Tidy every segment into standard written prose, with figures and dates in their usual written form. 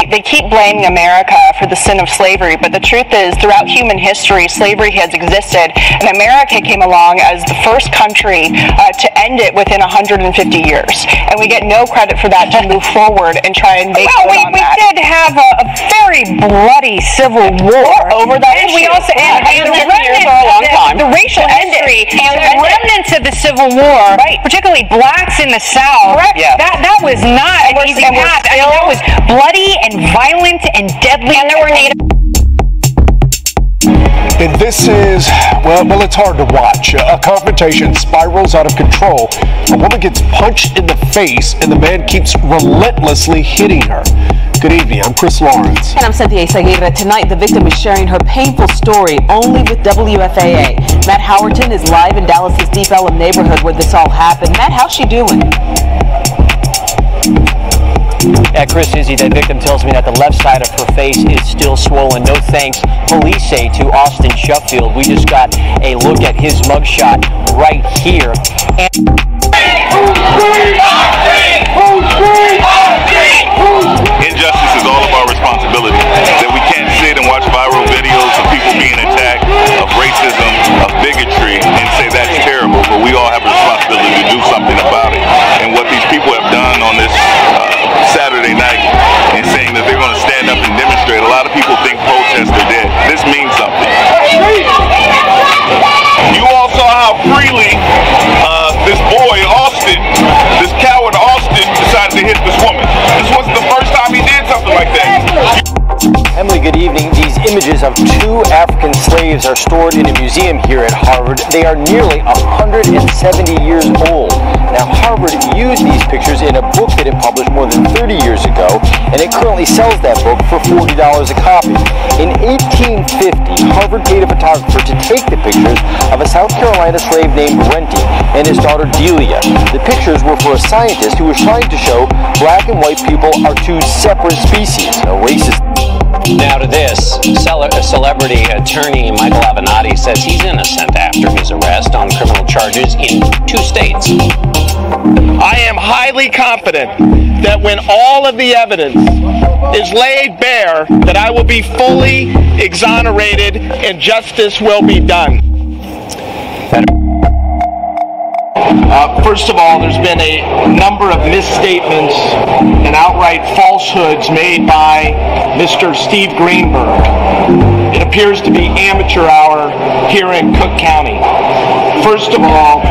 They keep blaming America for the sin of slavery, but the truth is, throughout human history, slavery has existed, and America came along as the first country to end it within 150 years. And we get no credit for that to move forward and try and make good on that. We did have a very bloody civil war over that and issue. We also, and the remnants, for a long time. The racial history, and the remnants of the Civil War, particularly blacks in the South, that was not an easy path. I mean, that was bloody and violent and deadly. And there were Native. And this is, well, it's hard to watch. A confrontation spirals out of control. A woman gets punched in the face, and the man keeps relentlessly hitting her. Good evening, I'm Chris Lawrence. And I'm Cynthia Seguera. Tonight, the victim is sharing her painful story only with WFAA. Matt Howerton is live in Dallas's Deep Ellum neighborhood where this all happened. Matt, how's she doing? Chris, Izzy, that victim tells me that the left side of her face is still swollen. No thanks, police say, to Austin Shuffield. We just got a look at his mugshot right here. Injustice is all of our responsibility. That we can't sit and watch viral videos of people being attacked, of racism, of bigotry, and say that's terrible, but we all have a responsibility to do something about it. And what these people have done on this Saturday night and saying that they're going to stand up and demonstrate, a lot of people think protests are dead. This means something. You all saw how freely this boy, Austin, this coward Austin, decided to hit this woman. This wasn't the first time he did something like that. Emily, good evening. These images of two African slaves are stored in a museum here at Harvard. They are nearly 170 years old. Now, Harvard used these pictures in a book that it published more than 30 years ago, and it currently sells that book for $40 a copy. In 1850, Harvard paid a photographer to take the pictures of a South Carolina slave named Renty and his daughter Delia. The pictures were for a scientist who was trying to show black and white people are two separate species, a racist. Now to this, celebrity attorney Michael Avenatti says he's innocent after his arrest on criminal charges in 2 states. I am highly confident that when all of the evidence is laid bare, that I will be fully exonerated and justice will be done. First of all, there's been a number of misstatements and outright falsehoods made by Mr. Steve Greenberg. It appears to be amateur hour here in Cook County. First of all,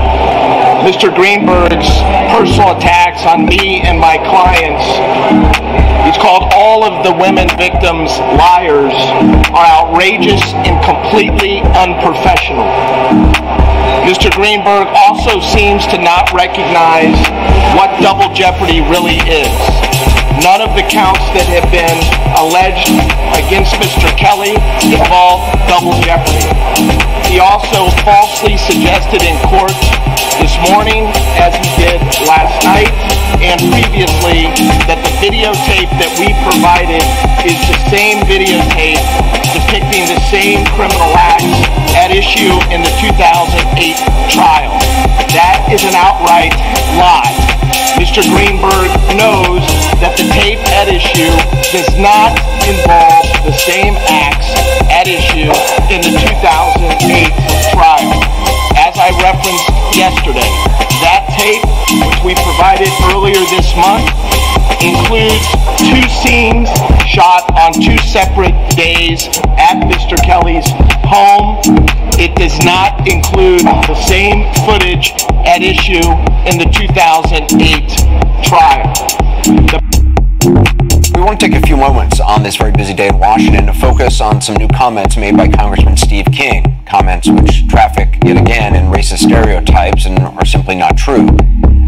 Mr. Greenberg's personal attacks on me and my clients, he's called all of the women victims liars, are outrageous and completely unprofessional. Mr. Greenberg also seems to not recognize what double jeopardy really is. None of the counts that have been alleged against Mr. Kelly involve double jeopardy. He also falsely suggested in court this morning, as he did last night and previously, that the videotape that we provided is the same videotape depicting the same criminal acts at issue in the 2008 trial. That is an outright lie. Mr. Greenberg knows that the tape at issue does not involve the same acts at issue in the 2008 trial. As I referenced yesterday, that tape, which we provided earlier this month, includes 2 scenes shot on 2 separate days at Mr. Kelly's home. It does not include the same footage at issue in the 2008 trial. We want to take a few moments on this very busy day in Washington to focus on some new comments made by Congressman Steve King, comments which traffic yet again in racist stereotypes and are simply not true.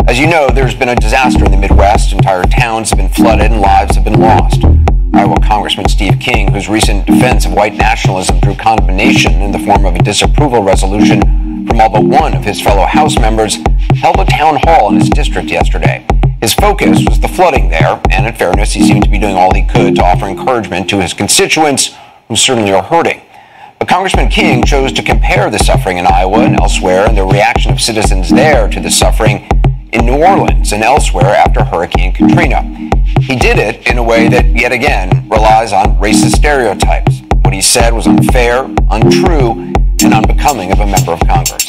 As you know, there's been a disaster in the Midwest. Entire towns have been flooded and lives have been lost. Iowa Congressman Steve King, whose recent defense of white nationalism drew condemnation in the form of a disapproval resolution from all but one of his fellow House members, held a town hall in his district yesterday. His focus was the flooding there, and in fairness, he seemed to be doing all he could to offer encouragement to his constituents, who certainly are hurting. But Congressman King chose to compare the suffering in Iowa and elsewhere and the reaction of citizens there to the suffering in New Orleans and elsewhere after Hurricane Katrina. He did it in a way that, yet again, relies on racist stereotypes. What he said was unfair, untrue, and unbecoming of a member of Congress.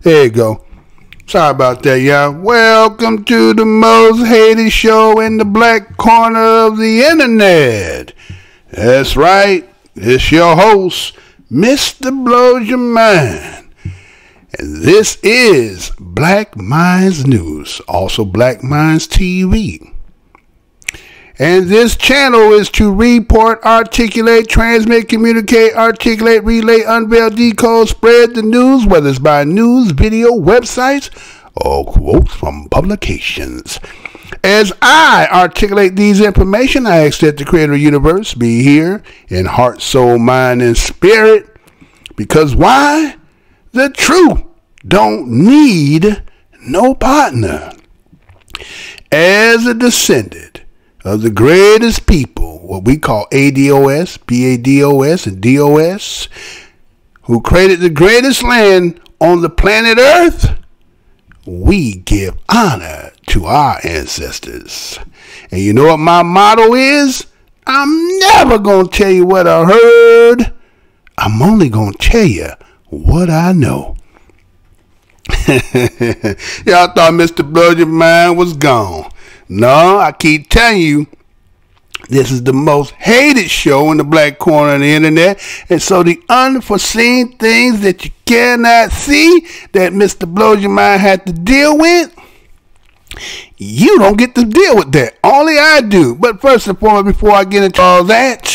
There you go. Sorry about that, y'all. Welcome to the most hated show in the black corner of the internet. That's right. It's your host, Mr. Blows Your Mind. And this is Black Minds News, also Black Minds TV. And this channel is to report, articulate, transmit, communicate, articulate, relay, unveil, decode, spread the news, whether it's by news, video, websites, or quotes from publications. As I articulate these information, I ask that the Creator of the universe be here in heart, soul, mind, and spirit. Because why? The truth don't need no partner. As a descendant of the greatest people, what we call ADOS, BADOS, and DOS, who created the greatest land on the planet Earth, we give honor to our ancestors. And you know what my motto is? I'm never going to tell you what I heard. I'm only going to tell you what I know. Y'all thought Mr. Blows Your Mind was gone. No, I keep telling you, this is the most hated show in the black corner of the internet. And so the unforeseen things that you cannot see that Mr. Blows Your Mind had to deal with, you don't get to deal with that. Only I do. But first and foremost, before I get into all that,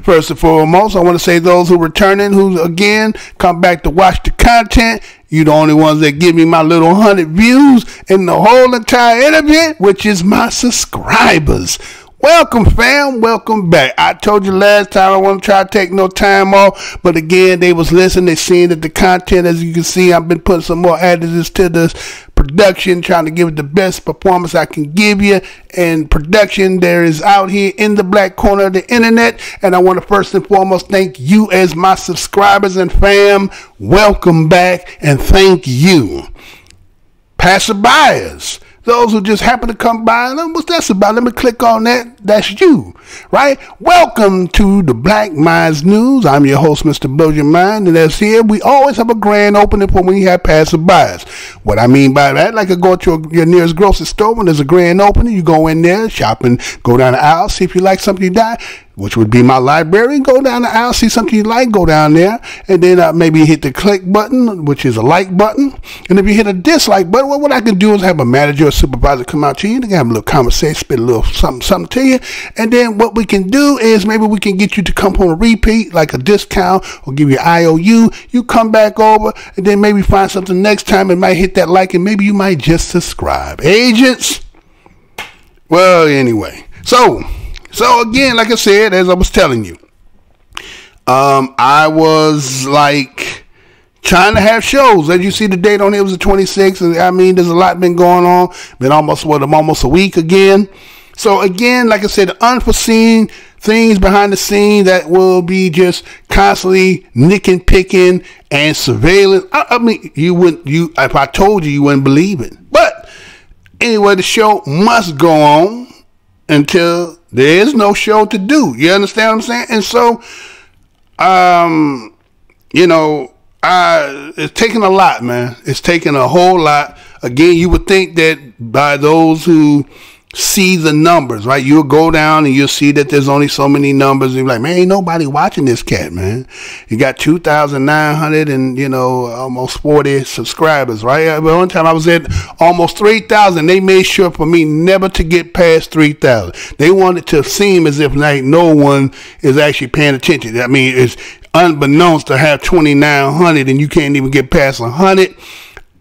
first and foremost, I want to say those who are returning, who again come back to watch the content, you the only ones that give me my little 100 views in the whole entire interview, which is my subscribers. Welcome, fam. Welcome back. I told you last time I want to try to take no time off, but again, they was listening. They seen that the content, as you can see, I've been putting some more additives to this production, trying to give it the best performance I can give you. And production there is out here in the black corner of the internet. And I want to first and foremost thank you as my subscribers and fam. Welcome back and thank you. Passerbyers, those who just happen to come by, what's that about? Let me click on that. That's you, right? Welcome to the Black Minds News. I'm your host, Mr. Blows Your Mind, and as here, we always have a grand opening for when you have passerbyers. What I mean by that, like I go to your nearest grocery store when there's a grand opening, you go in there, shop and go down the aisle, see if you like something you die, which would be my library. Go down the aisle, see something you like, go down there, and then maybe hit the click button, which is a like button. And if you hit a dislike button, well, what I can do is have a manager or supervisor come out to you. They can have a little conversation, spit a little something to you. And then what we can do is maybe we can get you to come on a repeat, like a discount, or give you an IOU. You come back over, and then maybe find something next time and might hit that like, and maybe you might just subscribe. Agents? Well, anyway. So again, like I said, as I was telling you, I was like trying to have shows. As you see, the date on it was the 26th. And I mean, there's a lot been going on. Been almost a week again. So again, like I said, the unforeseen things behind the scene that will be just constantly nicking, picking, and surveilling. I mean, if I told you, you wouldn't believe it. But anyway, the show must go on until there is no show to do. You understand what I'm saying? And so, it's taking a lot, man. It's taking a whole lot. Again, you would think that by those who see the numbers, right? You'll go down and you'll see that there's only so many numbers. You're like, man, ain't nobody watching this cat, man. You got 2,900 and, almost 40 subscribers, right? But one time I was at almost 3,000. They made sure for me never to get past 3,000. They wanted to seem as if like no one is actually paying attention. I mean, it's unbeknownst to have 2,900 and you can't even get past 100.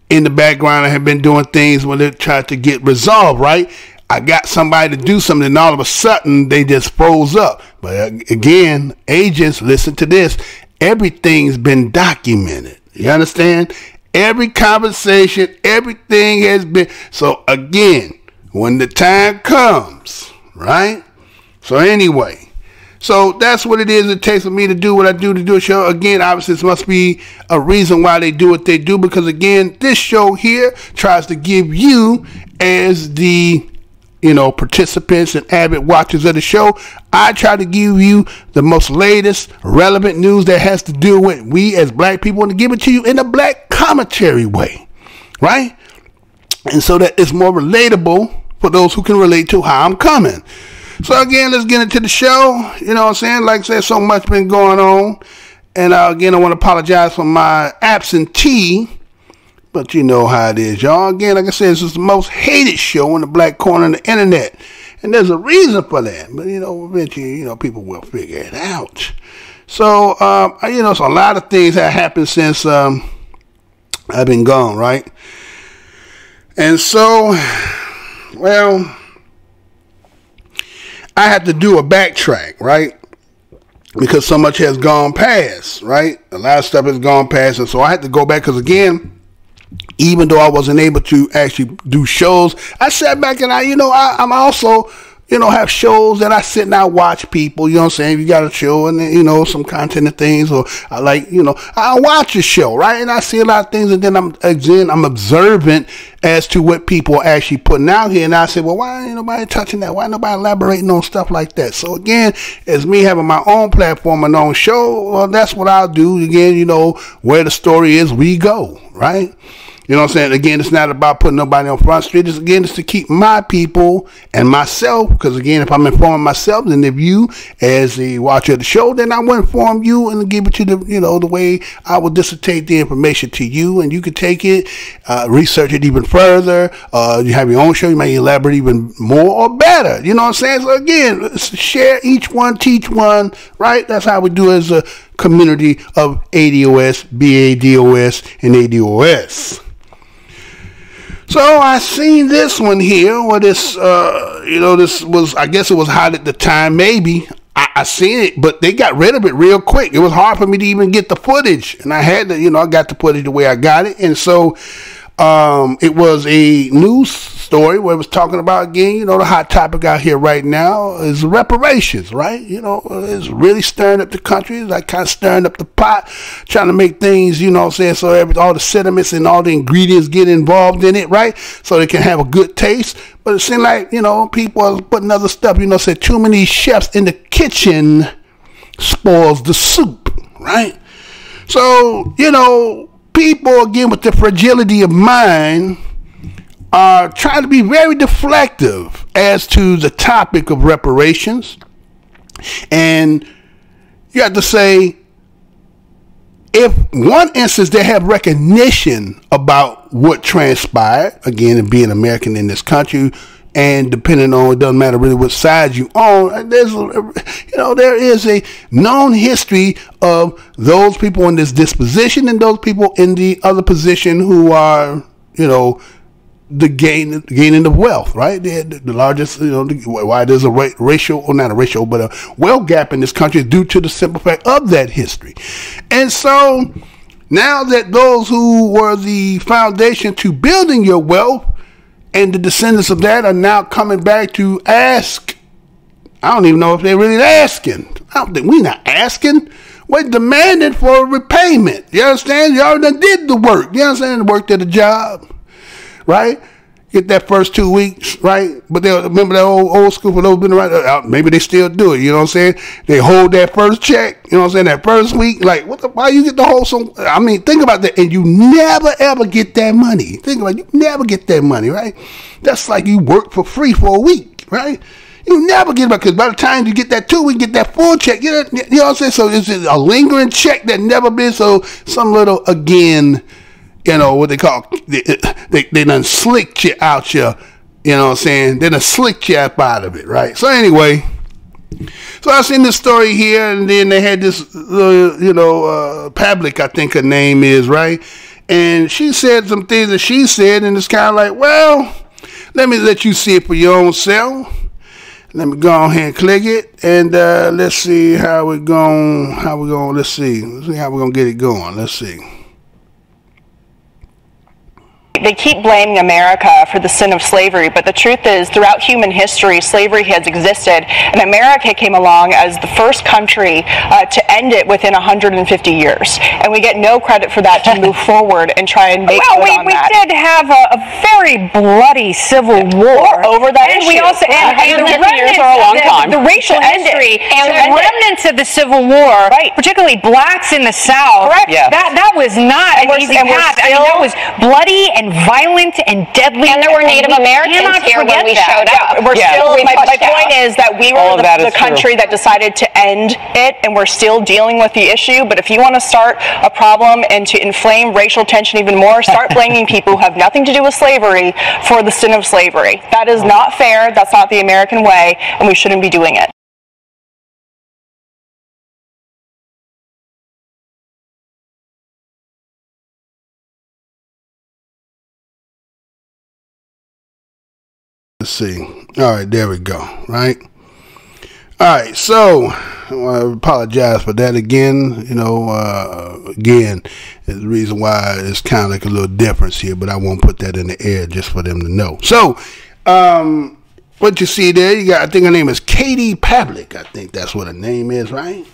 In the background, I have been doing things when they try to get resolved, right? I got somebody to do something, and all of a sudden they just froze up. But again, agents, listen to this. Everything's been documented. You understand? Every conversation, everything has been. So again, when the time comes, right? So anyway, so that's what it is it takes for me to do what I do to do a show. Again, obviously, this must be a reason why they do what they do, because again, this show here tries to give you, as the participants and avid watchers of the show, I try to give you the most latest relevant news that has to do with we as black people, and to give it to you in a black commentary way, right? And so that it's more relatable for those who can relate to how I'm coming. So again, let's get into the show. You know what I'm saying? Like I said, so much been going on. And again, I want to apologize for my absentee. But you know how it is, y'all. Again, like I said, this is the most hated show in the black corner of the internet. And there's a reason for that. But, eventually, people will figure it out. So, so a lot of things have happened since I've been gone, right? And so, well, I had to do a backtrack, right? Because so much has gone past, right? A lot of stuff has gone past. And so I had to go back because, again, even though I wasn't able to actually do shows, I sat back and I'm also, have shows that I sit and I watch people, you know what I'm saying? If you got a show and, some content and things, or I like, I watch a show, right? And I see a lot of things, and then I'm observant as to what people are actually putting out here. And I say, well, why ain't nobody touching that? Why ain't nobody elaborating on stuff like that? So again, as me having my own platform and own show, well, that's what I'll do. Again, where the story is, we go, right? You know what I'm saying? Again, it's not about putting nobody on Front Street. It's to keep my people and myself. Because again, if I'm informing myself, then if you, as a watcher of the show, then I will inform you and give it to the way I will dissertate the information to you, and you can take it, research it even further. You have your own show. You may elaborate even more or better. You know what I'm saying? So again, share each one, teach one, right? That's how we do as a community of ADOS, BADOS, and ADOS. So I seen this one here, where this, this was, I guess it was hot at the time, maybe. I seen it, but they got rid of it real quick. It was hard for me to even get the footage, and I had to, I got the footage the way I got it. And so it was a news story where it was talking about, again, the hot topic out here right now is reparations, right? It's really stirring up the country, like kind of stirring up the pot, trying to make things, so all the sediments and all the ingredients get involved in it, right? So they can have a good taste. But it seemed like, people are putting other stuff, said too many chefs in the kitchen spoils the soup, right? So, people, again, with the fragility of mind, are trying to be very deflective as to the topic of reparations. And you have to say, if one instance they have recognition about what transpired, again, and being American in this country, and depending on, it doesn't matter really what side you own, there is a known history of those people in this disposition and those people in the other position who are, the gaining of wealth, right? The largest, why there's a racial, or not a racial, but a wealth gap in this country is due to the simple fact of that history. And so now that those who were the foundation to building your wealth and the descendants of that are now coming back to ask, I don't even know if they're really asking. I don't think we're not asking. We're demanding for repayment. You understand? You already done did the work. You understand? The work did the job. Right? Get that first 2 weeks, right? But they remember that old school for those been around. Maybe they still do it. You know what I'm saying? They hold that first check. You know what I'm saying? That first week, like, why you get the whole song? I mean, think about that, and you never ever get that money. Think about it, you never get that money, right? That's like you work for free for a week, right? You never get it back, because by the time you get that 2 week, get that full check. You know what I'm saying? So it's a lingering check that never been. So some little, again, what they call, they done slicked you out your, you know what I'm saying? They done slicked you up out of it, right? So anyway, so I seen this story here, and then they had this, Pavilch, I think her name is, right? And she said some things that she said, and it's kind of like, well, Let me let you see it for your own self. Let me go ahead and click it, and let's see how we're going. Let's see how we're gonna get it going. Let's see. They keep blaming America for the sin of slavery, but the truth is, throughout human history, slavery has existed, and America came along as the first country to end it within 150 years. And we get no credit for that to move forward and try and make good on that. We did have a very bloody civil war over that and issue. We also, and the years are a long time. The racial history and the remnants of the Civil War, particularly blacks in the South, that was not an easy path. I mean, that was bloody and violent and deadly. And there were Native Americans here when we showed up. My point is that we were the country that decided to end it, and we're still dealing with the issue. But if you want to start a problem and to inflame racial tension even more, start blaming people who have nothing to do with slavery for the sin of slavery. That is not fair. That's not the American way, and we shouldn't be doing it. Let's see. All right, there we go. Right. All right. So I apologize for that again. You know, again, is the reason why it's kind of like a little difference here, but I won't put that in the air just for them to know. So, what you see there, you got, I think her name is Katie Pavilch. I think that's what her name is, right?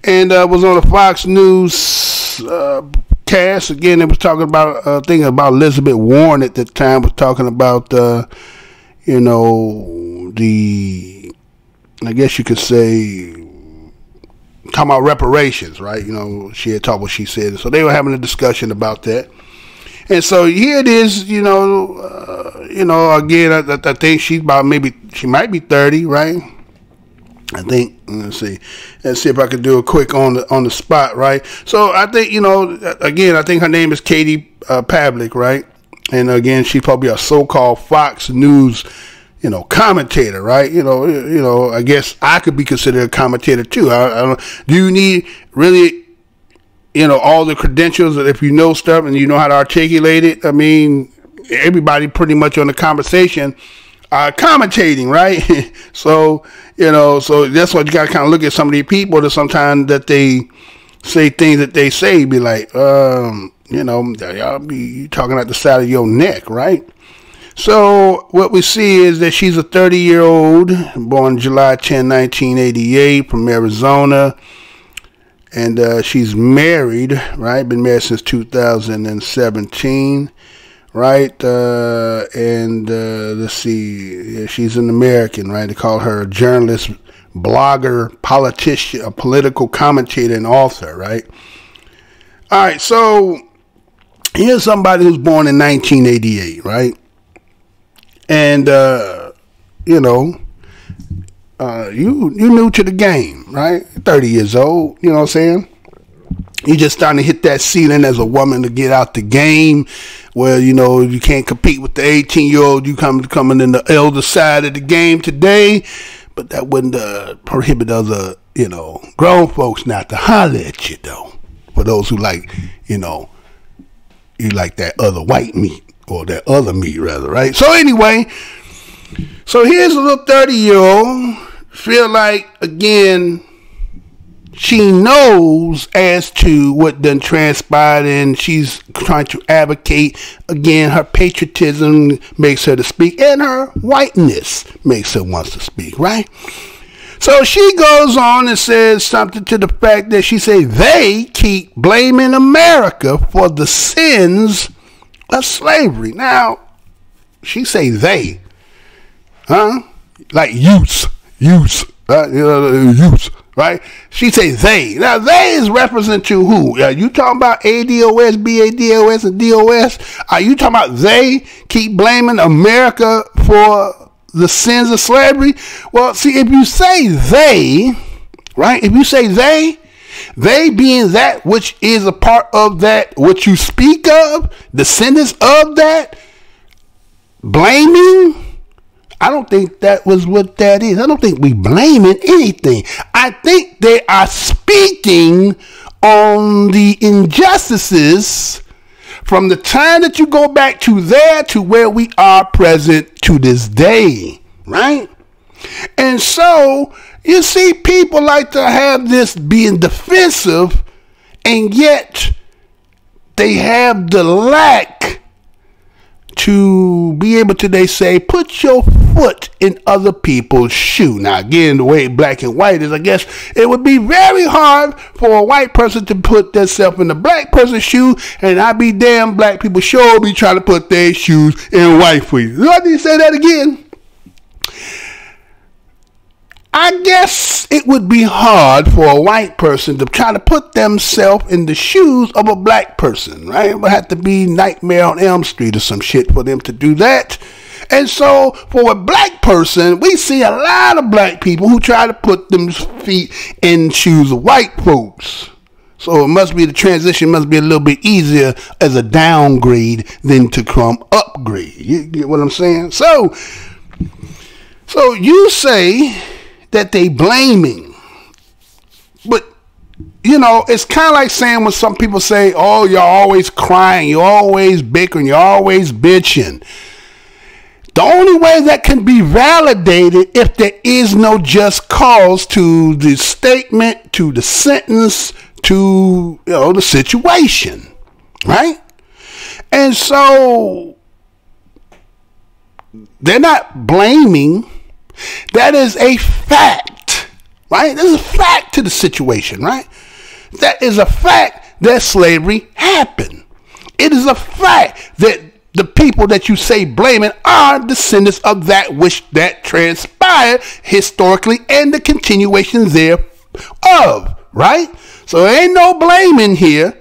And was on the Fox News cast. Again, it was talking about, thinking about Elizabeth Warren at the time, was talking about, you know, I guess you could say, talking about reparations, right? You know, she had talked what she said. So they were having a discussion about that. And so here it is, you know, again, I think she's about she might be 30, right? I think, let's see if I could do a quick on the spot, right? So I think, you know, again, I think her name is Katie Pavilch, right? And again, she's probably a so-called Fox News, you know, commentator, right? You know, I guess I could be considered a commentator too. I don't. Do you need really, you know, all the credentials that if you know stuff and you know how to articulate it? I mean, everybody pretty much on the conversation commentating, right? So, you know, so that's what you got to kind of look at some of these people that sometimes that they say things that they say, be like, you know, y'all be talking at the side of your neck, right? So what we see is that she's a 30-year-old, born July 10, 1988, from Arizona. And she's married, right? Been married since 2017, right? Let's see, she's an American, right? They call her a journalist, blogger, politician, a political commentator, and author, right? All right, so here's somebody who's born in 1988, right? And, you know, you new to the game, right? 30 years old, you know what I'm saying? You just starting to hit that ceiling as a woman to get out the game where, you know, you can't compete with the 18-year-old. You coming in the elder side of the game today, but that wouldn't prohibit other, you know, grown folks not to holler at you, though. For those who like, you know, you like that other white meat, or that other meat, rather, right? So anyway, so here's a little 30-year-old, feel like, again, she knows as to what done transpired, and she's trying to advocate. Again, her patriotism makes her to speak, and her whiteness makes her wants to speak, right? So she goes on and says something to the fact that she say they keep blaming America for the sins of slavery. Now, she say they, huh? Like youths, youths, right? She say they. Now, they is represent to who? Are you talking about ADOS, BADOS, and DOS? Are you talking about they keep blaming America for the sins of slavery? Well, see, if you say they, right? If you say they being that which is a part of that, what you speak of, descendants of that, blaming, I don't think that was what that is. I don't think we blaming anything. I think they are speaking on the injustices from the time that you go back to there to where we are present to this day, right? And so you see people like to have this being defensive, and yet they have the lack to be able to, they say, put your foot in other people's shoe. Now, again, the way black and white is, I guess it would be very hard for a white person to put themselves in a black person's shoe, and I be damn, black people sure be trying to put their shoes in white feet. Let me say that again. I guess it would be hard for a white person to try to put themselves in the shoes of a black person, right? It would have to be Nightmare on Elm Street or some shit for them to do that. And so for a black person, we see a lot of black people who try to put them feet in shoes of white folks. So it must be, the transition must be a little bit easier as a downgrade than to come upgrade. You get what I'm saying? So you say that they blaming, but you know, it's kind of like saying when some people say, oh, you're always crying, you're always bickering, you're always bitching. The only way that can be validated if there is no just cause to the statement, to the sentence, to, you know, the situation, right? And so they're not blaming. That is a fact, right? There's a fact to the situation, right? That is a fact that slavery happened. It is a fact that the people that you say blaming are descendants of that which that transpired historically and the continuation thereof, right? So there ain't no blaming here.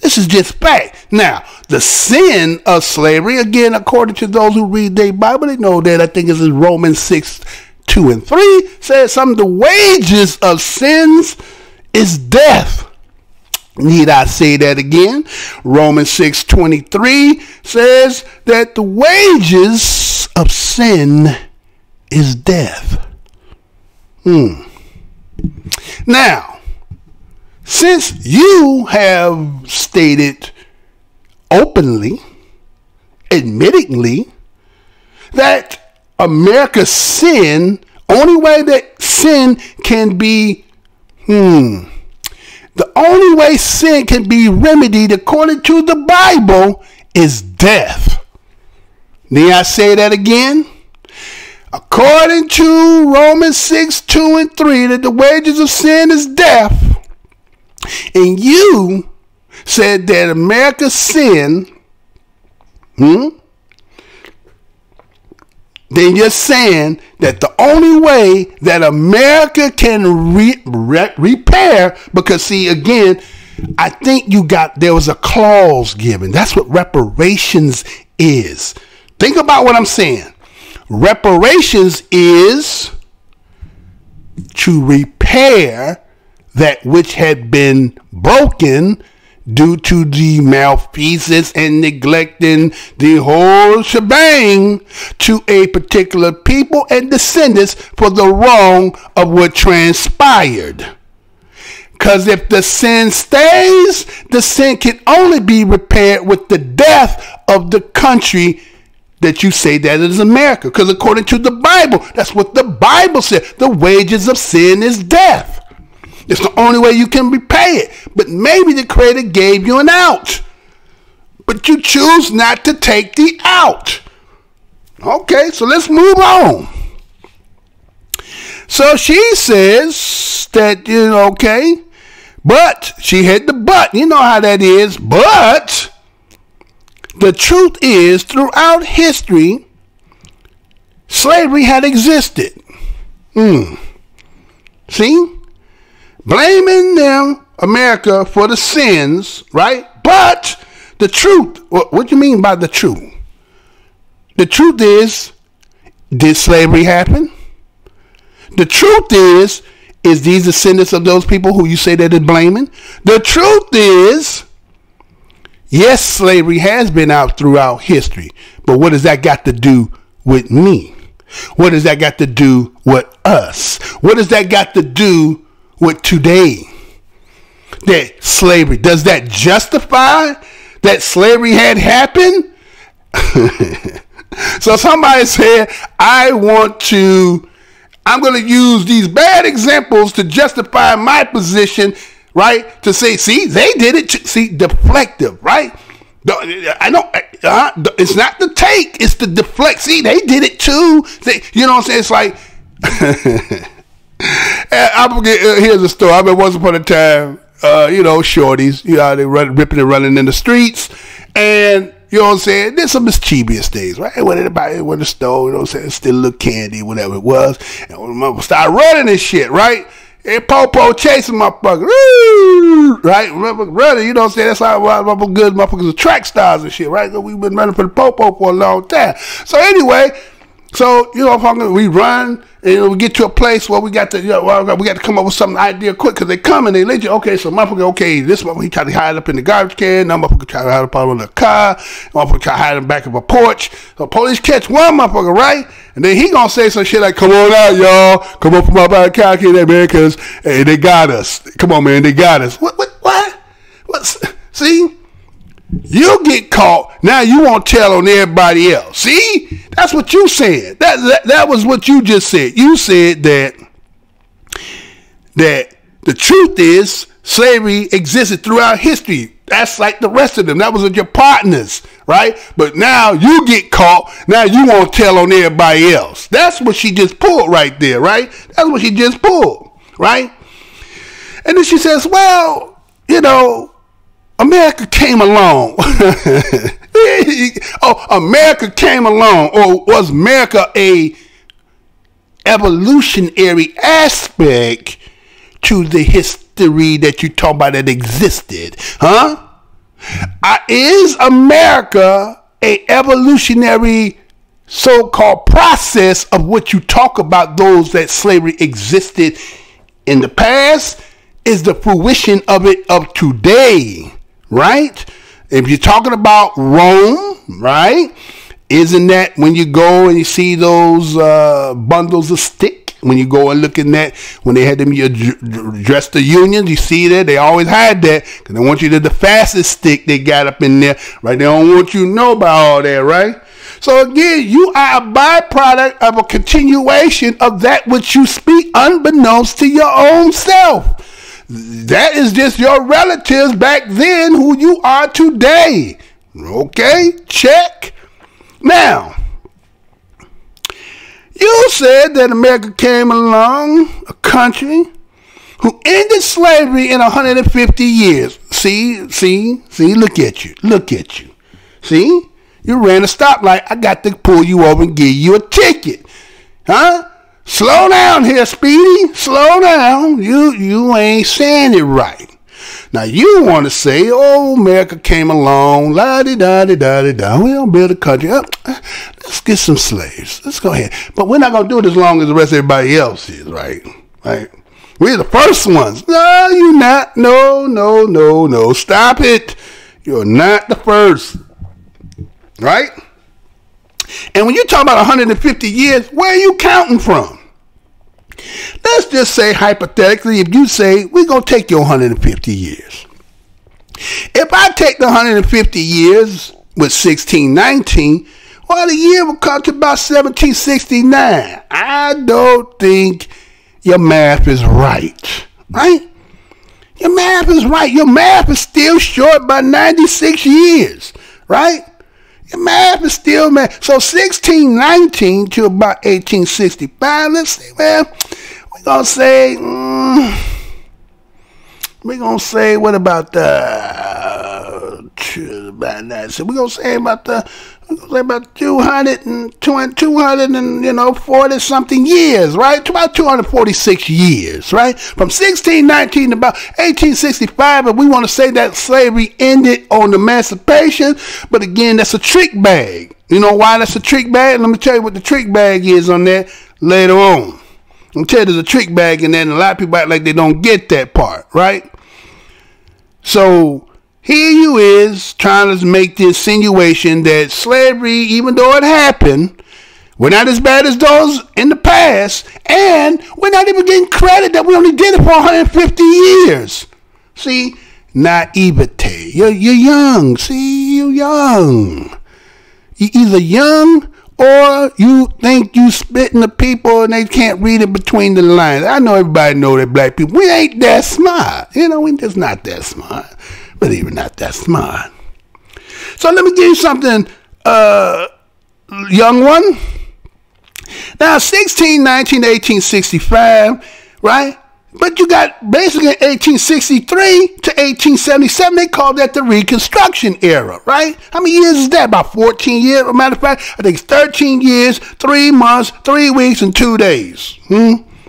This is just fact. Now, the sin of slavery, again, according to those who read their Bible, they know that. I think it's in Romans 6:2-3, says some of the wages of sins is death. Need I say that again? Romans 6:23 says that the wages of sin is death. Now, since you have stated openly, admittingly, that America's sin, only way that sin can be, the only way sin can be remedied according to the Bible is death. Need I say that again? According to Romans 6:2-3, that the wages of sin is death. And you said that America's sin, then you're saying that the only way that America can repair, because see, again, I think there was a clause given. That's what reparations is. Think about what I'm saying. Reparations is to repair that which had been broken due to the malfeasance and neglecting the whole shebang to a particular people and descendants for the wrong of what transpired. Because if the sin stays, the sin can only be repaired with the death of the country that you say that it is America. Because according to the Bible, that's what the Bible said. The wages of sin is death. It's the only way you can repay it. But maybe the Creator gave you an out, but you choose not to take the out. Okay, so let's move on. So she says that, okay, but she had the but. You know how that is. But the truth is, throughout history, slavery had existed. See? Blaming them, America, for the sins, right? But the truth, what do you mean by the truth? The truth is, did slavery happen? The truth is these descendants of those people who you say that is blaming? The truth is, yes, slavery has been out throughout history, but what does that got to do with me? What does that got to do with us? What does that got to do with today? That slavery, does that justify that slavery had happened? So somebody said, I'm going to use these bad examples to justify my position, right? To say, see, they did it. See, deflective, right? It's not the take, it's the deflect. See, they did it too. You know what I'm saying? It's like, here's a story. I mean, once upon a time, shorties, they ripping and running in the streets, and you know what I'm saying? There's some mischievous days, right? When everybody went to the store, you know what I'm saying? Still a little candy, whatever it was. And when motherfuckers start running this shit, right? And Popo chasing motherfuckers, right? Remember running, you know what I'm saying? That's how good motherfuckers are track stars and shit, right? We've been running for the Popo for a long time. So anyway, we run and we get to a place where we got to, we got to come up with some idea quick because they come and they let you. Okay, so motherfucker, this motherfucker he tried to hide up in the garbage can. Another motherfucker tried to hide up on the car. Motherfucker tried to hide in the back of a porch. So police catch one motherfucker, right? And then he gonna say some shit like, "Come on out, y'all. Come on from my back car, man, because hey, they got us. Come on, man, they got us." What? See? You get caught. Now you won't tell on everybody else. See? That's what you said. That was what you just said. You said that the truth is slavery existed throughout history. That's like the rest of them. That was with your partners, right? But now you get caught. Now you won't tell on everybody else. That's what she just pulled right there, right? That's what she just pulled, right? And then she says, well, America came along. America came along. Or was America a evolutionary aspect to the history that you talk about that existed? Huh? Is America a evolutionary so-called process of what you talk about, those that slavery existed in the past? Is the fruition of it of today? Right? If you're talking about Rome, right? Isn't that when you go and you see those bundles of stick? When you go and look in that, when they had them dress the unions, you see that they always had that because they want you to the fastest stick they got up in there, right? They don't want you to know about all that, right? So again, you are a byproduct of a continuation of that which you speak unbeknownst to your own self. That is just your relatives back then who you are today. Okay, check. Now, you said that America came along, a country who ended slavery in 150 years. See, look at you. See, you ran a stoplight. I got to pull you over and give you a ticket. Huh? Slow down here, Speedy. Slow down. You ain't saying it right. Now you want to say, oh, America came along, la-di-da-di-da-di-da. We don't build a country up. Let's get some slaves. Let's go ahead. But we're not going to do it as long as the rest of everybody else is, right? Right? We're the first ones. No, you're not. No. Stop it. You're not the first. Right? And when you talk about 150 years, where are you counting from? Let's just say hypothetically, if you say, we're going to take your 150 years. If I take the 150 years with 1619, well, the year will come to about 1769. I don't think your math is right. Right? Your math is right. Your math is still short by 96 years. Right? Your math is still math. So 1619 to about 1865, let's see, well, we're going to say, what about so we're going to say about 240 something years, right? About 246 years, right? From 1619 to about 1865, and we want to say that slavery ended on emancipation, but again, that's a trick bag. You know why that's a trick bag? Let me tell you what the trick bag is on that later on. I'm telling you, there's a trick bag in there, and a lot of people act like they don't get that part, right? So here you is trying to make the insinuation that slavery, even though it happened, we're not as bad as those in the past, and we're not even getting credit that we only did it for 150 years. See, naivete. You're young. See, you're young. You're either young or you think you spitting the people and they can't read it between the lines. I know everybody know that black people, we ain't that smart. You know, we just not that smart. But even not that smart. So let me give you something, young one. Now, 1619 to 1865, right? But you got basically 1863 to 1877, they called that the Reconstruction era, right? How many years is that? About 14 years. As a matter of fact, I think it's 13 years, 3 months, 3 weeks, and 2 days.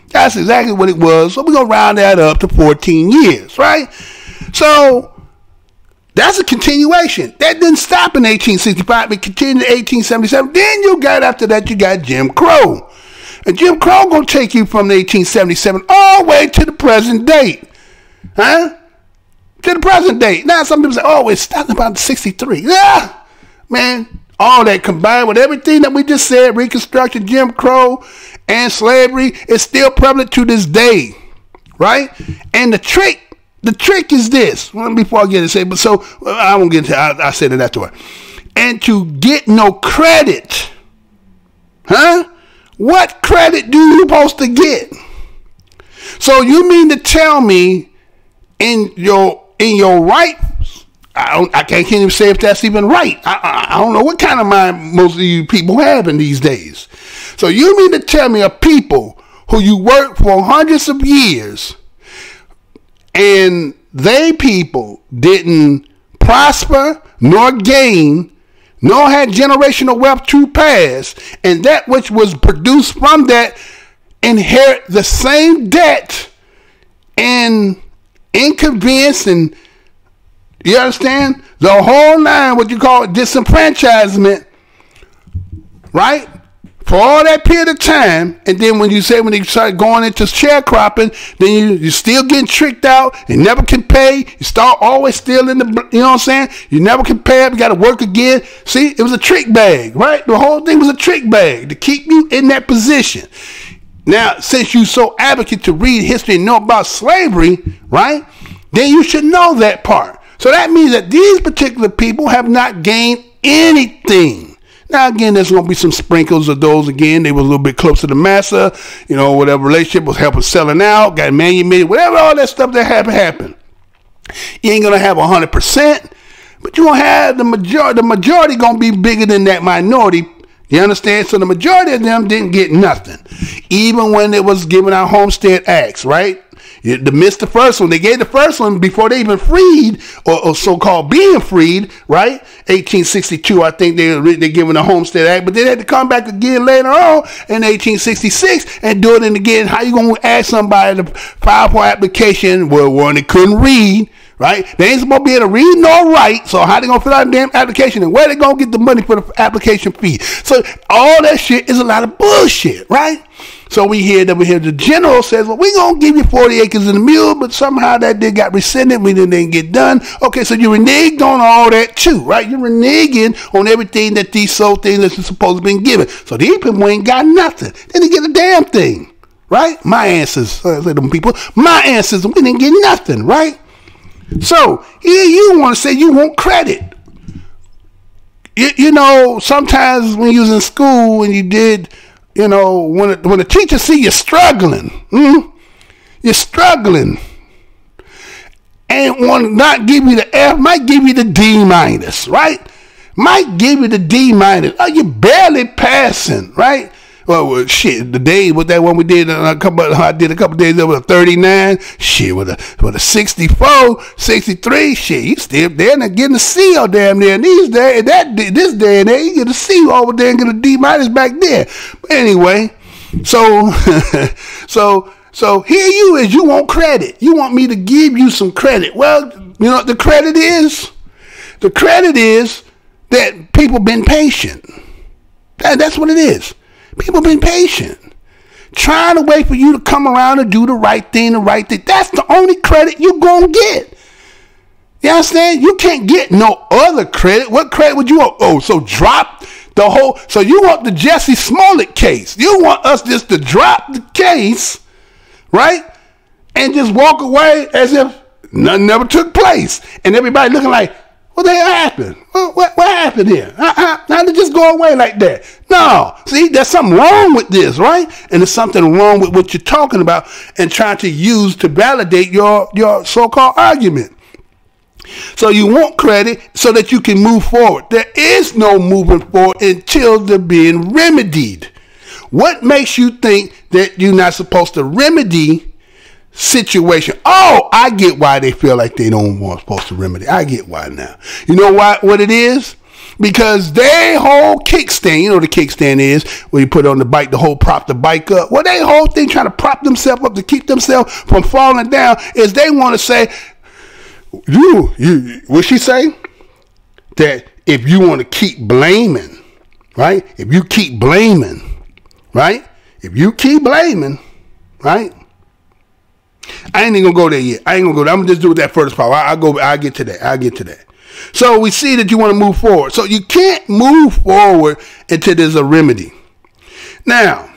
That's exactly what it was. So we're going to round that up to 14 years, right? So that's a continuation. That didn't stop in 1865. It continued in 1877. Then you got, after that, you got Jim Crow. And Jim Crow gonna take you from the 1877 all the way to the present date. Huh? To the present date. Now some people say, oh, it's starting about 63. Yeah, man. All that combined with everything that we just said, Reconstruction, Jim Crow, and slavery, is still prevalent to this day. Right? And the trick is this. Before I get to say, but so I won't get into it. I said it afterward. And to get no credit. Huh? What credit do you supposed to get? So you mean to tell me in your rights, I can't even say if that's even right. I don't know what kind of mind most of you people have in these days. So you mean to tell me a people who you work for hundreds of years and they people didn't prosper nor gain nor had generational wealth to pass, and that which was produced from that inherit the same debt and inconvenience, and you understand? The whole nine, what you call disenfranchisement, right? For all that period of time, and then when you start going into sharecropping, then you're still getting tricked out and never can pay. You start always still in the, you know what I'm saying? You never can pay up. You got to work again. See, it was a trick bag, right? The whole thing was a trick bag to keep you in that position. Now, since you're so advocate to read history and know about slavery, right? Then you should know that part. So that means that these particular people have not gained anything. Now, again, there's going to be some sprinkles of those. Again, they were a little bit closer to massa, you know, whatever relationship was helping selling out, got manumitted, whatever, all that stuff that happened. You ain't going to have 100%, but you're going to have the majority. The majority going to be bigger than that minority. You understand? So the majority of them didn't get nothing, even when they was giving out Homestead Acts, right? They missed the first one. They gave the first one before they even freed, or so-called being freed, right? 1862, I think they're giving the Homestead Act, but they had to come back again later on in 1866 and do it again. How you going to ask somebody to file for application? Well, one, they couldn't read, right? They ain't supposed to be able to read nor write, so how they going to fill out a damn application? And where they going to get the money for the application fee? So all that shit is a lot of bullshit, right? So we hear the general says, well, we're going to give you 40 acres and a mule, but somehow that did got rescinded. We didn't get done. Okay, so you reneged on all that too, right? You're reneging on everything that these soul things that are supposed to be given. So these people ain't got nothing. They didn't get a damn thing, right? My ancestors, them people, my ancestors, we didn't get nothing, right? So here you want to say you want credit. You know, sometimes when you was in school and you did, you know, when a teacher see you struggling, you're struggling, and want to not give you the F, might give you the D minus, right? Might give you the D minus. Oh, you're barely passing, right? Well, shit, the day with that one we did I did a couple days over a 39, shit, with a 64, 63, shit, you still there and getting a C or damn near. And these days, this day and age, you get a C over there and get a D minus back there. But anyway, so so here you is, you want credit. You want me to give you some credit. Well, you know what the credit is? The credit is that people been patient. That's what it is. People been patient, trying to wait for you to come around and do the right thing. That's the only credit you're going to get. You understand? You can't get no other credit. What credit would you want? Oh, so drop the whole. So you want the Jesse Smollett case. You want us just to drop the case, right? And just walk away as if Nothing never took place. And everybody looking like, what the hell happened? What happened here? How did it just go away like that? No. See, there's something wrong with this, right? And there's something wrong with what you're talking about and trying to use to validate your so-called argument. So you want credit so that you can move forward. There is no moving forward until they're being remedied. What makes you think that you're not supposed to remedy situation? Oh, I get why they feel like they don't want supposed to remedy. I get why now. You know what it is? Because their whole kickstand, you know what a kickstand is, where you put on the bike, the whole prop the bike up. Well, their whole thing trying to prop themselves up to keep themselves from falling down is they want to say, what she say? That if you want to keep blaming, right? If you keep blaming, right? If you keep blaming, right? I ain't even gonna go there yet. I ain't gonna go there. I'm gonna just do with that first part. I'll get to that. So we see that you want to move forward. So you can't move forward until there's a remedy. Now,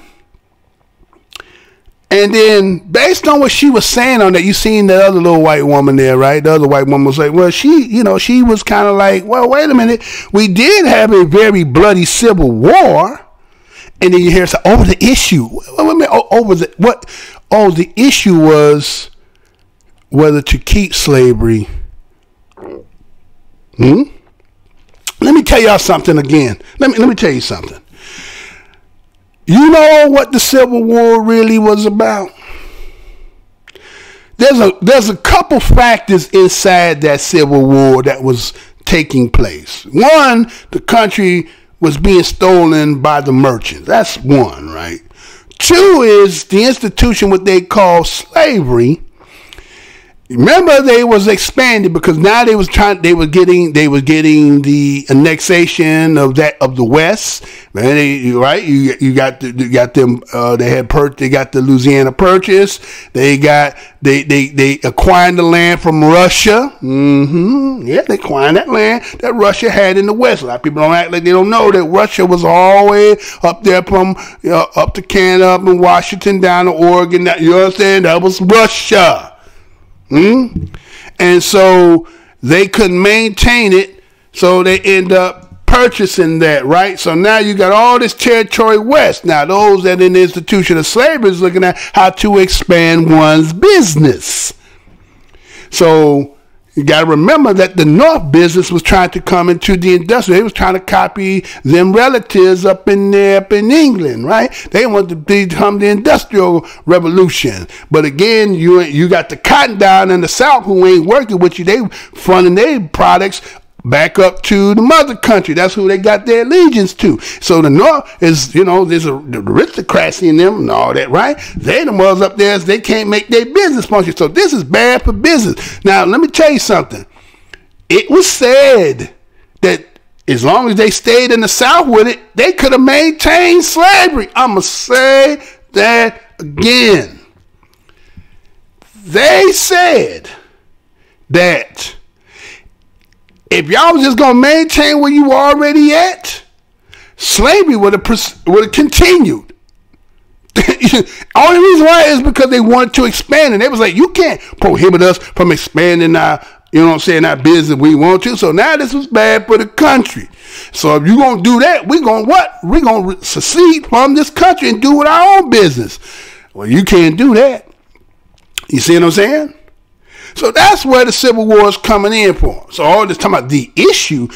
and then based on what she was saying on that, you seen the other little white woman there, right? The other white woman was like, well, she was kind of like, well, wait a minute. We did have a very bloody civil war. And then you hear say, over the issue. Wait a minute, over the what? Oh, the issue was whether to keep slavery. Let me tell y'all something again. Let me tell you something. You know what the Civil War really was about? There's a couple factors inside that Civil War that was taking place. One, the country was being stolen by the merchants. That's one, right? Two is the institution, what they call slavery. Remember, they was expanded because now they was getting the annexation of the West. Man, right? You got them. They got the Louisiana Purchase. They acquired the land from Russia. Yeah, they acquired that land that Russia had in the West. A lot of people don't act like they don't know that Russia was all the way up there from up to Canada, up in Washington, down to Oregon. You understand? That was Russia. And so they couldn't maintain it, so they end up purchasing that, right? So now you got all this territory west. Now those that in the institution of slavery is looking at how to expand one's business. So you got to remember that the North business was trying to come into the industrial. They was trying to copy them relatives up in England, right? They wanted to become the Industrial Revolution. But again, you got the cotton down in the South who ain't working with you. They funding their products back up to the mother country. That's who they got their allegiance to. So the North is, there's the aristocracy in them and all that, right? They the ones up there, they can't make their business function. So this is bad for business. Now, let me tell you something. It was said that as long as they stayed in the South with it, they could have maintained slavery. I'm going to say that again. They said that if y'all was just going to maintain where you were already at, slavery would have continued. Only reason why is because they wanted to expand, and they was like, you can't prohibit us from expanding our business we want to. So now this was bad for the country. So if you're going to do that, we're going to secede from this country and do with our own business. Well, you can't do that. You see what I'm saying? So that's where the Civil War is coming in for. So all this talking about the issue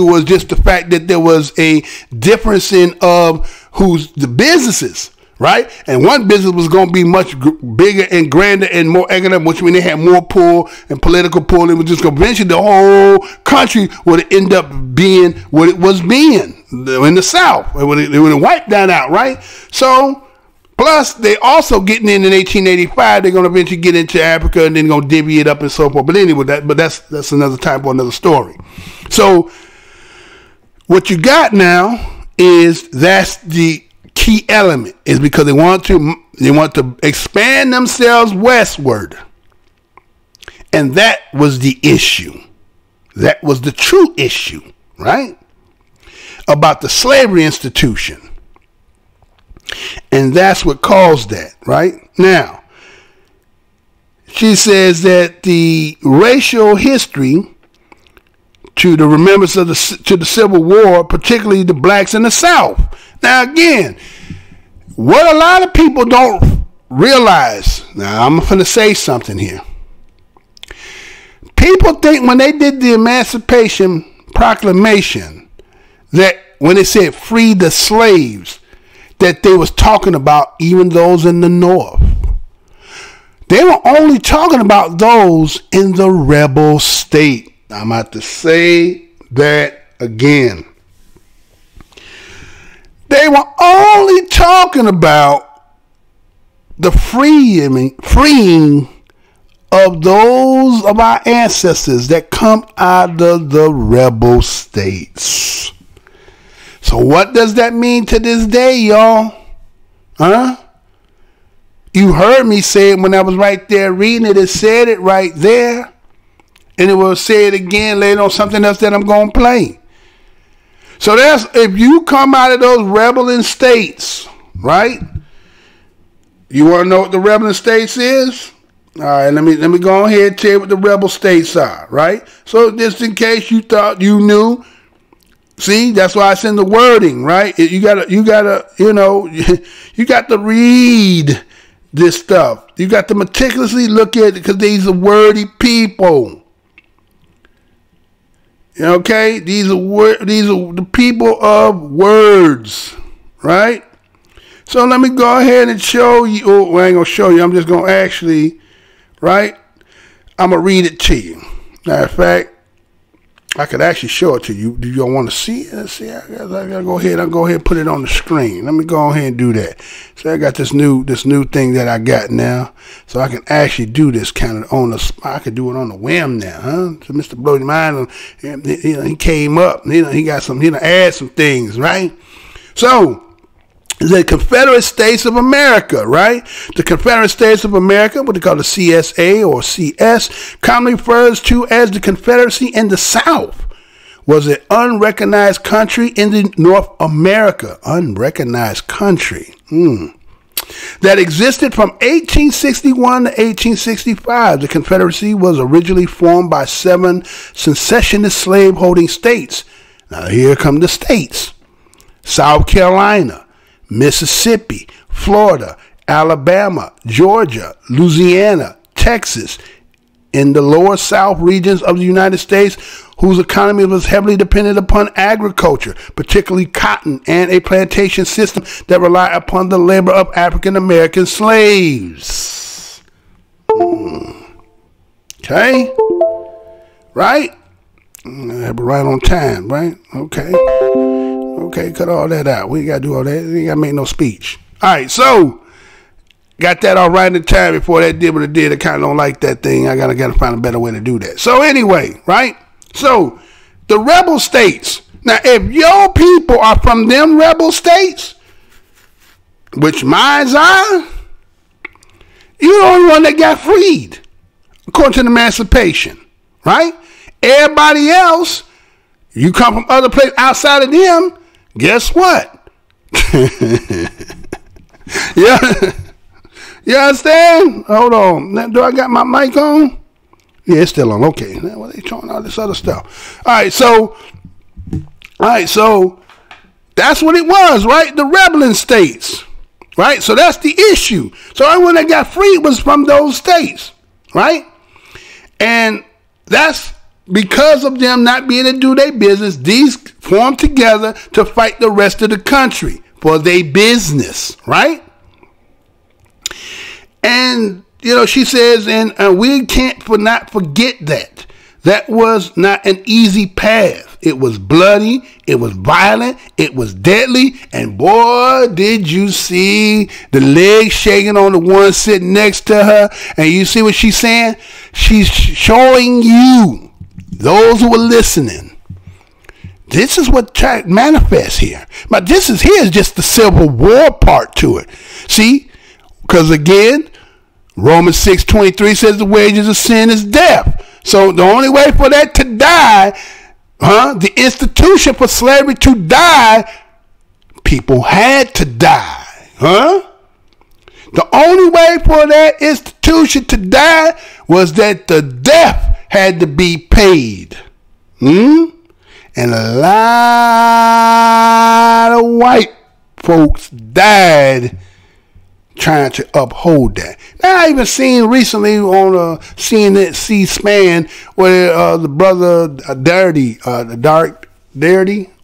was just the fact that there was a difference in of who's the businesses, right? And one business was going to be much bigger and grander and more economic, which means they had more pull and political pull. It was just going to eventually the whole country would end up being what it was being in the South. It would have wiped that out, right? So plus, they also getting in 1885. They're going to eventually get into Africa and then going to divvy it up and so forth. But anyway, that's another time for another story. So what you got now is that's the key element, is because they want to expand themselves westward, and that was the issue. That was the true issue, right? About the slavery institution. And that's what caused that, right? Now, she says that the racial history to the remembrance of to the Civil War, particularly the blacks in the South. Now again, what a lot of people don't realize, now I'm going to say something here. People think when they did the Emancipation Proclamation that when they said free the slaves, that they was talking about even those in the North. They were only talking about those in the rebel state. I'm about to say that again. They were only talking about the freeing of those of our ancestors that come out of the rebel states. So what does that mean to this day, y'all? Huh? You heard me say it when I was right there reading it. It said it right there. And it will say it again later on something else that I'm going to play. So that's, if you come out of those rebelling states, right? You want to know what the rebelling states is? All right, let me go ahead and tell you what the rebel states are, right? So just in case you thought you knew, see, that's why it's in the wording, right? You gotta, you know, you got to read this stuff. You got to meticulously look at it because these are wordy people. Okay, these are the people of words, right? So let me go ahead and show you. Oh, I ain't gonna show you. I'm just gonna actually, right? I'm gonna read it to you. Matter of fact, I could actually show it to you. Do you want to see it? Let's see. I gotta go ahead. I'll go ahead and put it on the screen. Let me go ahead and do that. So I got this new thing that I got now. So I can actually do this kind of on the spot. I can do it on the whim now, huh? So Mr. Blow Your Mind, you know, he came up. You know, he got some. You know, add some things, right? So the Confederate States of America, right? The Confederate States of America, what they call the CSA or CS, commonly refers to as the Confederacy in the South, was an unrecognized country in the North America. Unrecognized country. That existed from 1861 to 1865. The Confederacy was originally formed by 7 secessionist slave-holding states. Now here come the states. South Carolina, Mississippi, Florida, Alabama, Georgia, Louisiana, Texas, in the lower South regions of the United States, whose economy was heavily dependent upon agriculture, particularly cotton, and a plantation system that relied upon the labor of African American slaves. Okay? Right? Right on time, right? Okay. Okay, cut all that out. We ain't got to do all that. We ain't got to make no speech. All right, so got that all right in time before that did what it did. I kind of don't like that thing. I got to find a better way to do that. So anyway, right? So the rebel states. Now, if your people are from them rebel states, which mines are, you're the only one that got freed, according to the Emancipation, right? Everybody else, you come from other places outside of them, guess what? Yeah. You understand? Hold on. Do I got my mic on? Yeah, it's still on. Okay. Now, what are they showing all this other stuff? All right, so that's what it was, right? The rebelling states, right? So that's the issue. So everyone that got freed was from those states, right? And that's because of them not being able to do their business. These formed together to fight the rest of the country for their business, right? And, you know, she says, and we can't not forget that. That was not an easy path. It was bloody, it was violent, it was deadly, and boy, did you see the legs shaking on the one sitting next to her. And you see what she's saying? She's showing you, those who are listening, this is what manifests here. But this is here is just the Civil War part to it. See? Because again, Romans 6:23 says the wages of sin is death. So the only way for that to die, the institution for slavery to die, people had to die. The only way for that institution to die was that the death had to be paid. And a lot of white folks died trying to uphold that. Now, I even seen recently on CNN C-SPAN where the brother Darity,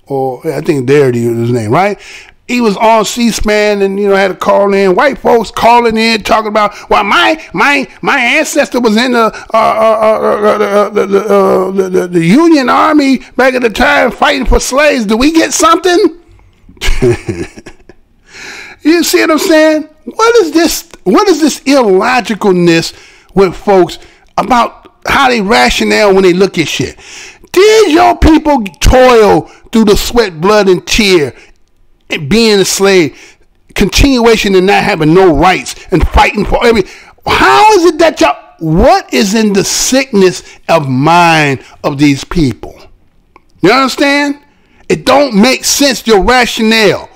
or I think Darity was his name, right? He was on C-SPAN and, you know, had to call in. White folks calling in, talking about, well, my ancestor was in the Union Army back at the time fighting for slaves. Do we get something? You see what I'm saying? What is this illogicalness with folks about how they rationale when they look at shit? Did your people toil through the sweat, blood, and tear and being a slave, continuation and not having no rights and fighting for every? How is it that y'all, what is in the sickness of mind of these people? You understand? It don't make sense, your rationale.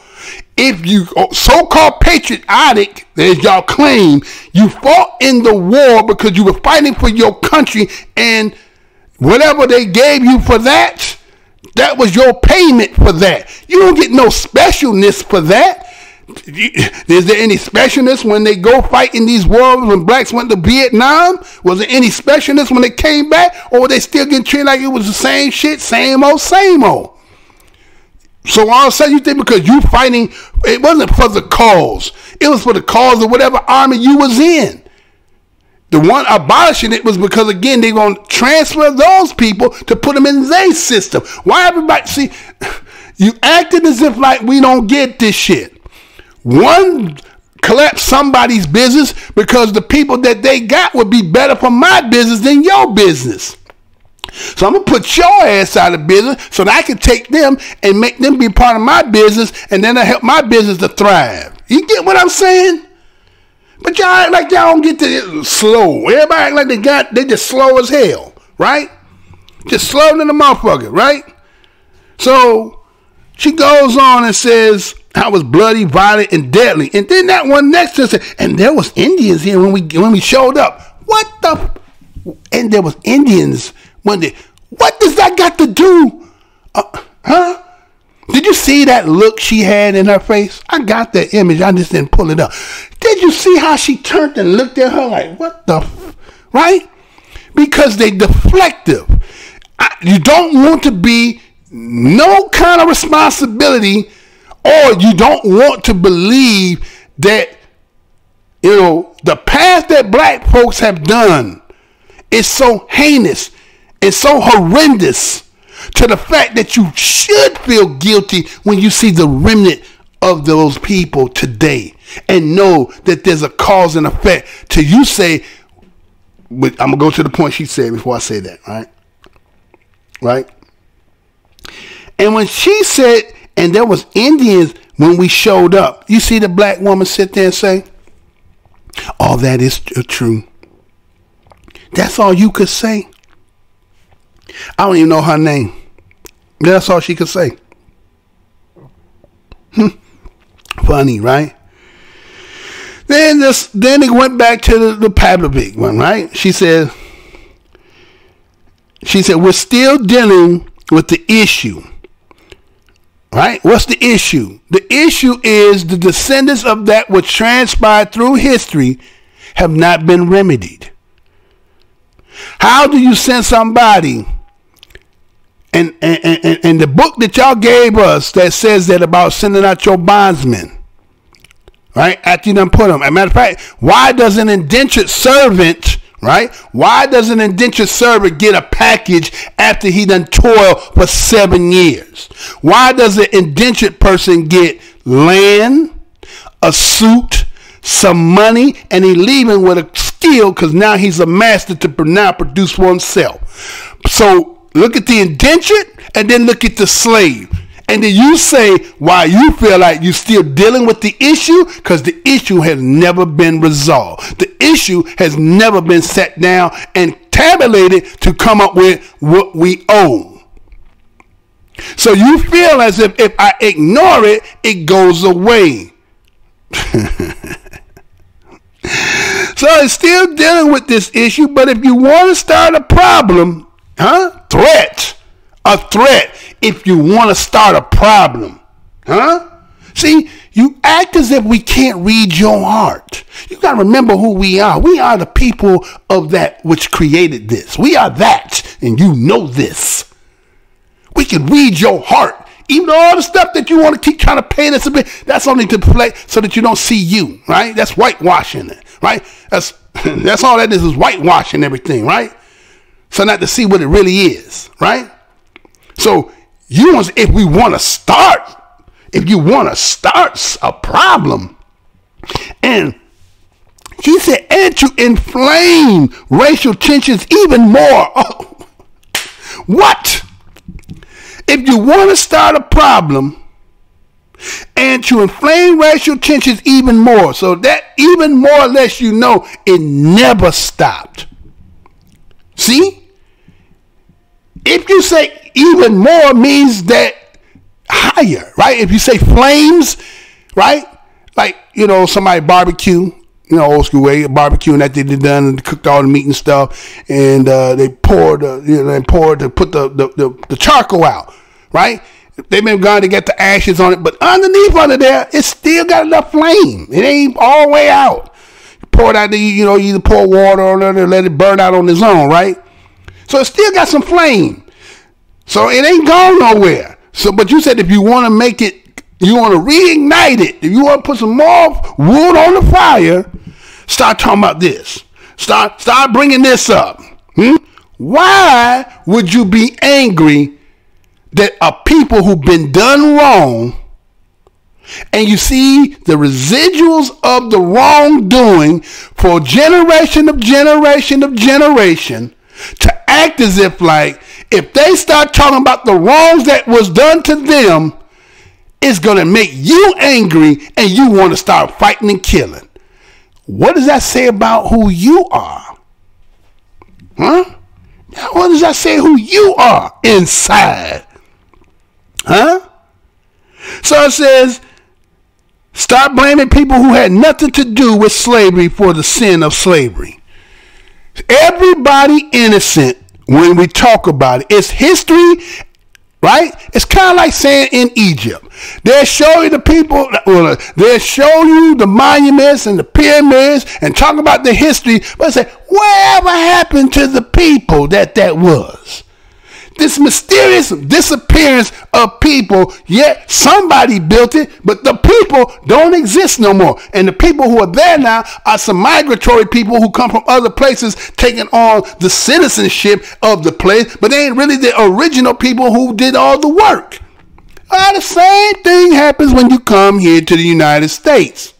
If you so-called patriotic, as y'all claim, you fought in the war because you were fighting for your country, and whatever they gave you for that, that was your payment for that. You don't get no specialness for that. Is there any specialness when they go fight in these wars when blacks went to Vietnam? Was there any specialness when they came back? Or were they still getting treated like it was the same shit, same old, same old? So all of a sudden you think because you fighting, it wasn't for the cause. It was for the cause of whatever army you was in. The one abolishing it was because, again, they're going to transfer those people to put them in their system. Why everybody, see, you acting as if like we don't get this shit. One, collapse somebody's business because the people that they got would be better for my business than your business. So I'm going to put your ass out of business so that I can take them and make them be part of my business, and then I help my business to thrive. You get what I'm saying? But y'all act like y'all don't get to slow. Everybody act like they just slow as hell, right? Just slow than a motherfucker, right? So she goes on and says how it was bloody, violent, and deadly. And then that one next to her said, and there was Indians here when we showed up. What the? And there was Indians. What does that got to do? Huh? Did you see that look she had in her face? I got that image. I just didn't pull it up. Did you see how she turned and looked at her like, what the? Right? Because they deflective. You don't want to be no kind of responsibility, or you don't want to believe that, you know, the path that black folks have done is so heinous. It's so horrendous to the fact that you should feel guilty when you see the remnant of those people today and know that there's a cause and effect till you say, but I'm going to go to the point she said before I say that, right? Right? And when she said, and there was Indians when we showed up, you see the black woman sit there and say, all that is true. That's all you could say. I don't even know her name. That's all she could say. Funny, right? Then it went back to the Pavilch one, right? She said, we're still dealing with the issue. Right? What's the issue? The issue is the descendants of that which transpired through history have not been remedied. How do you send somebody and the book that y'all gave us that says that about sending out your bondsmen, right? After you done put them. As a matter of fact, why does an indentured servant, right? Why does an indentured servant get a package after he done toil for 7 years? Why does an indentured person get land, a suit, some money, and he leaving with a skill because now he's a master to now produce for himself? So look at the indentured and then look at the slave. And then you say why you feel like you're still dealing with the issue, because the issue has never been resolved. The issue has never been set down and tabulated to come up with what we own. So you feel as if I ignore it, it goes away. So it's still dealing with this issue, but if you want to start a problem, a threat, if you want to start a problem, see, you act as if we can't read your heart. You got to remember who we are. We are the people of that which created this. We are that, and you know this. We can read your heart. Even all the stuff that you want to keep trying to paint us a bit, that's only to play so that you don't see you, right? That's whitewashing it, right? That's all that is whitewashing everything, right? So not to see what it really is, right? So if you want to start a problem, and he said, and to inflame racial tensions even more. Oh, what? If you want to start a problem and to inflame racial tensions even more, so that even more lets you know it never stopped. See? If you say even more means that higher, right? If you say flames, right? Like, somebody barbecue, old school way, barbecuing that they done and cooked all the meat and stuff, and they poured to put the charcoal out, right? They've been gone to get the ashes on it, but underneath under there, it's still got enough flame. It ain't all the way out. You pour it out there, you either pour water on it or let it burn out on its own, right? So it still got some flame. So it ain't gone nowhere. So, but you said if you want to make it, you want to reignite it, if you want to put some more wood on the fire, start talking about this. Start bringing this up. Why would you be angry that a people who've been done wrong, and you see the residuals of the wrongdoing for generation, to act as if like, if they start talking about the wrongs that was done to them, it's going to make you angry and you want to start fighting and killing. What does that say about who you are? What does that say who you are inside? So it says, start blaming people who had nothing to do with slavery for the sin of slavery. Everybody innocent when we talk about it. It's history, right? It's kind of like saying in Egypt, they'll show you the people, they'll show you the monuments and the pyramids and talk about the history, but say, whatever happened to the people that was? This mysterious disappearance of people, yet somebody built it, but the people don't exist no more. And the people who are there now are some migratory people who come from other places taking on the citizenship of the place, but they ain't really the original people who did all the work. The same thing happens when you come here to the United States.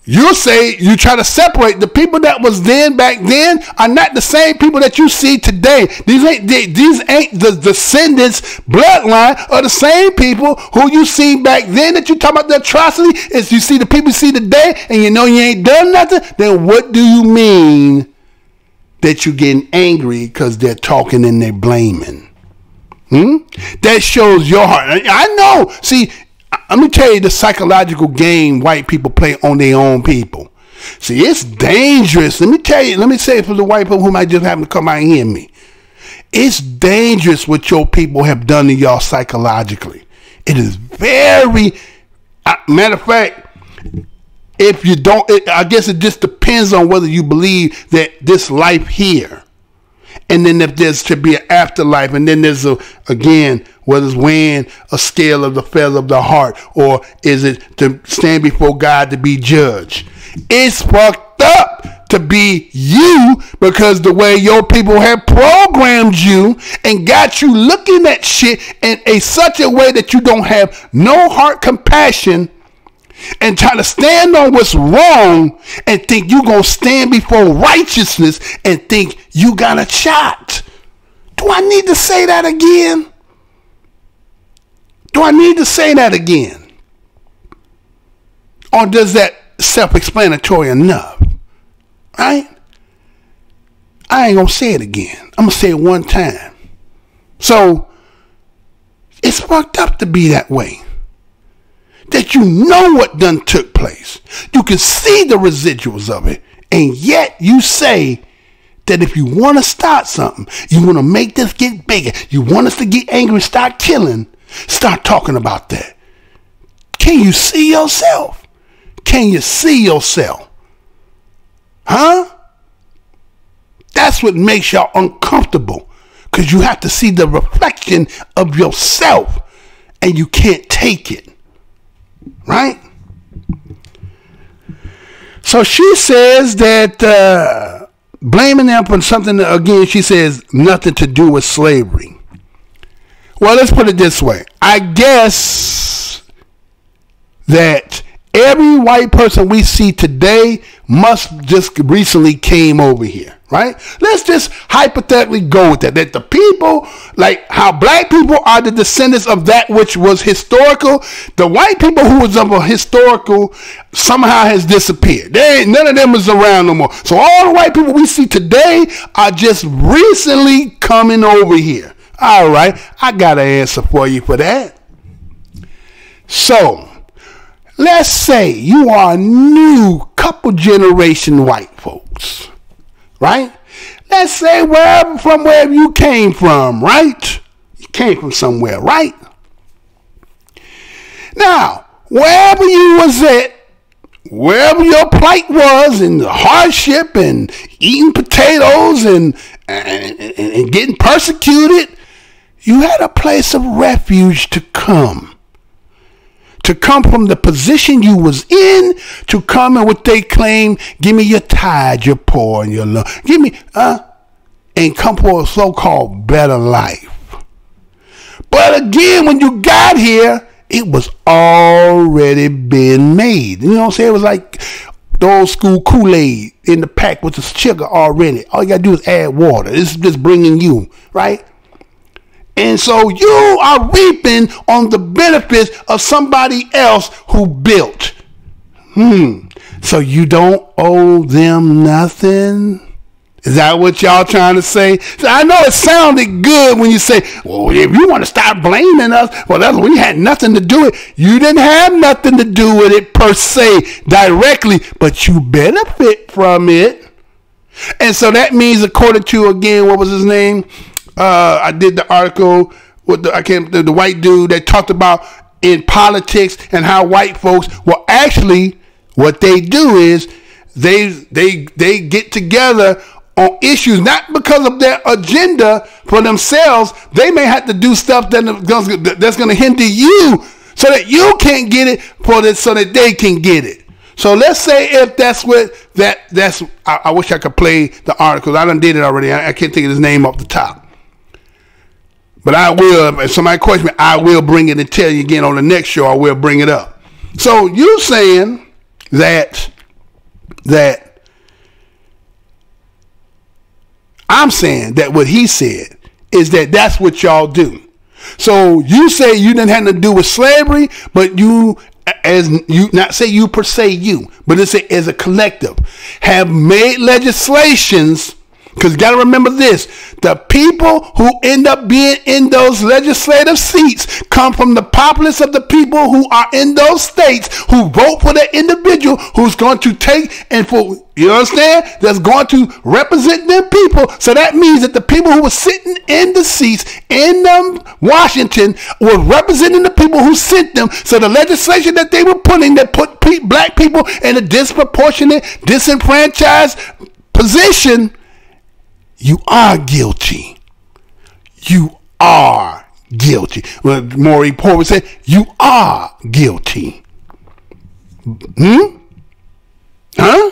You say you try to separate the people that was back then are not the same people that you see today. These ain't the descendants bloodline of the same people who you see back then that you talk about the atrocity. Is you see the people you see today and you know you ain't done nothing, then what do you mean that you're getting angry because they're talking and they're blaming? That shows your heart. I know. See, let me tell you the psychological game white people play on their own people. See, it's dangerous. Let me say it for the white people who might just happen to come out and hear me. It's dangerous what your people have done to y'all psychologically. It is very, matter of fact, if you don't, I guess it just depends on whether you believe that this life here, and then if there's to be an afterlife, and then there's again, whether it's weighing a scale of the feather of the heart, or is it to stand before God to be judged? It's fucked up to be you because the way your people have programmed you and got you looking at shit in such a way that you don't have no heart compassion and try to stand on what's wrong and think you're going to stand before righteousness and think you got a shot. Do I need to say that again? Do I need to say that again? Or does that self-explanatory enough? Right? I ain't going to say it again. I'm going to say it one time. So, it's fucked up to be that way. That you know what done took place. You can see the residuals of it, And yet you say that if you want to start something, you want to make this get bigger, you want us to get angry and start killing, start talking about that. Can you see yourself? Can you see yourself? Huh? That's what makes y'all uncomfortable, because you have to see the reflection of yourself and you can't take it. Right? So she says that blaming them for something, again, she says nothing to do with slavery. Well, let's put it this way. I guess that every white person we see today must just recently came over here, right? Let's just hypothetically go with that. That the people, like how black people are the descendants of that which was historical, the white people who was of a historical somehow has disappeared. None of them is around no more. So all the white people we see today are just recently coming over here. All right, I got an answer for you for that. So let's say you are new couple generation white folks, right? Let's say wherever you came from, right? You came from somewhere, right? Now, wherever you was at, wherever your plight was and the hardship and eating potatoes and getting persecuted, you had a place of refuge to come. To come from the position you was in, to come and what they claim, give me your tithe, your poor, and your love. Give me, and come for a so-called better life. But again, when you got here, it was already been made. You know what I'm saying? It was like the old school Kool-Aid in the pack with the sugar already. All you got to do is add water. This is just bringing you, right? And so you are reaping on the benefits of somebody else who built. So you don't owe them nothing? Is that what y'all trying to say? So I know it sounded good when you say, well, if you want to start blaming us, well, we had nothing to do with it. You didn't have nothing to do with it per se directly, but you benefit from it. And so that means, according to, again, what was his name? I did the article with the white dude that talked about in politics and how white folks, well, actually what they do is they get together on issues, not because of their agenda for themselves. They may have to do stuff that's going to hinder you so that you can't get it so that they can get it. So let's say if that's what that's I wish I could play the article. I done did it already. I can't think of his name off the top. But I will, if somebody questions me, I will bring it and tell you again on the next show. I will bring it up. So you saying that I'm saying that what he said is that's what y'all do. So you say you didn't have to do with slavery, but you, as you, not say you per se you, but it's as a collective, have made legislations. Because you got to remember this, the people who end up being in those legislative seats come from the populace of the people who are in those states who vote for the individual who's going to take and for, you understand, that's going to represent their people. So that means that the people who were sitting in the seats in Washington were representing the people who sent them. So the legislation that they were putting that put black people in a disproportionate, disenfranchised position, you are guilty. You are guilty. Well, Maury Povich said, you are guilty. Huh?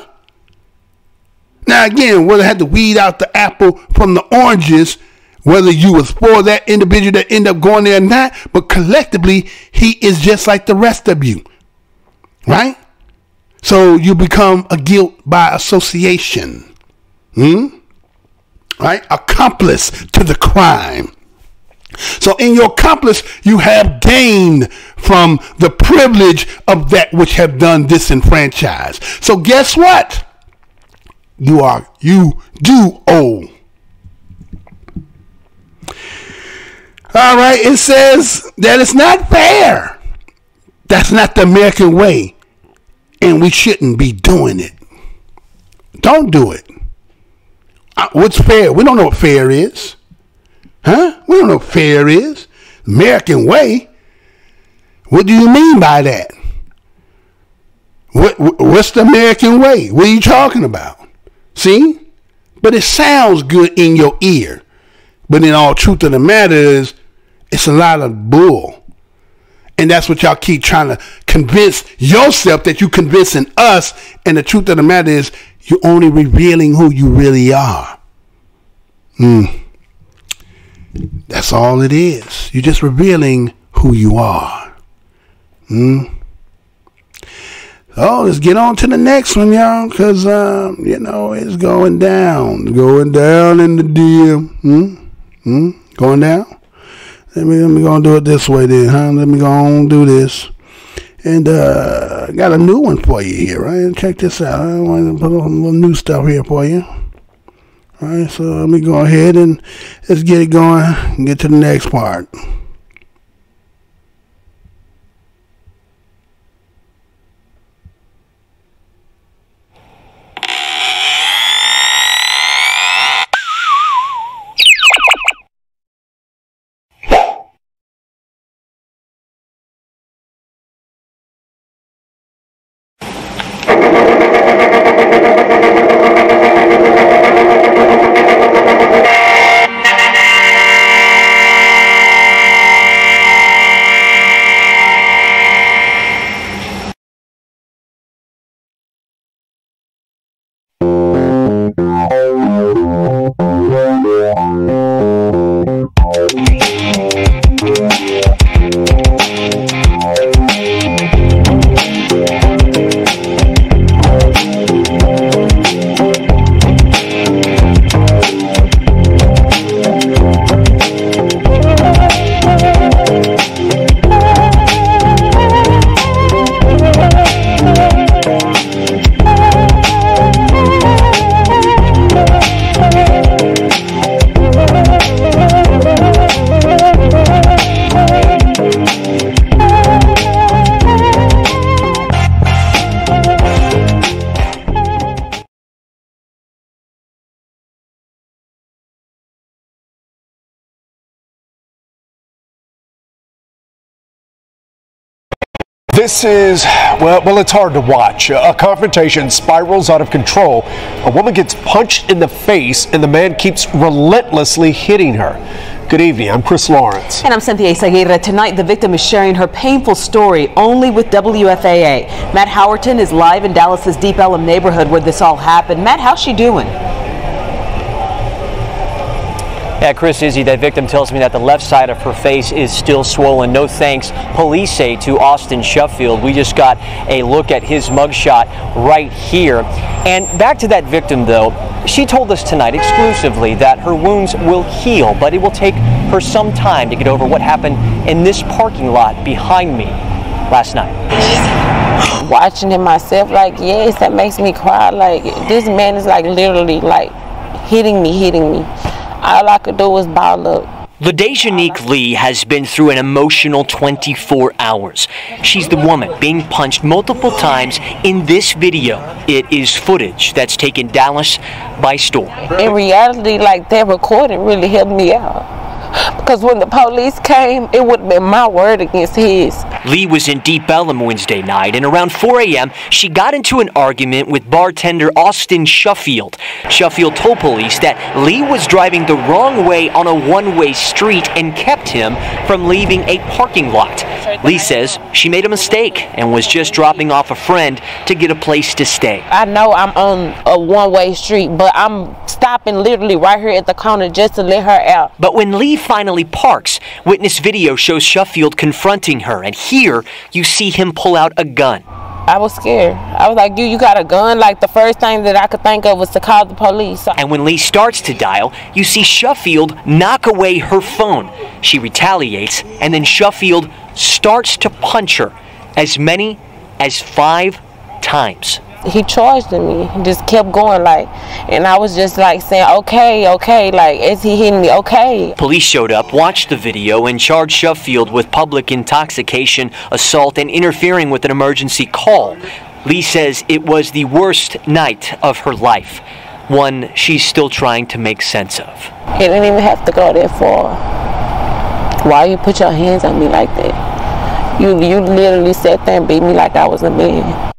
Now again, whether I had to weed out the apple from the oranges, whether you was for that individual that end up going there or not, but collectively, he is just like the rest of you. Right? So you become a guilt by association. Right? Accomplice to the crime. So in your accomplice, you have gained from the privilege of that which have done disenfranchised. So guess what? You do owe. All right, it says that it's not fair. That's not the American way. And we shouldn't be doing it. Don't do it. What's fair? We don't know what fair is. Huh? We don't know what fair is. American way. What do you mean by that? What's the American way? What are you talking about? See? But it sounds good in your ear. But in all truth of the matter is, it's a lot of bull. And that's what y'all keep trying to convince yourself that you're convincing us. And the truth of the matter is, you're only revealing who you really are. That's all it is. You're just revealing who you are. Oh, let's get on to the next one, y'all, because, you know, it's going down. Going down in the DM. Going down? Let me go and do it this way then, huh? Let me go on and do this. And I got a new one for you here, right? Check this out. I want to put a little new stuff here for you. All right, so let me go ahead and let's get it going and get to the next part. This is, well, it's hard to watch. A confrontation spirals out of control. A woman gets punched in the face, and the man keeps relentlessly hitting her. Good evening. I'm Chris Lawrence. And I'm Cynthia Isaguirre. Tonight, the victim is sharing her painful story only with WFAA. Matt Howerton is live in Dallas's Deep Ellum neighborhood where this all happened. Matt, how's she doing? Yeah, Chris, Izzy, that victim tells me that the left side of her face is still swollen. No thanks, police say, to Austin Shuffield. We just got a look at his mugshot right here. And back to that victim, though, she told us tonight exclusively that her wounds will heal, but it will take her some time to get over what happened in this parking lot behind me last night. Watching it myself, like, yes, that makes me cry. Like, this man is like literally like hitting me. All I could do was ball up. LaDeja Lee has been through an emotional 24 hours. She's the woman being punched multiple times in this video. It is footage that's taken Dallas by storm. In reality, like, that recording really helped me out. Because when the police came, it would have been my word against his. Lee was in Deep Ellum Wednesday night, and around 4 a.m., she got into an argument with bartender Austin Shuffield. Shuffield told police that Lee was driving the wrong way on a one-way street and kept him from leaving a parking lot. Lee says she made a mistake and was just dropping off a friend to get a place to stay. I know I'm on a one-way street, but I'm stopping literally right here at the corner just to let her out. But when Lee finally parks, witness video shows Shuffield confronting her, and here you see him pull out a gun. I was scared. I was like, you got a gun? Like, the first thing that I could think of was to call the police. And when Lee starts to dial, you see Shuffield knock away her phone. She retaliates, and then Shuffield starts to punch her as many as 5 times. He charged me. He just kept going, like, and I was just like saying, okay, like, as he hitting me, okay. Police showed up, watched the video, and charged Shuffield with public intoxication, assault, and interfering with an emergency call. Lee says it was the worst night of her life, one she's still trying to make sense of. It didn't even have to go that far. Why you put your hands on me like that? You literally sat there and beat me like I was a man.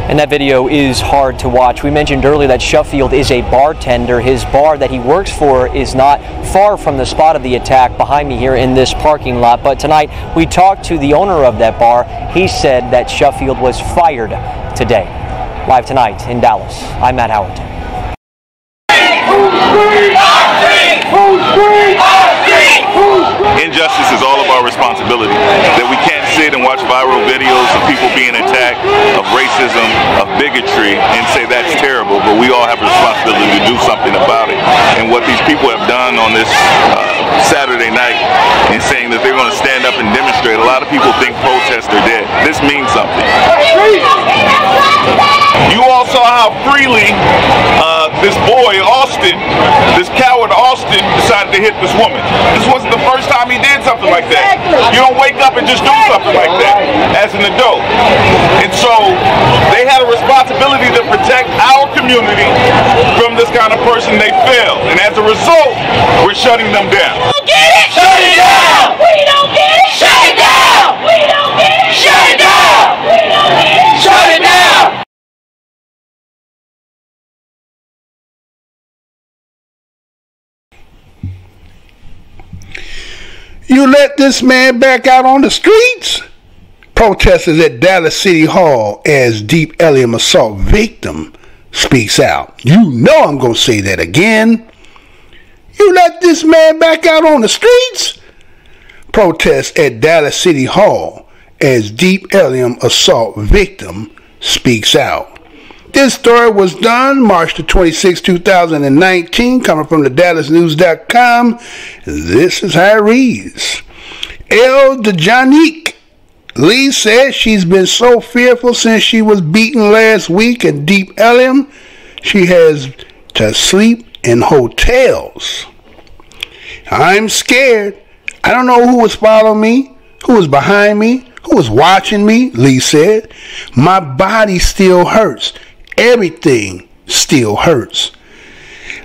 And that video is hard to watch. We mentioned earlier that Shuffield is a bartender. His bar that he works for is not far from the spot of the attack behind me here in this parking lot. But tonight we talked to the owner of that bar. He said that Shuffield was fired today. Live tonight in Dallas, I'm Matt Howerton. Injustice is all of our responsibility. That we can't sit and watch viral videos of people being attacked, of racism, of bigotry, and say that's terrible, but we all have a responsibility to do something about it. And what these people have done on this Saturday night in saying that they're going to stand up and demonstrate, a lot of people think protests are dead. This means something. You all saw how freely this boy, Austin, this coward Austin, decided to hit this woman. This wasn't the first time he did something like that. You don't wake up and just do something like that as an adult. And so they had a responsibility to protect our community from this kind of person. They failed. And as a result, we're shutting them down. We don't get it! Shut it down! We don't get it! Shut it down! We don't get it! Shut it down! We don't get it! Shut it down! You let this man back out on the streets? Protesters at Dallas City Hall as deep ELLUM assault victim speaks out. You know I'm going to say that again. You let this man back out on the streets? Protests at Dallas City Hall as deep ELLUM assault victim speaks out. This story was done March the 26th, 2019, coming from the DallasNews.com. This is how it reads. El DeJanique Lee says she's been so fearful since she was beaten last week in deep ELLUM, she has to sleep in hotels. I'm scared. I don't know who was following me, who was behind me, who was watching me, Lee said. My body still hurts. Everything still hurts.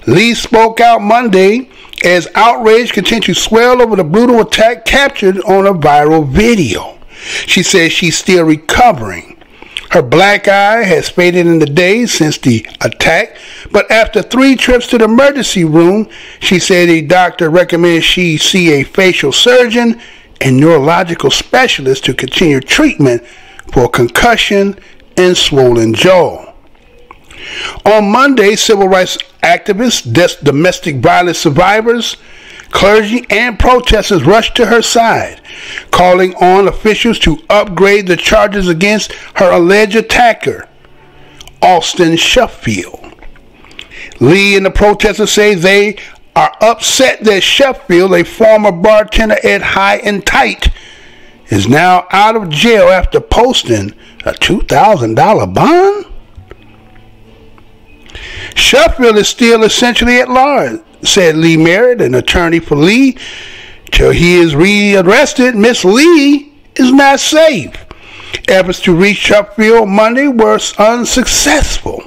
Lee spoke out Monday as outrage continued to swell over the brutal attack captured on a viral video. She says she's still recovering. Her black eye has faded in the days since the attack, but after 3 trips to the emergency room, she said a doctor recommends she see a facial surgeon and neurological specialist to continue treatment for concussion and swollen jaw. On Monday, civil rights activists, domestic violence survivors, clergy, and protesters rushed to her side, calling on officials to upgrade the charges against her alleged attacker, Austin Shuffield. Lee and the protesters say they are upset that Shuffield, a former bartender at High and Tight, is now out of jail after posting a $2,000 bond. Shuffield is still essentially at large, said Lee Merritt, an attorney for Lee. Till he is rearrested, Miss Lee is not safe. Efforts to reach Shuffield Monday were unsuccessful.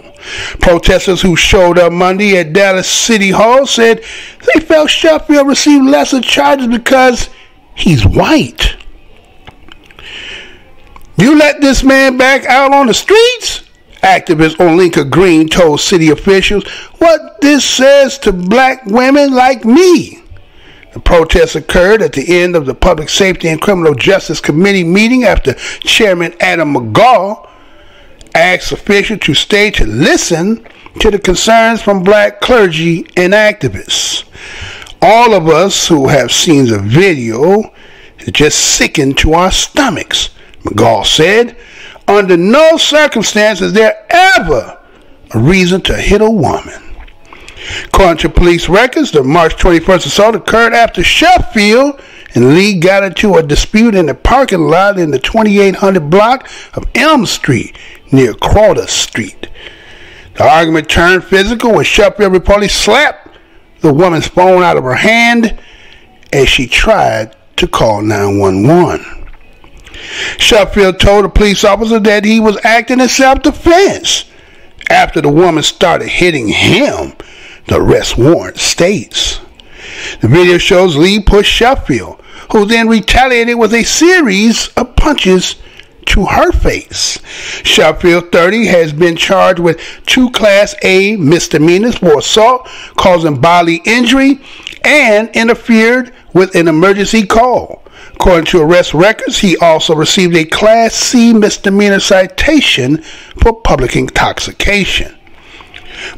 Protesters who showed up Monday at Dallas City Hall said they felt Shuffield received lesser charges because he's white. You let this man back out on the streets? Activist Olinka Green told city officials what this says to black women like me. The protest occurred at the end of the Public Safety and Criminal Justice Committee meeting after Chairman Adam McGaugh asked officials to stay to listen to the concerns from black clergy and activists. All of us who have seen the video is just sickened to our stomachs, McGaugh said. Under no circumstance is there ever a reason to hit a woman. According to police records, the March 21st assault occurred after Shuffield and Lee got into a dispute in the parking lot in the 2800 block of Elm Street near Crowder Street. The argument turned physical when Shuffield reportedly slapped the woman's phone out of her hand as she tried to call 911. Shuffield told a police officer that he was acting in self-defense after the woman started hitting him, the arrest warrant states. The video shows Lee pushed Shuffield, who then retaliated with a series of punches to her face. Shuffield, 30, has been charged with 2 Class A misdemeanors for assault, causing bodily injury, and interfered with an emergency call. According to arrest records, he also received a Class C misdemeanor citation for public intoxication.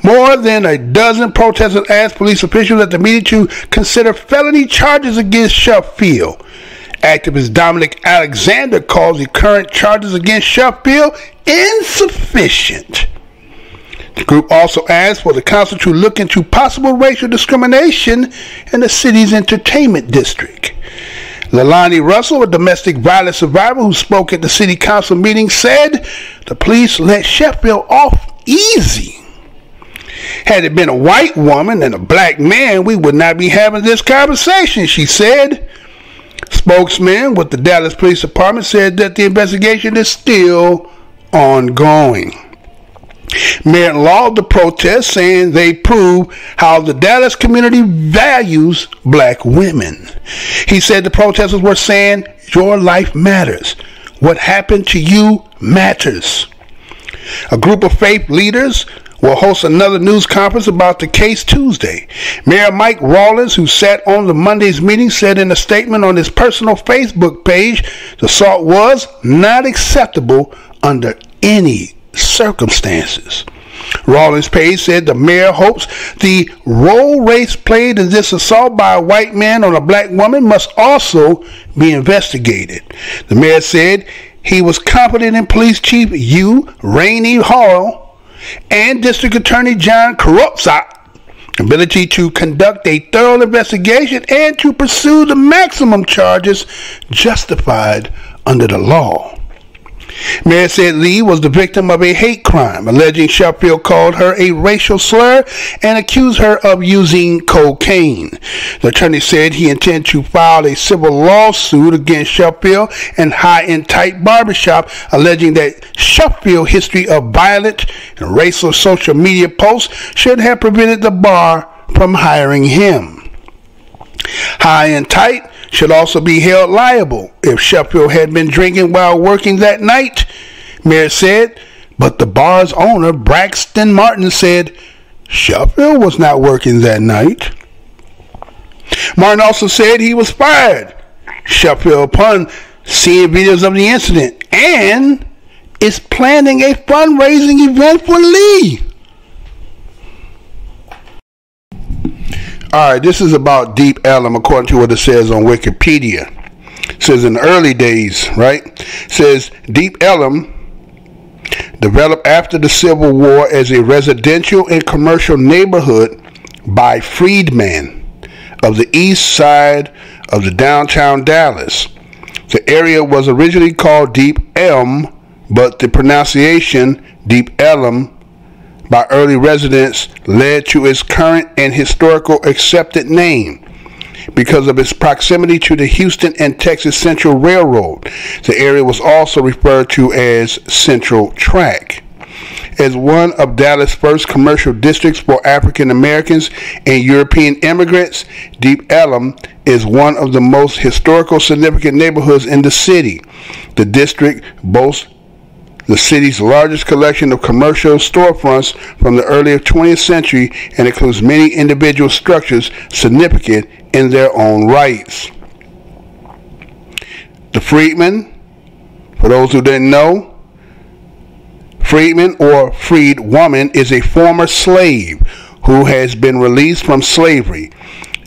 More than a dozen protesters asked police officials at the meeting to consider felony charges against Shuffield. Activist Dominic Alexander calls the current charges against Shuffield insufficient. The group also asked for the council to look into possible racial discrimination in the city's entertainment district. Leilani Russell, a domestic violence survivor who spoke at the city council meeting, said the police let Shuffield off easy. Had it been a white woman and a black man, we would not be having this conversation, she said. Spokesman with the Dallas Police Department said that the investigation is still ongoing. Merritt lauded the protest, saying they prove how the Dallas community values black women. He said the protesters were saying, your life matters. What happened to you matters. A group of faith leaders will host another news conference about the case Tuesday. Mayor Mike Rawlins, who sat on the Monday's meeting, said in a statement on his personal Facebook page, the assault was not acceptable under any circumstances. Rawlins' page said the mayor hopes the role race played in this assault by a white man on a black woman must also be investigated. The mayor said he was confident in Police Chief U. Rainey Hall and District Attorney John Karupsa's ability to conduct a thorough investigation and to pursue the maximum charges justified under the law. Mayor said Lee was the victim of a hate crime, alleging Shuffield called her a racial slur and accused her of using cocaine. The attorney said he intended to file a civil lawsuit against Shuffield and High and Tight Barbershop, alleging that Shuffield's history of violent and racial social media posts should have prevented the bar from hiring him. High and Tight should also be held liable if Shuffield had been drinking while working that night, Mayor said, but the bar's owner, Braxton Martin, said Shuffield was not working that night. Martin also said he was fired, Shuffield, upon seeing videos of the incident, and is planning a fundraising event for Lee. All right, this is about Deep Ellum, according to what it says on Wikipedia. It says in the early days, right? It says Deep Ellum developed after the Civil War as a residential and commercial neighborhood by freedmen of the east side of the downtown Dallas. The area was originally called Deep Elm, but the pronunciation Deep Ellum by early residents led to its current and historical accepted name. Because of its proximity to the Houston and Texas Central Railroad, the area was also referred to as Central Track. As one of Dallas' first commercial districts for African Americans and European immigrants, Deep Ellum is one of the most historical significant neighborhoods in the city. The district boasts the city's largest collection of commercial storefronts from the early 20th century and includes many individual structures significant in their own rights. The freedman, for those who didn't know, freedman or freed woman is a former slave who has been released from slavery.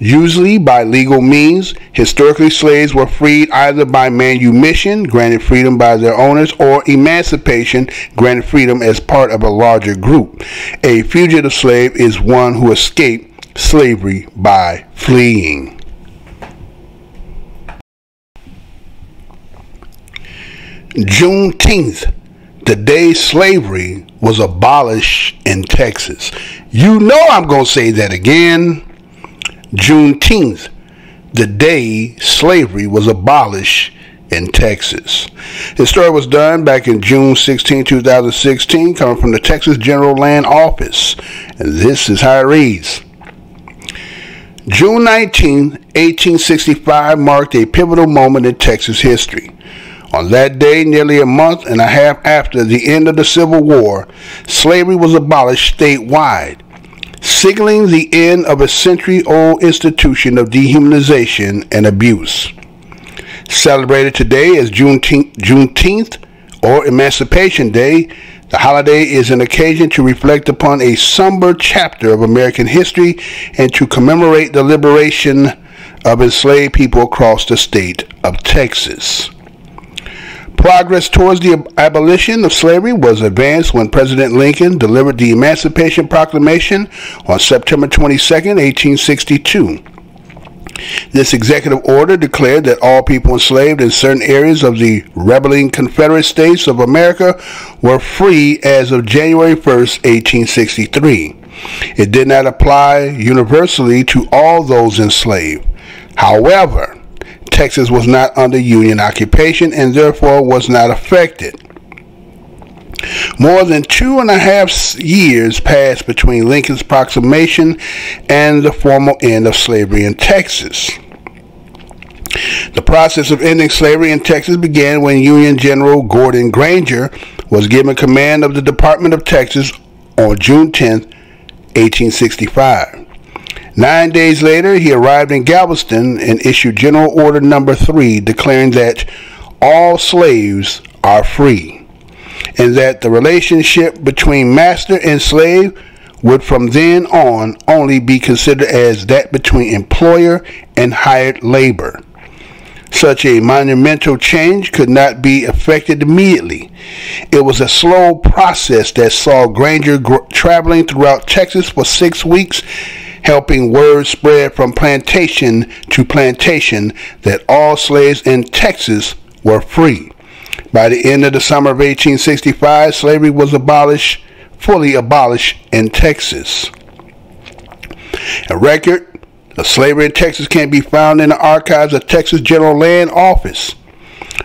Usually by legal means. Historically, slaves were freed either by manumission, granted freedom by their owners, or emancipation, granted freedom as part of a larger group. A fugitive slave is one who escaped slavery by fleeing. Juneteenth, the day slavery was abolished in Texas. You know I'm going to say that again. Juneteenth, the day slavery was abolished in Texas. This story was done back in June 16, 2016, coming from the Texas General Land Office. And this is how it reads. June 19, 1865 marked a pivotal moment in Texas history. On that day, nearly a month and a half after the end of the Civil War, slavery was abolished statewide, signaling the end of a century-old institution of dehumanization and abuse. Celebrated today as Juneteenth or Emancipation Day, the holiday is an occasion to reflect upon a somber chapter of American history and to commemorate the liberation of enslaved people across the state of Texas. Progress towards the abolition of slavery was advanced when President Lincoln delivered the Emancipation Proclamation on September 22, 1862. This executive order declared that all people enslaved in certain areas of the rebelling Confederate States of America were free as of January 1, 1863. It did not apply universally to all those enslaved. However, Texas was not under Union occupation and therefore was not affected. More than 2.5 years passed between Lincoln's proclamation and the formal end of slavery in Texas. The process of ending slavery in Texas began when Union General Gordon Granger was given command of the Department of Texas on June 10, 1865. 9 days later, he arrived in Galveston and issued General Order No. 3, declaring that all slaves are free, and that the relationship between master and slave would from then on only be considered as that between employer and hired labor. Such a monumental change could not be effected immediately. It was a slow process that saw Granger traveling throughout Texas for 6 weeks, helping word spread from plantation to plantation that all slaves in Texas were free. By the end of the summer of 1865, slavery was fully abolished in Texas. A record of slavery in Texas can be found in the archives of Texas General Land Office.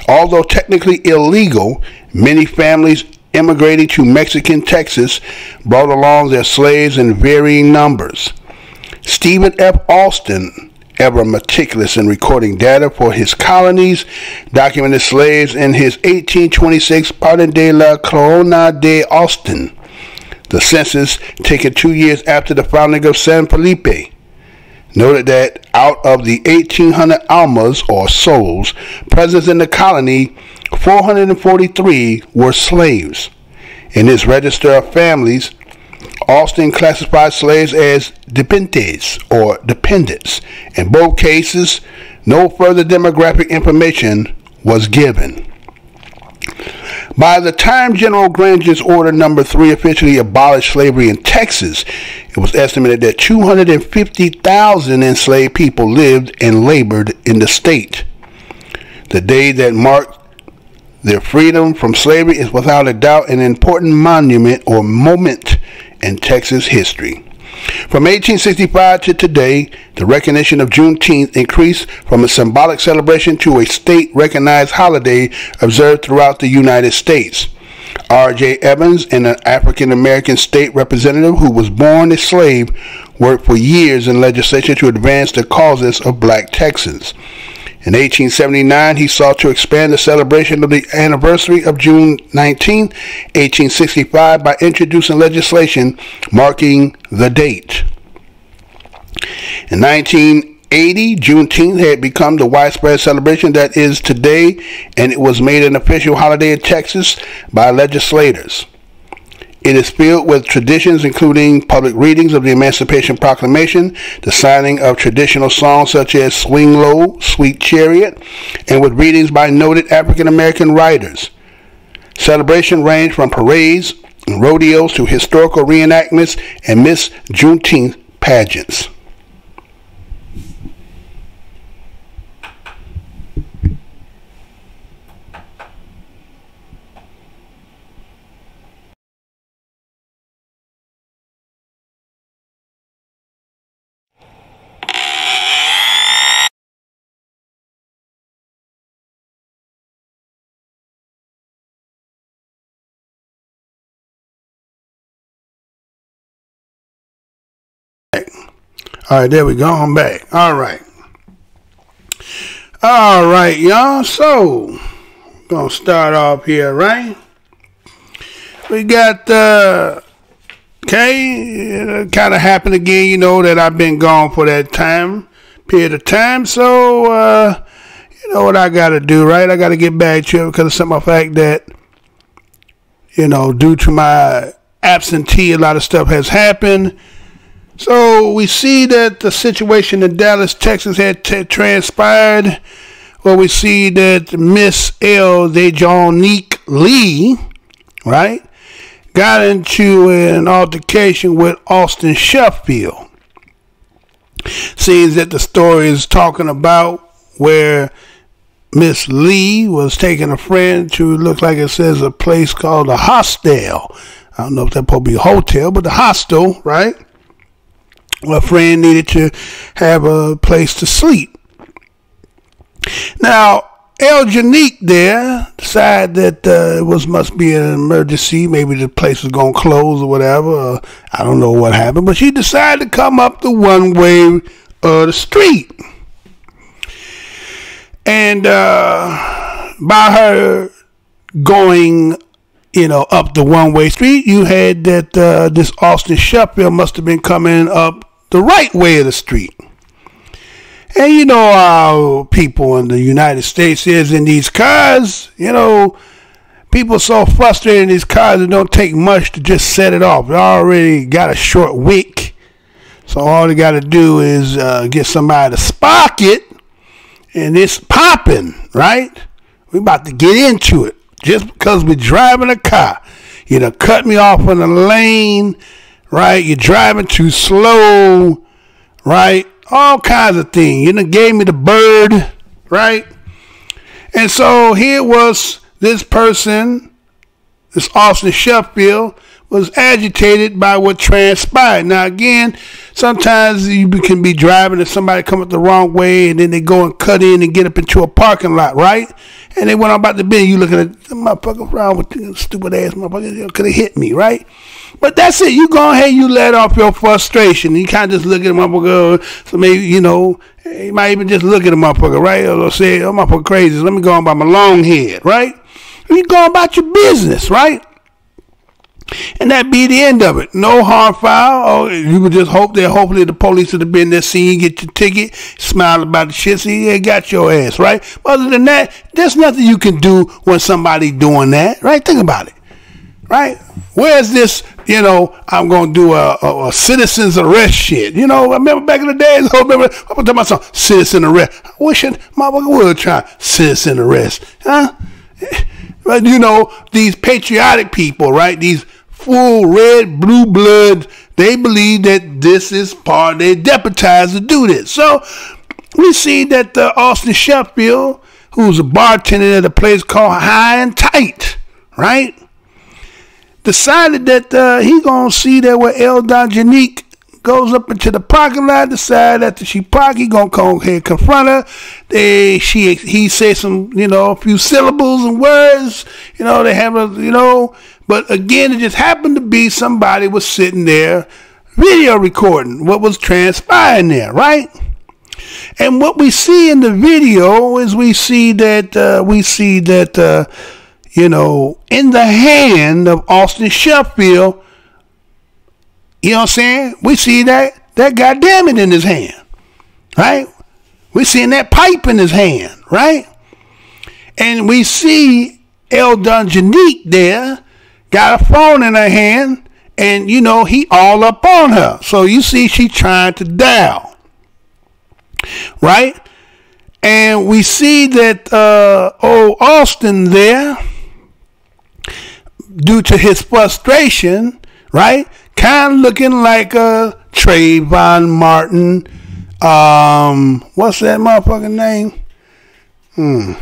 Although technically illegal, many families immigrating to Mexican Texas brought along their slaves in varying numbers. Stephen F. Austin, ever meticulous in recording data for his colonies, documented slaves in his 1826 Parte de la Corona de Austin, the census taken 2 years after the founding of San Felipe, noted that out of the 1,800 almas or souls present in the colony, 443 were slaves. In his register of families, Austin classified slaves as dependentes or dependents. In both cases, no further demographic information was given. By the time General Granger's Order No. 3 officially abolished slavery in Texas, it was estimated that 250,000 enslaved people lived and labored in the state. The day that marked their freedom from slavery is without a doubt an important monument or moment in Texas history. From 1865 to today, the recognition of Juneteenth increased from a symbolic celebration to a state-recognized holiday observed throughout the United States. R.J. Evans, an African-American state representative who was born a slave, worked for years in legislation to advance the causes of black Texans. In 1879, he sought to expand the celebration of the anniversary of June 19, 1865, by introducing legislation marking the date. In 1980, Juneteenth had become the widespread celebration that is today, and it was made an official holiday in Texas by legislators. It is filled with traditions including public readings of the Emancipation Proclamation, the signing of traditional songs such as Swing Low, Sweet Chariot, and with readings by noted African American writers. Celebration ranged from parades and rodeos to historical reenactments and Miss Juneteenth pageants. All right, there we go. I'm back. All right. All right, y'all. So, gonna start off here, right? We got, okay, kind of happened again, you know, that I've been gone for that period of time. So, you know what I got to do, right? I got to get back to it because of some fact that, you know, due to my absentee, a lot of stuff has happened. So we see that the situation in Dallas, Texas had transpired. Well, we see that Miss DeJonique Lee, right, got into an altercation with Austin Shuffield. Seems that the story is talking about where Miss Lee was taking a friend to, looks like it says, a place called a hostel. I don't know if that's supposed to be a hotel, but the hostel, right? A friend needed to have a place to sleep. Now, DeJonique there decided that it must be an emergency. Maybe the place was going to close or whatever. I don't know what happened. But she decided to come up the one way of the street. And by her going, you know, up the one-way street, you had that this Austin Shuffield must have been coming up the right way of the street. And you know how people in the United States is in these cars. You know, people are so frustrated in these cars, it don't take much to just set it off. They already got a short wick. So all they got to do is get somebody to spark it, and it's popping, right? We about to get into it. Just because we're driving a car. You done cut me off in the lane, right? You're driving too slow, right? All kinds of things. You done gave me the bird, right? And so here was this person, this Austin Shuffield, was agitated by what transpired. Now again, sometimes you can be driving and somebody come up the wrong way and then they go and cut in and get up into a parking lot, right? And they went on about the bin. You looking at the motherfucker around with the stupid ass motherfucker, could have hit me, right? But that's it. You go ahead, you let off your frustration. You kind of just look at the motherfucker. So maybe, you know, you might even just look at the motherfucker, right? Or say, oh, motherfucker crazy. Let me go on by my long head, right? And you go about your business, right? And that be the end of it. No harm foul. Oh, you would just hope that hopefully the police would have been there, see you get your ticket, smile about the shit, see they got your ass, right? But other than that, there's nothing you can do when somebody doing that, right? Think about it, right? Where's this, you know, I'm going to do a citizen's arrest shit. You know, I remember back in the days, I remember, I'm talking about some citizen arrest. I wish motherfucker would try citizen arrest, huh? But you know, these patriotic people, right? These full red, blue blood, they believe that this is part, they're deputized to do this. So we see that Austin Shuffield, who's a bartender at a place called High and Tight, right, decided that he gonna see that where DeJonique goes up into the parking lot, decided after she parked, he gonna come here and confront her. He said some, you know, a few syllables and words, you know, they have a, you know, but again, it just happened to be somebody was sitting there video recording what was transpiring there, right? And what we see in the video is we see that, you know, in the hand of Austin Shuffield, you know what I'm saying? We see that goddamn it in his hand, right? We seeing that pipe in his hand, right? And we see DeJonique there, got a phone in her hand, and you know, he all up on her. So you see she trying to dial, right? And we see that old Austin there, due to his frustration, right, kind of looking like a Trayvon Martin, what's that motherfucking name?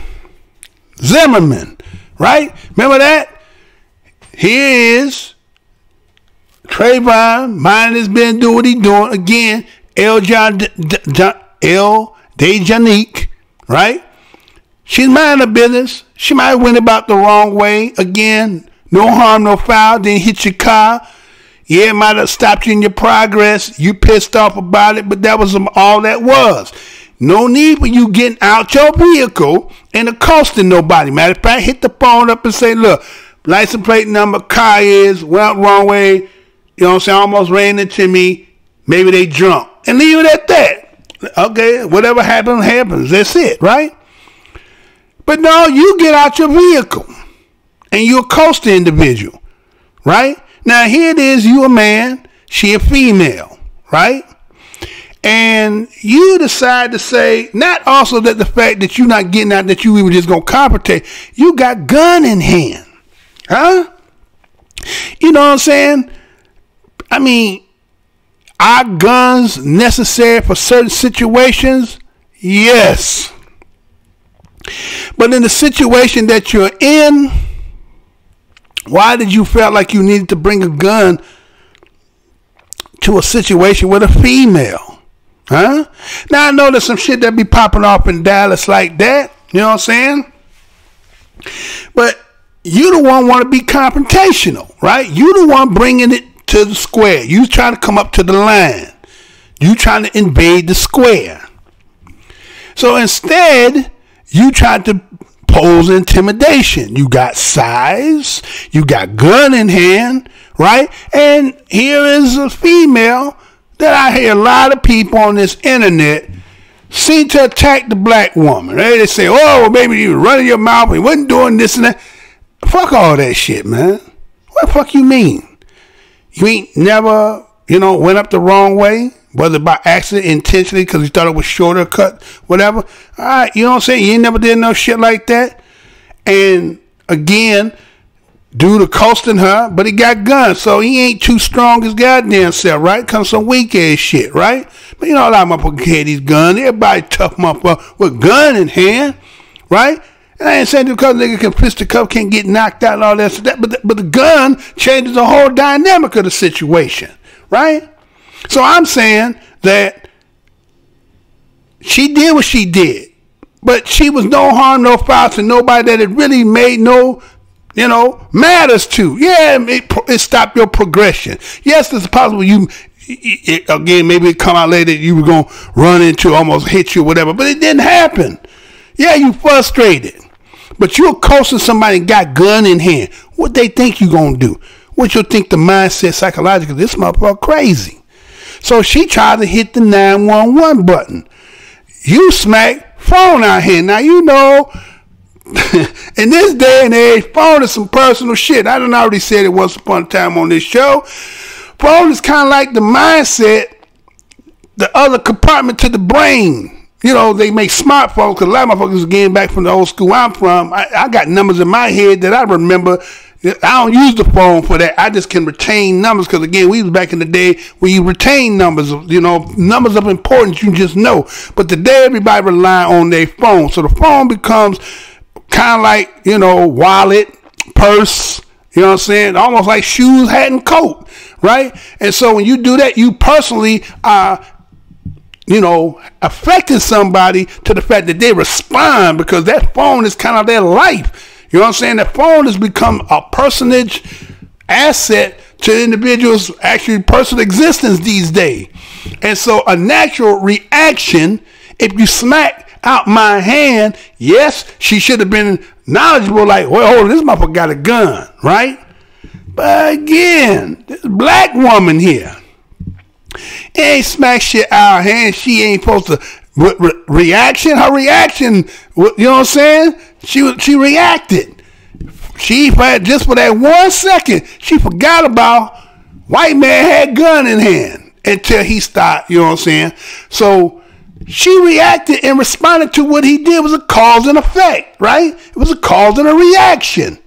Zimmerman, right? Remember that? Here is Trayvon, mine has been doing what he doing. Again, DeJonique, right? She's minding her business. She might have went about the wrong way. Again, no harm, no foul. Didn't hit your car. Yeah, it might have stopped you in your progress. You pissed off about it, but that was all that was. No need for you getting out your vehicle and accosting nobody. Matter of fact, hit the phone up and say, look, license plate number, car is, went wrong way, you know what I'm saying, almost ran into me, maybe they drunk. And leave it at that. Okay, whatever happens, happens. That's it, right? But no, you get out your vehicle and you accost the individual, right? Now, here it is, you a man, she a female, right? And you decide to say, not also that the fact that you're not getting out, that you were just going to confrontate, you got gun in hand, huh? You know what I'm saying? I mean, are guns necessary for certain situations? Yes. But in the situation that you're in, why did you feel like you needed to bring a gun to a situation with a female? Huh? Now, I know there's some shit that be popping off in Dallas like that. You know what I'm saying? But you the one want to be confrontational, right? You the one bringing it to the square. You trying to come up to the line. You trying to invade the square. So instead, you tried to pose intimidation. You got size. You got gun in hand, right? And here is a female that I hear a lot of people on this internet seem to attack the black woman. Right? They say, oh, maybe you were running your mouth and you wasn't doing this and that. Fuck all that shit, man. What the fuck you mean? You ain't never, went up the wrong way, whether by accident, intentionally, because you thought it was shorter cut, whatever. All right, you know what I'm saying? You ain't never did no shit like that. And again, dude accosting her, but he got guns, so he ain't too strong his goddamn self, right? Comes some weak ass shit, right? But a lot of motherfuckers carry these guns. Everybody tough motherfucker with gun in hand, right? And I ain't saying because nigga can fist the cup, can't get knocked out and all that stuff, but the gun changes the whole dynamic of the situation, right? So I'm saying that she did what she did, but she was no harm, no foul to nobody that it really made no matters to. Yeah, it stopped your progression. Yes, it's possible again, maybe it come out later that you were going to run into, almost hit you or whatever, but it didn't happen. Yeah, you frustrated. But you're accosting somebody and got gun in hand. What they think you going to do? What you think the mindset psychologically? This motherfucker crazy. So she tried to hit the 911 button. You smack phone out here. Now, in this day and age, phone is some personal shit. I done already said it once upon a time on this show. Phone is kind of like the mindset, the other compartment to the brain. They make smartphones because a lot of motherfuckers are getting back from the old school I'm from. I got numbers in my head that I remember. I don't use the phone for that. I just can retain numbers because, again, we was back in the day where you retain numbers, numbers of importance you just know. But today, everybody rely on their phone. So the phone becomes kind of like, wallet, purse, you know what I'm saying? Almost like shoes, hat, and coat, right? And so when you do that, you personally are, affecting somebody to the fact that they respond because that phone is kind of their life. You know what I'm saying? That phone has become a personage asset to individuals' actually personal existence these days. And so a natural reaction, if you smack out my hand, yes, she should have been knowledgeable, like, well, hold on, this motherfucker got a gun, right? But again, this black woman here ain't smack shit out of her hand. She ain't supposed to reaction. Her reaction, you know what I'm saying? She reacted. She just for that 1 second, she forgot about white man had gun in hand until he stopped. You know what I'm saying? So she reacted and responded to what he did. It was a cause and effect, right? It was a cause and a reaction,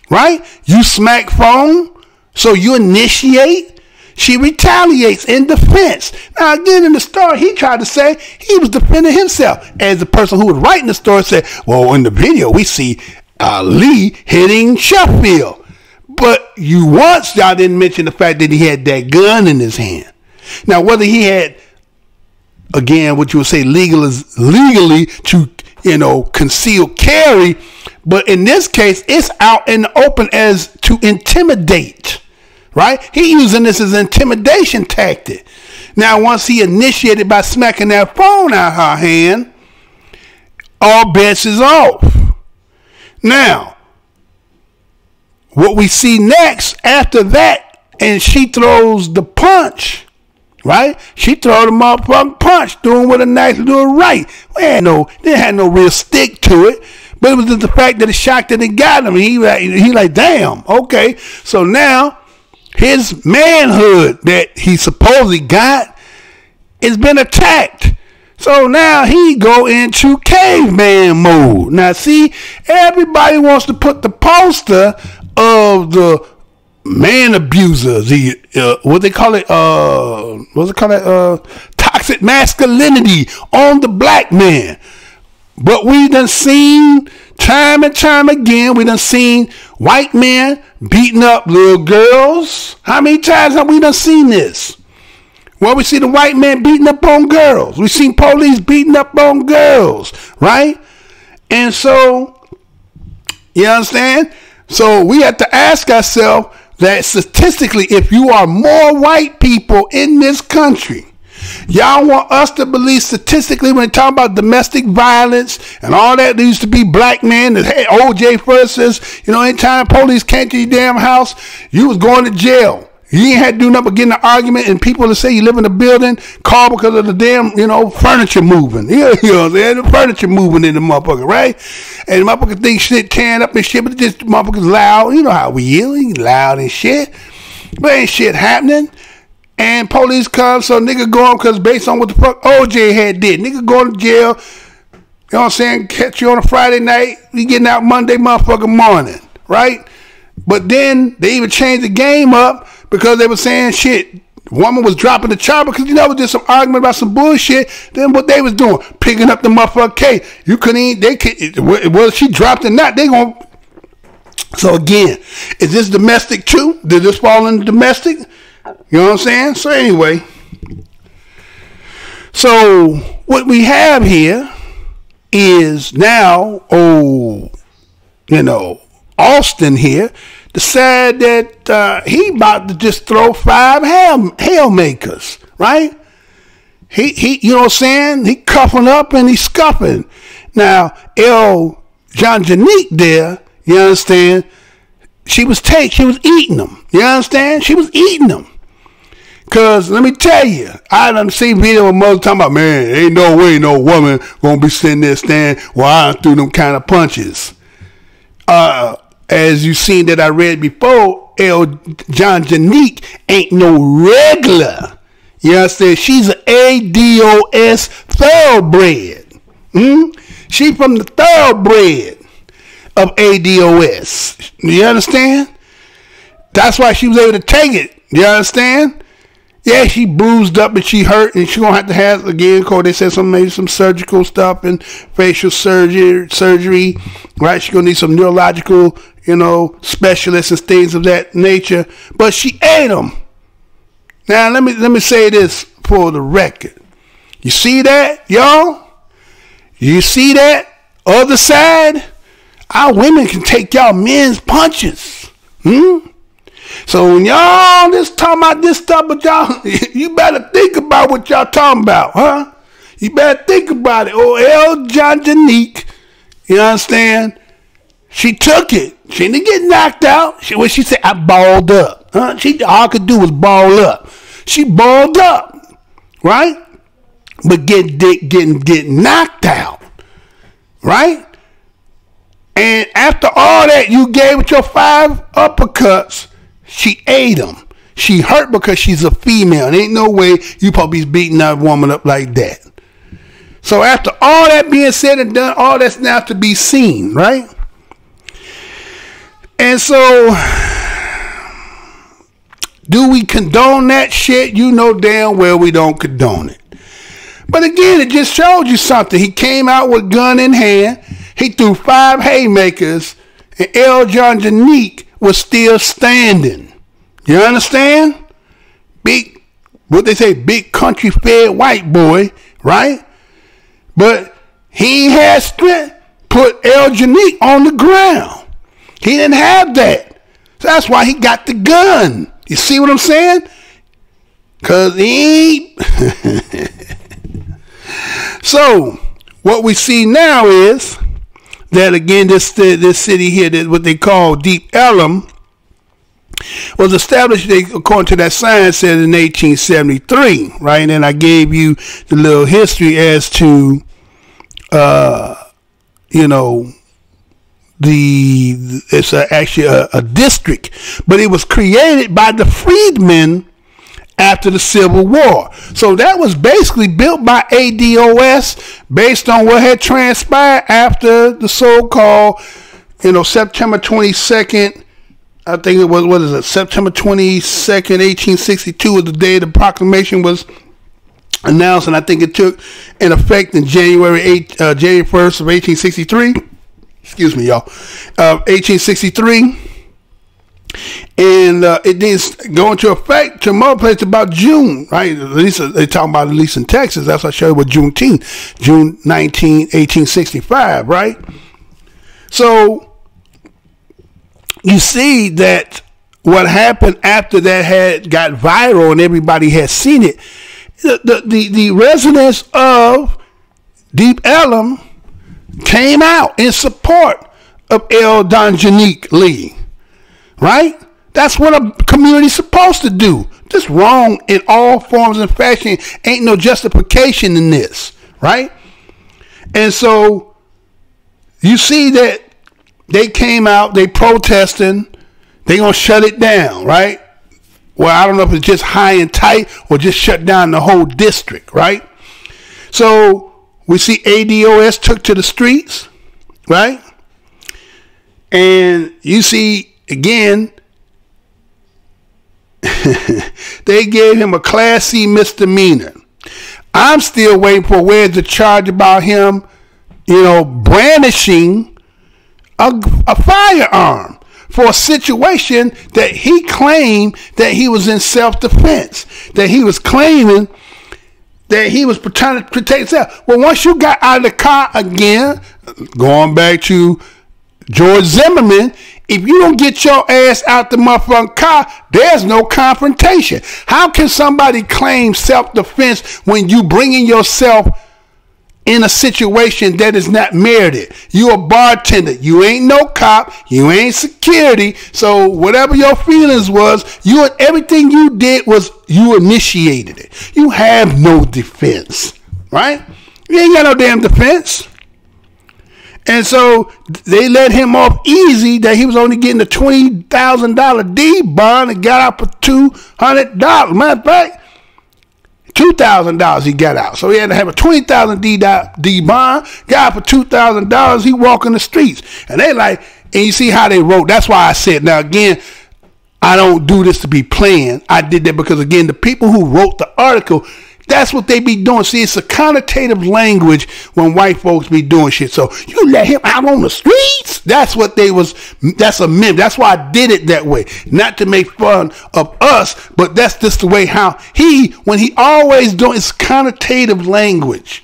right? You smack phone, so you initiate. She retaliates in defense. Now, again, in the story, he tried to say he was defending himself. As the person who was writing the story said, well, in the video, we see Lee hitting Shuffield. But y'all didn't mention the fact that he had that gun in his hand. Now, whether he had, again, what you would say legally to, conceal carry, but in this case, it's out in the open as to intimidate. right? He using this as an intimidation tactic. Now, once he initiated by smacking that phone out her hand, all bets is off. Now, what we see next after that, and she throws the punch, right? She throw the motherfucking punch, doing with a nice little right. They didn't have no real stick to it, but it was just the fact that the shock that it got him. He like, damn, okay. So now his manhood that he supposedly got has been attacked. So now he go into caveman mode. Now see, everybody wants to put the poster of the man abuser, toxic masculinity on the black man. But we done seen time and time again, we done seen white men beating up little girls. How many times have we done seen this? Well, we see the white man beating up on girls. We seen police beating up on girls, right? And so, you understand? So we have to ask ourselves that statistically, if you are more white people in this country, y'all want us to believe statistically when they talk about domestic violence and all that, there used to be black men that had OJ versus, anytime police came to your damn house, you was going to jail. You ain't had to do nothing but get in an argument, and people that say you live in a building call because of the damn, furniture moving. You know what I'm saying? The furniture moving in the motherfucker, right? And the motherfucker think shit tearing up and shit, but just motherfuckers loud. You know how we yelling, loud and shit. But ain't shit happening. And police come, so nigga going because based on what the fuck OJ had did. Nigga going to jail, you know what I'm saying? Catch you on a Friday night, we getting out Monday motherfucking morning, right? But then they even changed the game up because they were saying shit. Woman was dropping the chopper because was just some argument about some bullshit. Then what they was doing, picking up the motherfucking case. You couldn't even, they could, whether she dropped or not, they gonna. So again, is this domestic too? Did this fall into domestic? You know what I'm saying? So anyway, so what we have here is now, Austin here decide that he about to just throw 5 haymakers, right? He you know what I'm saying? He cuffing up and he's scuffing. Now, John Janique there, you understand? She was eating them. You understand? She was eating them. Cause let me tell you, I done seen video of mother talking about, man, ain't no way no woman gonna be sitting there standing while I threw them kind of punches. As you seen that I read before, John Janique ain't no regular. You understand? She's an ADOS thoroughbred. She from the thoroughbred of ADOS. You understand? That's why she was able to take it. You understand? Yeah, she bruised up and she hurt, and she gonna have again, they said maybe some surgical stuff and facial surgery, right? She gonna need some neurological, specialists and things of that nature. But she ate them. Now let me say this for the record. You see that, y'all? You see that other side? Our women can take y'all men's punches. So when y'all just talking about this stuff, but y'all, you better think about what y'all talking about, huh? You better think about it. John Janique, you understand? She took it. She didn't get knocked out. She said, I balled up. Huh? All I could do was ball up. She balled up, right? But get knocked out, right? And after all that you gave with your 5 uppercuts, she ate them. She hurt because she's a female. There ain't no way you probably beating that woman up like that. So after all that being said and done, all that's now to be seen, right? And so, do we condone that shit? You know damn well we don't condone it. But again, it just showed you something. He came out with gun in hand. He threw 5 haymakers, and John Janique was still standing. You understand? Big, what they say, big country fed white boy, right? But he had strength, put Janique on the ground. He didn't have that. So that's why he got the gun. You see what I'm saying? Because he ain't. So, what we see now is that, again, this city here, what they call Deep Ellum, was established, according to that sign, said in 1873, right? And then I gave you the little history as to, you know, it's actually a district, but it was created by the freedmen after the Civil War. So that was basically built by ADOS based on what had transpired after the so-called, you know, September 22nd, I think it was, what is it, September 22nd, 1862 was the day the proclamation was announced, and I think it took in effect in January 1st of 1863. Excuse me, y'all. 1863. And it didn't go into effect to more places about June, right? At least they talking about, at least in Texas. That's what I showed you with Juneteenth, June 19, 1865, right? So you see that what happened after that had got viral and everybody had seen it. The residents of Deep Ellum came out in support of L. Donjanique Lee. Right? That's what a community's supposed to do. Just wrong in all forms and fashion. Ain't no justification in this. Right? And so you see that they came out, they protesting, they gonna shut it down, right? Well, I don't know if it's just high and tight or just shut down the whole district, right? So we see ADOS took to the streets, right? And you see, again, they gave him a Class C misdemeanor. I'm still waiting for where's the charge about him, you know, brandishing a firearm for a situation that he claimed that he was in self-defense, that he was claiming that he was trying to protect himself. Well, once you got out of the car again, going back to George Zimmerman, if you don't get your ass out the motherfucking car, there's no confrontation. How can somebody claim self-defense when you bringing yourself in a situation that is not merited? You a bartender. You ain't no cop. You ain't security. So whatever your feelings was, everything you did was you initiated it. You have no defense, right? You ain't got no damn defense. And so they let him off easy, that he was only getting a $20,000 D bond and got out for $200. Matter of fact, $2,000 he got out. So he had to have a $20,000 D bond, got out for $2,000. He walking the streets. And they like, and you see how they wrote. That's why I said, now again, I don't do this to be playing. I did that because, again, the people who wrote the article, that's what they be doing. See, it's a connotative language when white folks be doing shit. So you let him out on the streets? That's what they was. That's a meme. That's why I did it that way. Not to make fun of us, but that's just the way how when he always doing, it's connotative language.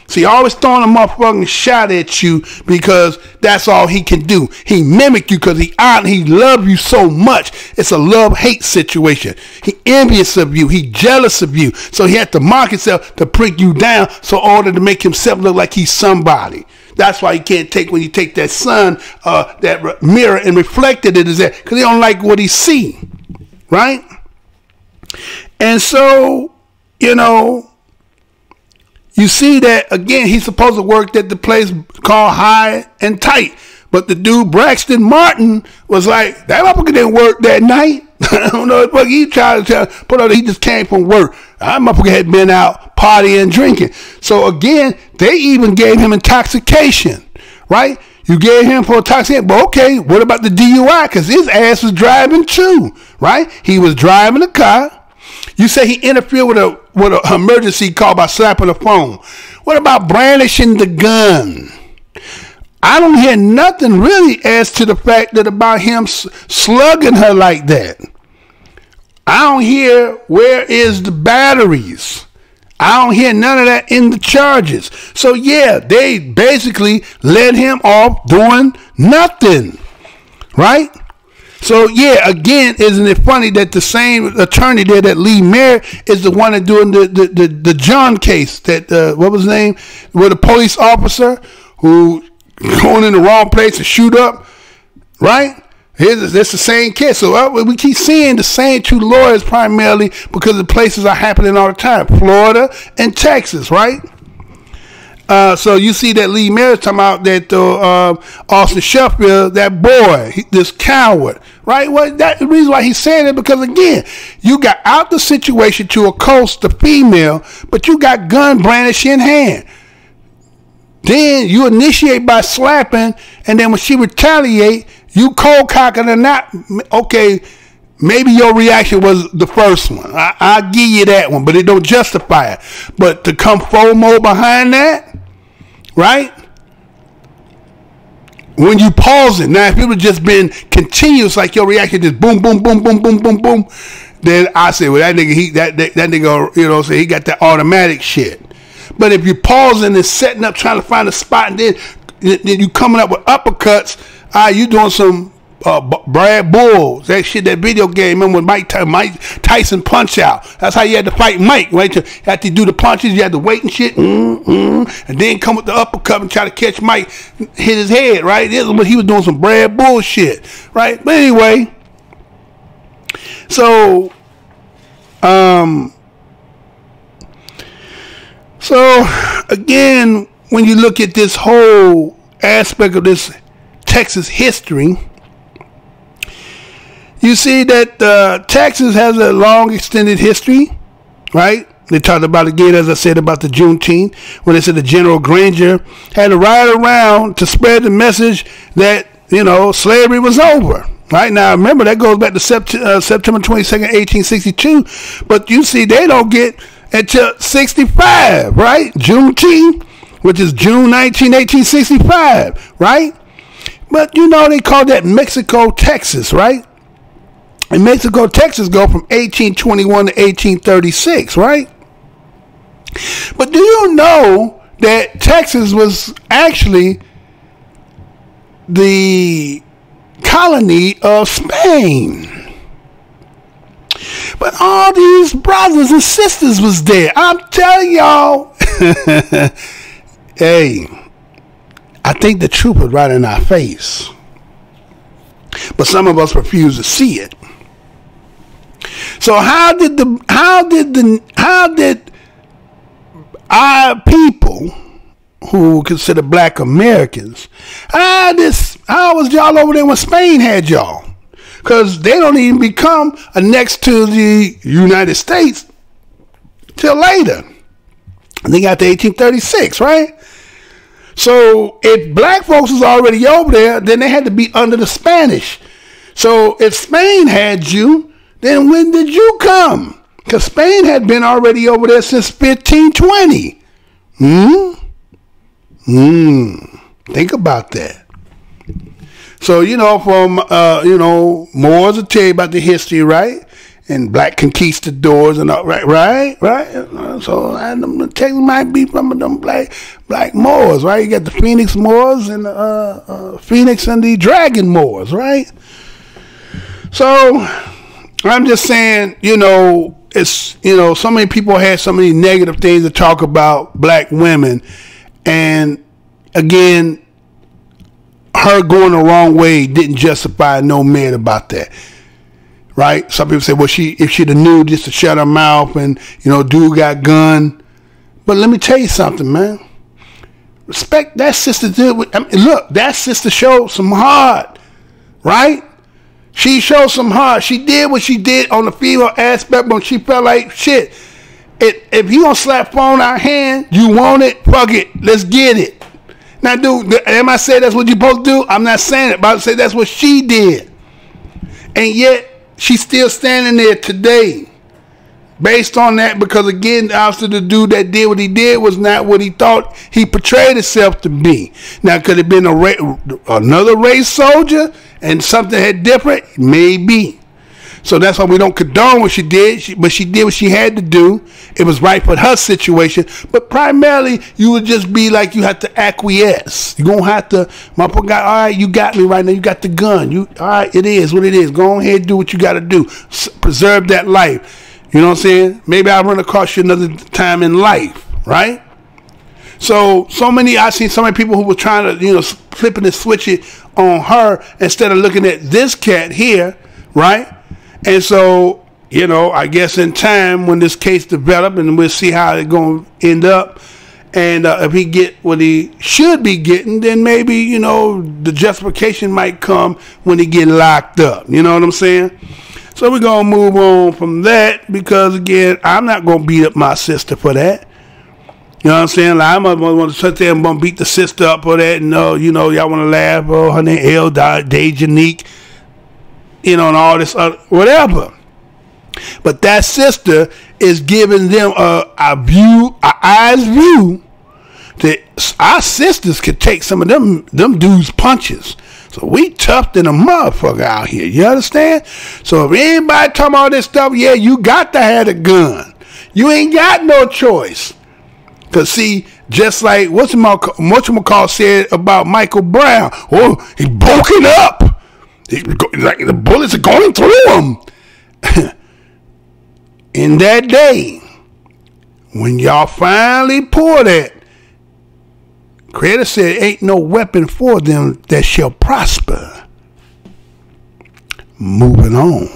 See, always throwing a motherfucking shot at you because that's all he can do. He mimic you because he love you so much. It's a love-hate situation. He envious of you. He jealous of you. So he had to mark himself to prick you down so in order to make himself look like he's somebody. That's why he can't take, when you take that sun, that mirror and reflected it, is that because he don't like what he see, right? And so, you know, you see that, again, he's supposed to work at the place called High and Tight. But the dude, Braxton Martin, was like, that motherfucker didn't work that night. I don't know what he tried to put out. He just came from work. That motherfucker had been out partying, drinking. So, again, they even gave him intoxication, right? You gave him for intoxication. But, okay, what about the DUI? Because his ass was driving too, right? He was driving a car. You say he interfered with an emergency call by slapping the phone. What about brandishing the gun? I don't hear nothing really as to the fact that about him slugging her like that. I don't hear where is the batteries. I don't hear none of that in the charges. So yeah, they basically let him off doing nothing, right? So yeah, again, isn't it funny that the same attorney there that Lee Merritt is the one that doing the John case that what was his name, with a police officer who going in the wrong place to shoot up, right? It's the same case. So we keep seeing the same two lawyers primarily because the places are happening all the time, Florida and Texas, right? So you see that Lee Merritt talking about that Austin Shuffield, that boy, this coward, right? Well, that the reason why he's saying it because again, you got out the situation to accost the female, but you got gun brandish in hand. Then you initiate by slapping, and then when she retaliate, you cold cocking or not. Okay, maybe your reaction was the first one. I'll give you that one, but it don't justify it. But to come FOMO behind that, right? When you pause it, now if it would just been continuous, like your reaction just boom, boom, boom, boom, boom, boom, boom, then I say, well, that nigga, that nigga, you know, say he got that automatic shit. But if you pausing and setting up, trying to find a spot, and then you coming up with uppercuts, you doing some Brad Bulls, that shit, that video game. Remember when Mike Tyson Punch Out? That's how you had to fight Mike, right? You had to do the punches, you had to wait and shit, and then come with the uppercut and try to catch Mike, hit his head, right? This is what he was doing, some Brad bullshit, right? But anyway, so again, when you look at this whole aspect of this Texas history, you see that Texas has a long extended history, right? They talked about again, as I said, about the Juneteenth, when they said the General Granger had to ride around to spread the message that, you know, slavery was over. Right now, remember, that goes back to September 22nd, 1862. But you see, they don't get until 65, right? Juneteenth, which is June 19, 1865, right? But you know, they call that Mexico, Texas, right? And Mexico, Texas go from 1821 to 1836, right? But do you know that Texas was actually the colony of Spain? But all these brothers and sisters was there. I'm telling y'all. Hey, I think the truth was right in our face. But some of us refuse to see it. So how did our people who consider black Americans, how was y'all over there when Spain had y'all? Because they don't even become annexed to the United States till later. I think after 1836, right? So if black folks was already over there, then they had to be under the Spanish. So if Spain had you, then when did you come? Because Spain had been already over there since 1520. Think about that. So, you know, from, you know, Moors will tell you about the history, right? And black conquistadors and all, right? So, and Texas might be from them black Moors, right? You got the Phoenix Moors and Phoenix and the Dragon Moors, right? So, I'm just saying, you know, it's, you know, so many people had so many negative things to talk about black women. And again, her going the wrong way didn't justify no man about that, right? Some people say, well, if she'd have knew just to shut her mouth, and you know, dude got gun. But let me tell you something, man. Respect that sister. Look, that sister showed some heart, right? She showed some heart. She did what she did on the female aspect, but she felt like shit. If you gonna slap phone out hand, you want it, fuck it, let's get it. Now, dude, am I saying that's what you're supposed to do? I'm not saying it, but I say that's what she did. And yet, she's still standing there today. Based on that, because again, obviously the dude that did what he did was not what he thought he portrayed himself to be. Now, could it have been another race soldier and something had different? Maybe. So that's why we don't condone what she did, but she did what she had to do. It was right for her situation. But primarily, you would just be like, you have to acquiesce. You're going to have to, my poor guy, all right, you got me right now. You got the gun. All right, it is what it is. Go ahead and do what you got to do. Preserve that life. You know what I'm saying? Maybe I'll run across you another time in life, right? I seen so many people who were trying to, flipping and switch it on her instead of looking at this cat here, right? And so, I guess in time when this case develop, and we'll see how it's going to end up, and if he get what he should be getting, then maybe, the justification might come when he get locked up. You know what I'm saying? So we're going to move on from that because, again, I'm not going to beat up my sister for that. You know what I'm saying? Like, I'm going to want to sit there and beat the sister up for that. And, y'all want to laugh. Oh, her name L. Dejanique. And all this other, whatever. But that sister is giving them a eye's view that our sisters could take some of them dudes' punches. So we tough than a motherfucker out here. You understand? So if anybody talking about this stuff, yeah, you got to have a gun. You ain't got no choice. Because, see, just like whatchamacall said about Michael Brown, oh, he broken up. Like the bullets are going through him. In that day, when y'all finally pour that, Creator said, ain't no weapon for them that shall prosper. Moving on.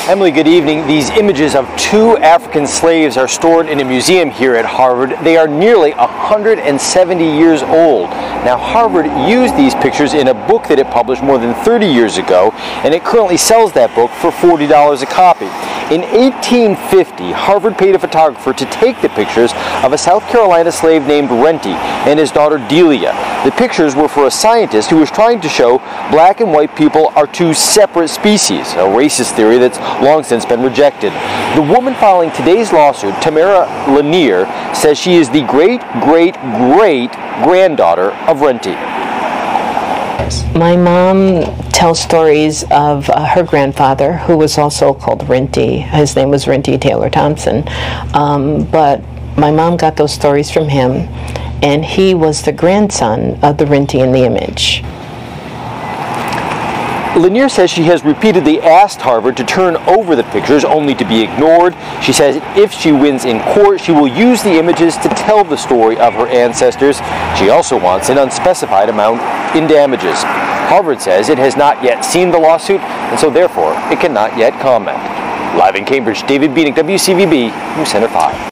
Emily, good evening. These images of two African slaves are stored in a museum here at Harvard. They are nearly 170 years old. Now, Harvard used these pictures in a book that it published more than 30 years ago, and it currently sells that book for $40 a copy. In 1850, Harvard paid a photographer to take the pictures of a South Carolina slave named Renty and his daughter Delia. The pictures were for a scientist who was trying to show black and white people are two separate species, a racist theory that's long since been rejected. The woman filing today's lawsuit, Tamara Lanier, says she is the great-great-great-granddaughter of Renty. My mom tells stories of her grandfather, who was also called Renty. His name was Renty Taylor Thompson. But my mom got those stories from him, and he was the grandson of the Renty in the image. Lanier says she has repeatedly asked Harvard to turn over the pictures, only to be ignored. She says if she wins in court, she will use the images to tell the story of her ancestors. She also wants an unspecified amount in damages. Harvard says it has not yet seen the lawsuit, and so therefore it cannot yet comment. Live in Cambridge, David Beanick, WCVB, News Center 5.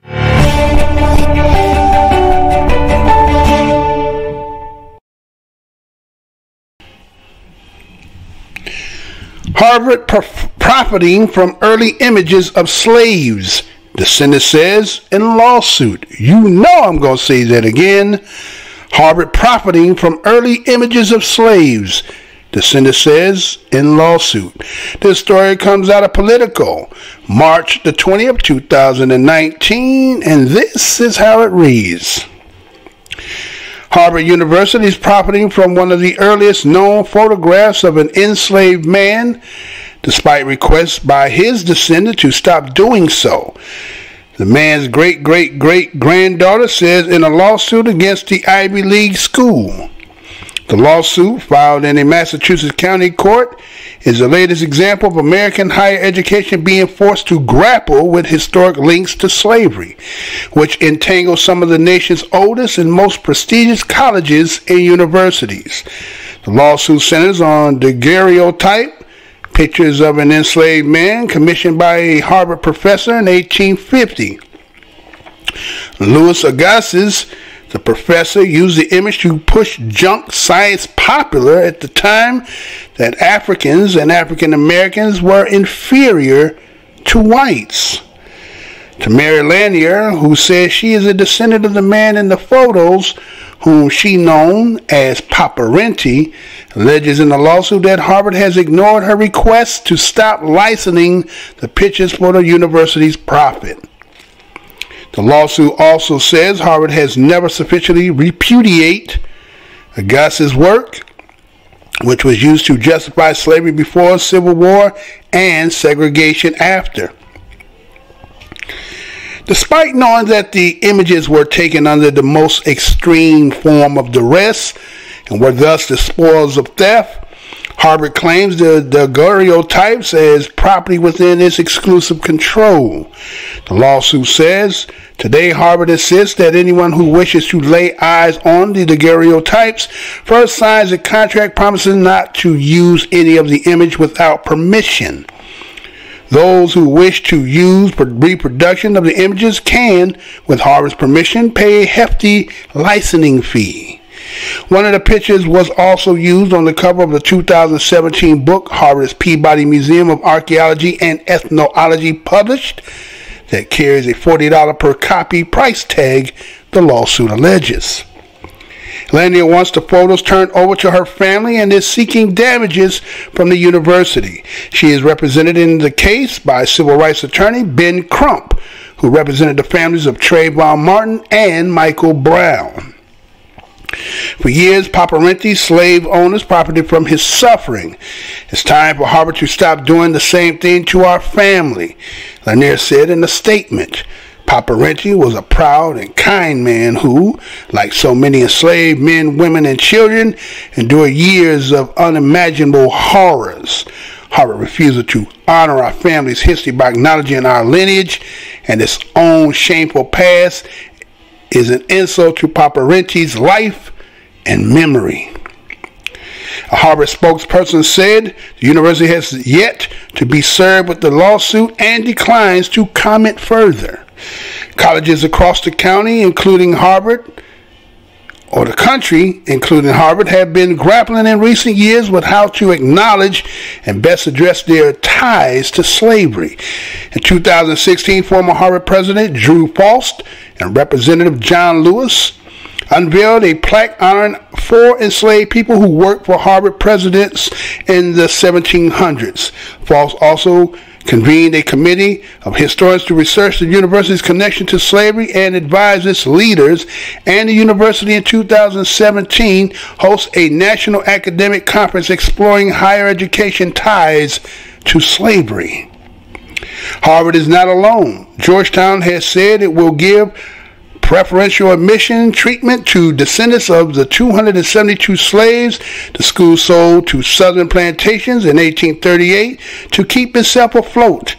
Harvard profiting from early images of slaves, Descendant says in lawsuit. You know I'm going to say that again. Harvard profiting from early images of slaves. Descendant says in lawsuit. This story comes out of Politico, March the 20th, 2019, and this is how it reads. Harvard University is profiting from one of the earliest known photographs of an enslaved man, despite requests by his descendant to stop doing so. The man's great-great-great-granddaughter says in a lawsuit against the Ivy League school. The lawsuit, filed in a Massachusetts county court, is the latest example of American higher education being forced to grapple with historic links to slavery, which entangle some of the nation's oldest and most prestigious colleges and universities. The lawsuit centers on daguerreotype, pictures of an enslaved man commissioned by a Harvard professor in 1850. Louis Agassiz, the professor, used the image to push junk science popular at the time that Africans and African Americans were inferior to whites. Tamara Lanier, who says she is a descendant of the man in the photos, whom she known as Papa Renty, alleges in the lawsuit that Harvard has ignored her request to stop licensing the pictures for the university's profit. The lawsuit also says Harvard has never sufficiently repudiated Agassiz's work, which was used to justify slavery before, Civil War, and segregation after. Despite knowing that the images were taken under the most extreme form of duress and were thus the spoils of theft, Harvard claims the daguerreotypes as property within its exclusive control. The lawsuit says, today Harvard insists that anyone who wishes to lay eyes on the daguerreotypes first signs a contract promising not to use any of the image without permission. Those who wish to use reproduction of the images can, with Harvard's permission, pay a hefty licensing fee. One of the pictures was also used on the cover of the 2017 book Harvard's Peabody Museum of Archaeology and Ethnology published, that carries a $40 per copy price tag, the lawsuit alleges. Lanier wants the photos turned over to her family and is seeking damages from the university. She is represented in the case by civil rights attorney Ben Crump, who represented the families of Trayvon Martin and Michael Brown. For years, Papa Renty slave owners profited from his suffering. It's time for Harvard to stop doing the same thing to our family, Lanier said in a statement. Papa Renty was a proud and kind man who, like so many enslaved men, women, and children, endured years of unimaginable horrors. Harvard's refusal to honor our family's history by acknowledging our lineage and its own shameful past is an insult to Papa Renty's life and memory. A Harvard spokesperson said the university has yet to be served with the lawsuit and declines to comment further. Colleges across the county, including Harvard, or the country, including Harvard, have been grappling in recent years with how to acknowledge and best address their ties to slavery. In 2016, former Harvard President Drew Faust and Representative John Lewis unveiled a plaque honoring 4 enslaved people who worked for Harvard presidents in the 1700s. Faust also convened a committee of historians to research the university's connection to slavery and advise its leaders, and the university in 2017 hosts a national academic conference exploring higher education ties to slavery. Harvard is not alone. Georgetown has said it will give preferential admission treatment to descendants of the 272 slaves the school sold to southern plantations in 1838 to keep itself afloat.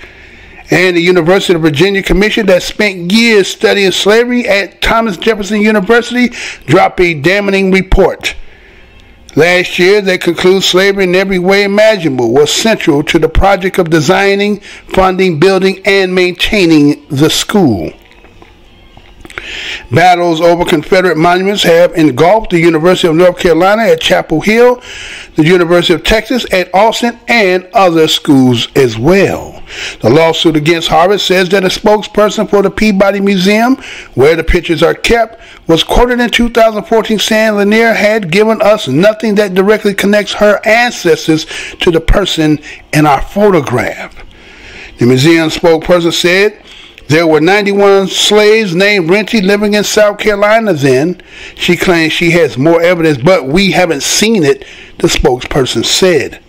And the University of Virginia Commission that spent years studying slavery at Thomas Jefferson University dropped a damning report last year that concludes slavery in every way imaginable was central to the project of designing, funding, building, and maintaining the school. Battles over Confederate monuments have engulfed the University of North Carolina at Chapel Hill, the University of Texas at Austin, and other schools as well. The lawsuit against Harvard says that a spokesperson for the Peabody Museum, where the pictures are kept, was quoted in 2014 saying Lanier had given us nothing that directly connects her ancestors to the person in our photograph. The museum spokesperson said there were 91 slaves named Renty living in South Carolina then. She claims she has more evidence, but we haven't seen it, the spokesperson said.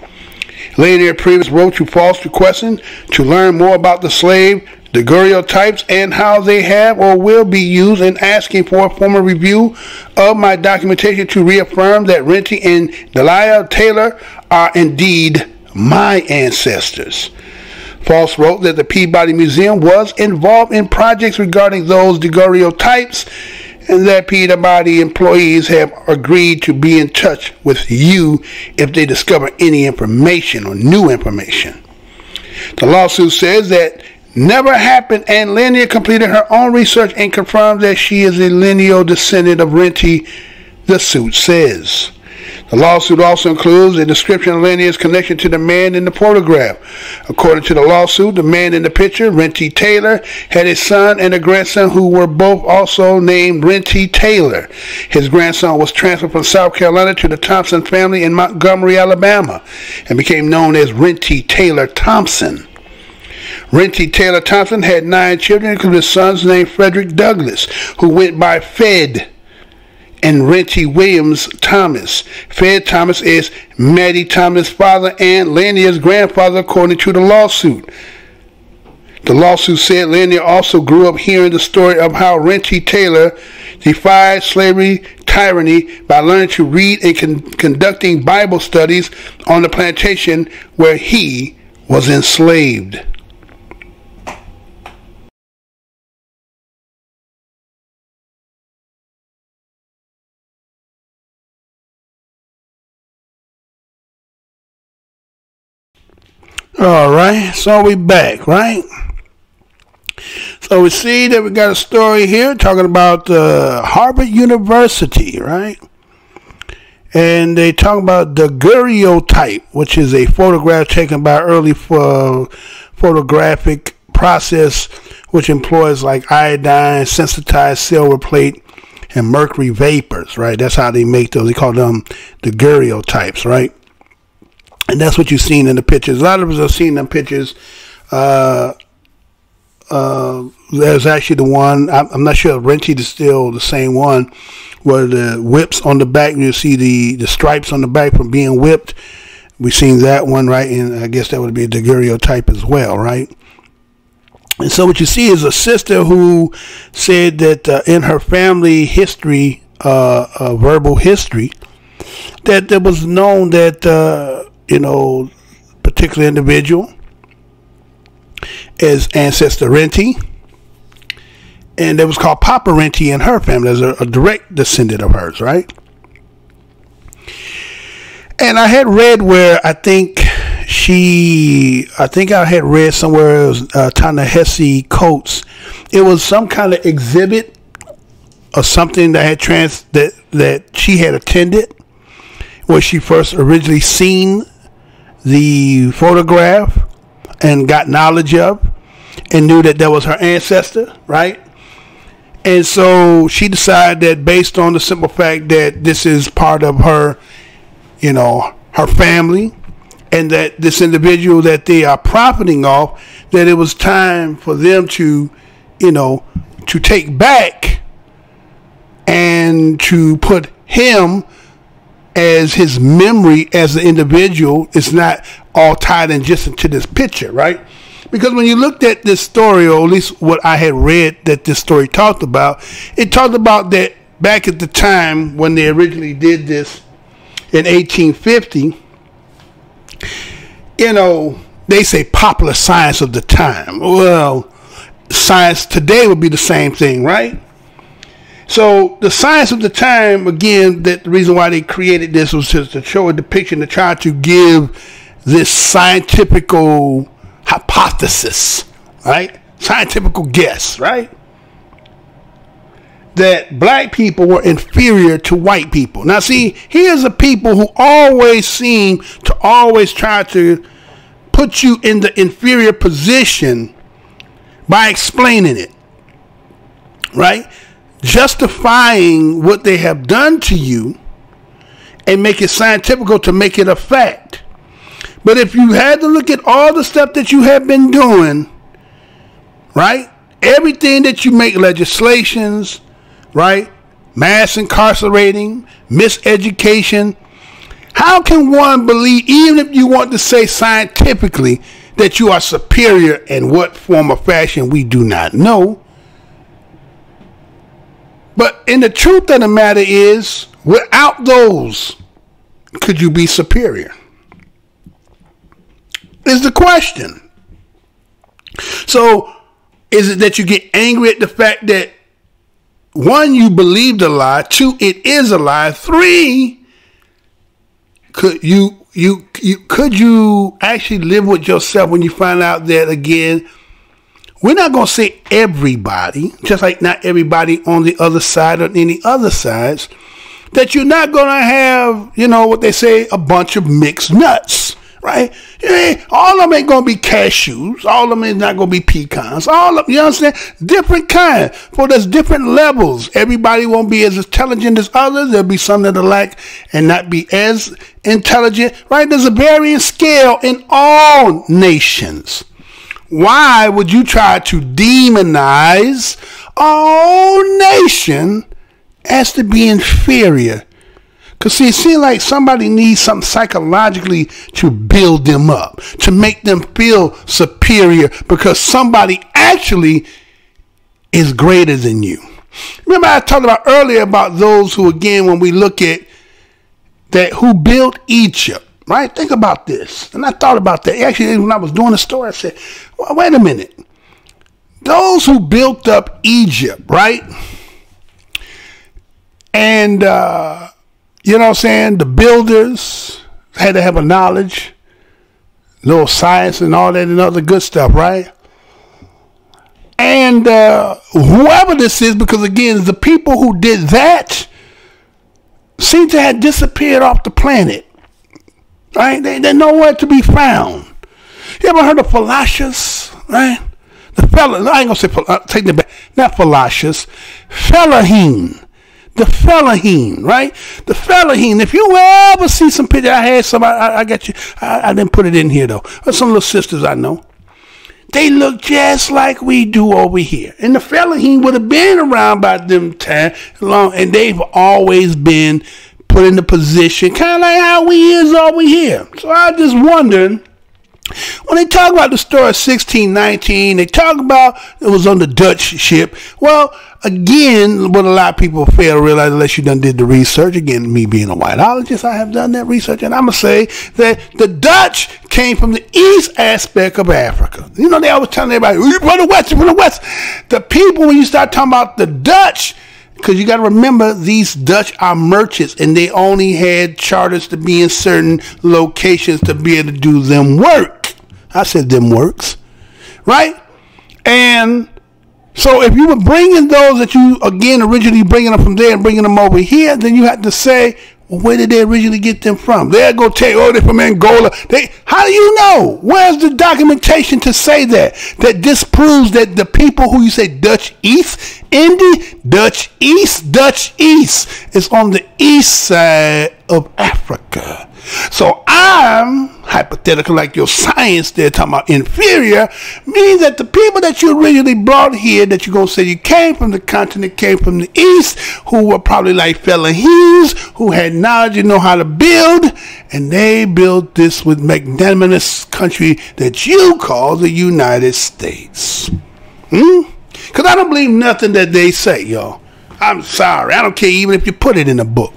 Lanier previously wrote to False Requesting to learn more about the slave daguerreotypes and how they have or will be used, and asking for a formal review of my documentation to reaffirm that Renty and Delia Taylor are indeed my ancestors. False wrote that the Peabody Museum was involved in projects regarding those daguerreotypes, and that Peabody employees have agreed to be in touch with you if they discover any information or new information. The lawsuit says that never happened, and Lanier completed her own research and confirmed that she is a lineal descendant of Renty, the suit says. The lawsuit also includes a description of Lanier's connection to the man in the photograph. According to the lawsuit, the man in the picture, Renty Taylor, had a son and a grandson who were both also named Renty Taylor. His grandson was transferred from South Carolina to the Thompson family in Montgomery, Alabama, and became known as Renty Taylor Thompson. Renty Taylor Thompson had 9 children, including his sons named Frederick Douglass, who went by Fed, and Renty Williams Thomas. Fed Thomas is Maddie Thomas' father and Lanier's grandfather, according to the lawsuit. The lawsuit said Lanier also grew up hearing the story of how Renty Taylor defied slavery tyranny by learning to read and conducting Bible studies on the plantation where he was enslaved. All right, so we back, right? So we see that we got a story here talking about Harvard University, right? And they talk about the daguerreotype, which is a photograph taken by early photographic process, which employs like iodine, sensitized silver plate, and mercury vapors, right? That's how they make those. They call them daguerreotypes, right? And that's what you've seen in the pictures. A lot of us have seen them pictures. There's actually the one, I'm not sure if Renty is still the same one, where the whips on the back, you see the stripes on the back from being whipped. We've seen that one, right? And I guess that would be a daguerreotype as well, right? And so what you see is a sister who said that in her family history, verbal history, that there was known that particular individual as ancestor Renty, and it was called Papa Renty in her family as a direct descendant of hers, right? And I had read where I think I had read somewhere it was Ta-Nehisi Coates. It was some kind of exhibit or something that that she had attended, where she first originally seen the photograph and got knowledge of and knew that was her ancestor, right? And so she decided that based on the simple fact that this is part of her, her family, and that this individual that they are profiting off, that it was time for them to, to take back and to put him as his memory as an individual is not all tied in just into this picture, right? Because when you looked at this story, or at least what I had read that this story talked about, it talked about that back at the time when they originally did this in 1850, they say popular science of the time. Well, science today would be the same thing, right? So the science of the time, again, that the reason why they created this was just to show a depiction, to try to give this scientific hypothesis, right? Scientific guess, right? That black people were inferior to white people. Now see, here's a people who always seem to always try to put you in the inferior position by explaining it, right? Justifying what they have done to you and make it scientific to make it a fact. But if you had to look at all the stuff that you have been doing, right? Everything that you make legislations, right? Mass incarcerating, miseducation. How can one believe, even if you want to say scientifically, that you are superior in what form or fashion, we do not know. But in the truth of the matter is, without those, could you be superior? Is the question. So, is it that you get angry at the fact that, one, you believed a lie, two, it is a lie, three, could you actually live with yourself when you find out that, again, we're not going to say everybody, just like not everybody on the other side or any other sides, that you're not going to have, you know, what they say, a bunch of mixed nuts, right? All of them ain't going to be cashews. All of them is not going to be pecans. All of them, you understand? Different kind. For there's different levels. Everybody won't be as intelligent as others. There'll be some that'll lack and not be as intelligent, right? There's a varying scale in all nations. Why would you try to demonize all nation as to be inferior? Because see, it seems like somebody needs something psychologically to build them up, to make them feel superior, because somebody actually is greater than you. Remember I talked about earlier about those who, again, when we look at that, who built Egypt, right? Think about this. And I thought about that. Actually, when I was doing the story, I said, well, wait a minute. Those who built up Egypt, right? And, you know what I'm saying? The builders had to have a knowledge, little science and all that and other good stuff, right? And whoever this is, because again, the people who did that seem to have disappeared off the planet, right? They're nowhere to be found. You ever heard of Fallacious, right? The fella, I ain't gonna say, take that back, not Fallacious, Fellaheen. The Fellaheen, right? The Fellaheen. If you ever see some picture, I had some, I got you, I didn't put it in here though. There's some little sisters I know. They look just like we do over here. And the Fellaheen would have been around by them time long, and they've always been put in the position, kind of like how we is over here. So I just wondering, when they talk about the story of 1619, they talk about it was on the Dutch ship. Well, again, what a lot of people fail to realize, unless you done did the research, again, me being a whiteologist, I have done that research, and I'm going to say that the Dutch came from the east aspect of Africa. You know, they always tell everybody, you're from the west, you're from the west. The people, when you start talking about the Dutch, because you got to remember, these Dutch are merchants, and they only had charters to be in certain locations to be able to do them work. I said them works, right? And so if you were bringing those that you, again, originally bringing them from there and bringing them over here, then you have to say, well, where did they originally get them from? They'll go tell you, oh, they're from Angola. How do you know? Where's the documentation to say that? That disproves that the people who you say Dutch East, Dutch East is on the east side of Africa. So I'm hypothetical, like your science there talking about inferior, means that the people that you originally brought here, that you're going to say you came from the continent, came from the east, who were probably like Fellaheens, who had knowledge and know how to build, and they built this with magnanimous country that you call the United States. Because I don't believe nothing that they say, y'all. I'm sorry. I don't care even if you put it in a book.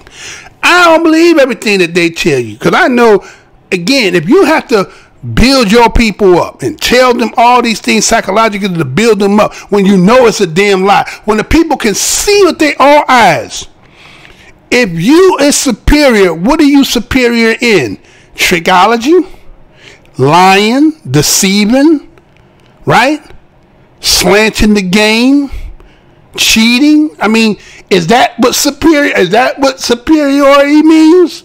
I don't believe everything that they tell you, because I know, again, if you have to build your people up and tell them all these things psychologically to build them up when you know it's a damn lie, when the people can see with their own eyes, if you is superior, what are you superior in? Trickology, lying, deceiving, right? Slanting the game, cheating. I mean, is that what superiority means?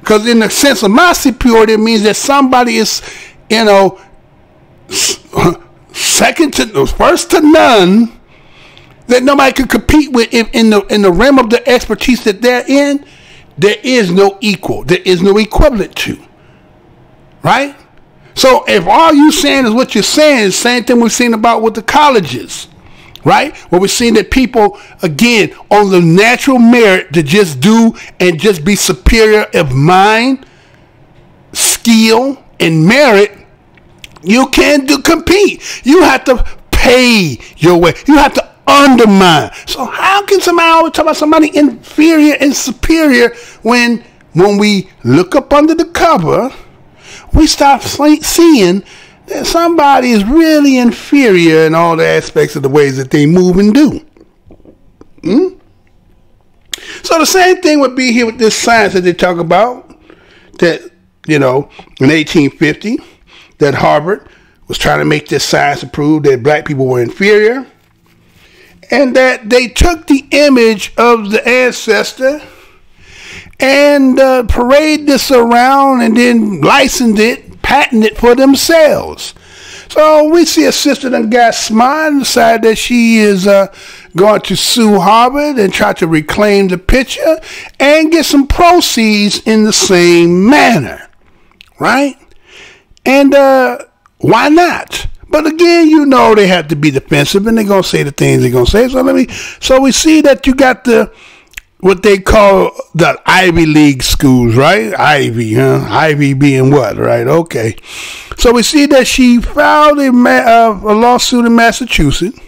Because in the sense of my superiority, it means that somebody is you know, first to none, that nobody could compete with in the realm of the expertise that they're in. There is no equal. There is no equivalent to. Right? So if all you saying is what you're saying, is the same thing we've seen about with the colleges. Right? Where we're seeing that people, again, on the natural merit to just do and just be superior of mind, skill, and merit, you can't compete. You have to pay your way. You have to undermine. So how can somebody always talk about somebody inferior and superior when we look up under the cover, we start seeing that somebody is really inferior in all the aspects of the ways that they move and do. So the same thing would be here with this science that they talk about, that, you know, in 1850, that Harvard was trying to make this science to prove that black people were inferior, and that they took the image of the ancestor and paraded this around and then licensed it, patented it for themselves. So we see a sister that got smart and decided that she is going to sue Harvard and try to reclaim the picture and get some proceeds in the same manner, right? And why not? But again, you know, they have to be defensive and they're going to say the things they're going to say. So we see that you got what they call the Ivy League schools, right? Ivy, huh? Ivy being what, right? Okay. So we see that she filed a lawsuit in Massachusetts,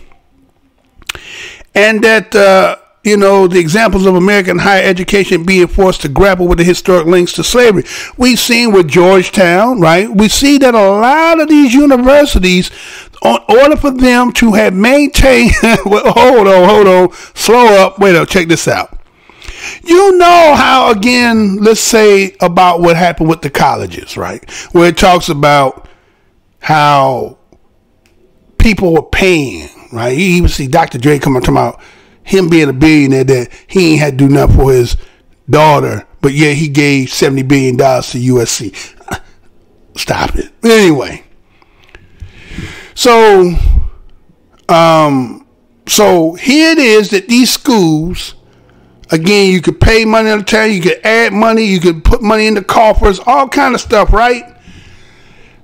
and that, you know, the examples of American higher education being forced to grapple with the historic links to slavery. We've seen with Georgetown, right? We see that a lot of these universities, in order for them to have maintained, hold on, slow up, wait up, check this out. You know how, again, let's say about what happened with the colleges, right? Where it talks about how people were paying, right? You even see Dr. Dre coming talking about him being a billionaire, that he ain't had to do nothing for his daughter, but yeah, he gave $70 billion to USC. Stop it. Anyway. So here it is that these schools, again, you could pay money on the time, you could add money, you could put money in the coffers, all kind of stuff, right?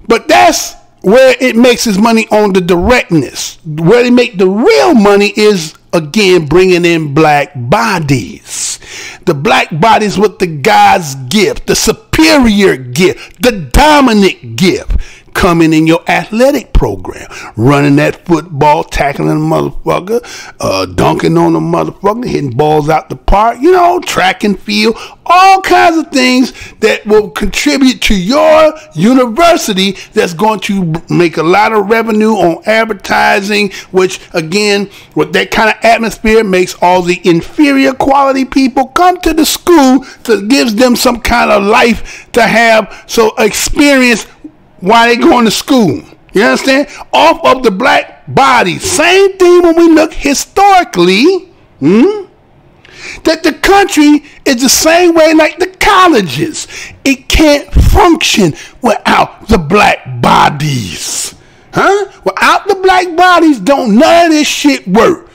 But that's where it makes its money on the directness. Where they make the real money is, again, bringing in black bodies. The black bodies with the God's gift, the superior gift, the dominant gift, coming in your athletic program, running that football, tackling the motherfucker, dunking on the motherfucker, hitting balls out the park, you know, track and field, all kinds of things that will contribute to your university, that's going to make a lot of revenue on advertising, which, again, with that kind of atmosphere, makes all the inferior quality people come to the school, to gives them some kind of life to have, so experience while they going to school. You understand? Off of the black body. Same thing when we look historically, that the country is the same way like the colleges. It can't function without the black bodies. Without the black bodies, don't none of this shit work.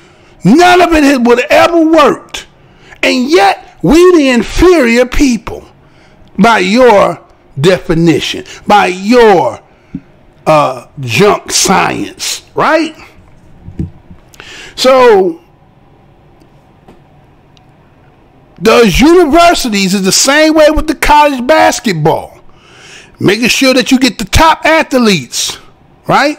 None of it would have ever worked. And yet, we the inferior people, by your definition, by your junk science, right? So those universities is the same way with the college basketball, making sure that you get the top athletes, right?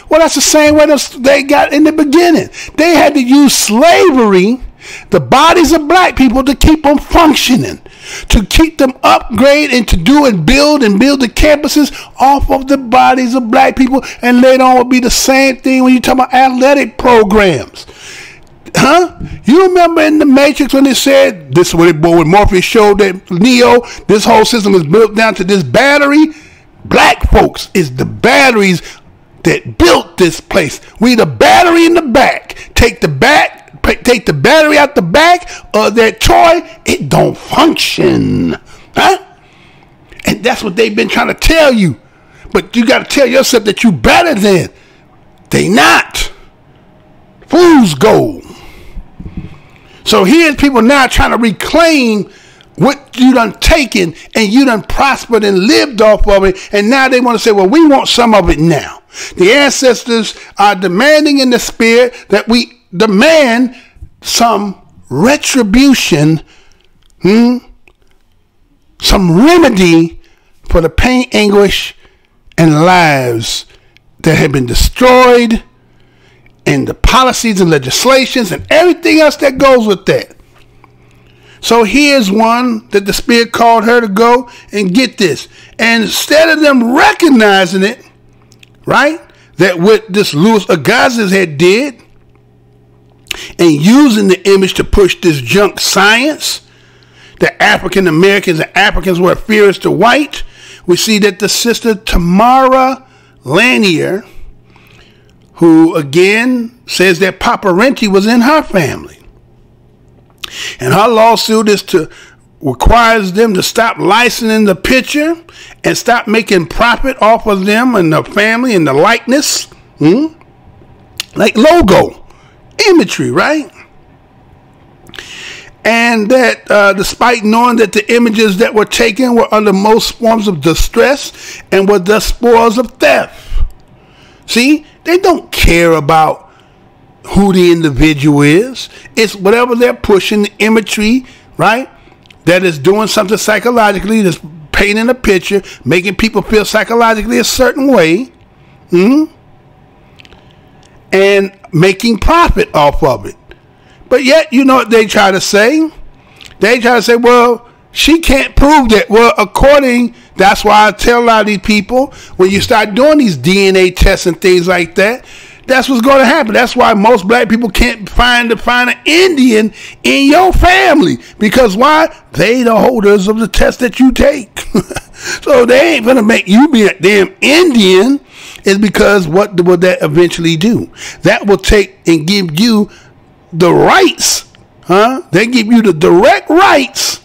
Well, that's the same way they got in the beginning. They had to use slavery, the bodies of black people, to keep them functioning, to keep them upgrade, and to do and build the campuses off of the bodies of black people. And later on will be the same thing when you talk about athletic programs. You remember in the Matrix when they said, this is what when Morpheus showed that Neo, this whole system is built down to this battery? Black folks is the batteries that built this place. We the battery in the back. Take the battery out the back of that toy, it don't function. And that's what they've been trying to tell you. But you got to tell yourself that you better than. They not. Fool's gold. So here's people now trying to reclaim what you done taken and you done prospered and lived off of it. And now they want to say, well, we want some of it now. The ancestors are demanding in the spirit that we demand some retribution, some remedy for the pain, anguish, and lives that have been destroyed, and the policies and legislations and everything else that goes with that. So here's one that the Spirit called her to go and get this. And instead of them recognizing it, right, that what this Louis Agassiz had did, and using the image to push this junk science, that African Americans and Africans were inferior to white, we see that the sister Tamara Lanier, who again says that Papa Renty was in her family, and her lawsuit is to requires them to stop licensing the picture and stop making profit off of them and the family and the likeness, like logo imagery, right? And that despite knowing that the images that were taken were under most forms of distress and were the spoils of theft. See, they don't care about who the individual is. It's whatever they're pushing, the imagery, right, that is doing something psychologically, that's painting a picture, making people feel psychologically a certain way, and making profit off of it. But yet, you know what they try to say? They try to say, well, she can't prove that. Well, that's why I tell a lot of these people, when you start doing these DNA tests and things like that, that's what's going to happen. That's why most black people can't find an Indian in your family. Because why? They the holders of the test that you take. So they ain't going to make you be a damn Indian. Is because what will that eventually do? That will take and give you the rights. They give you the direct rights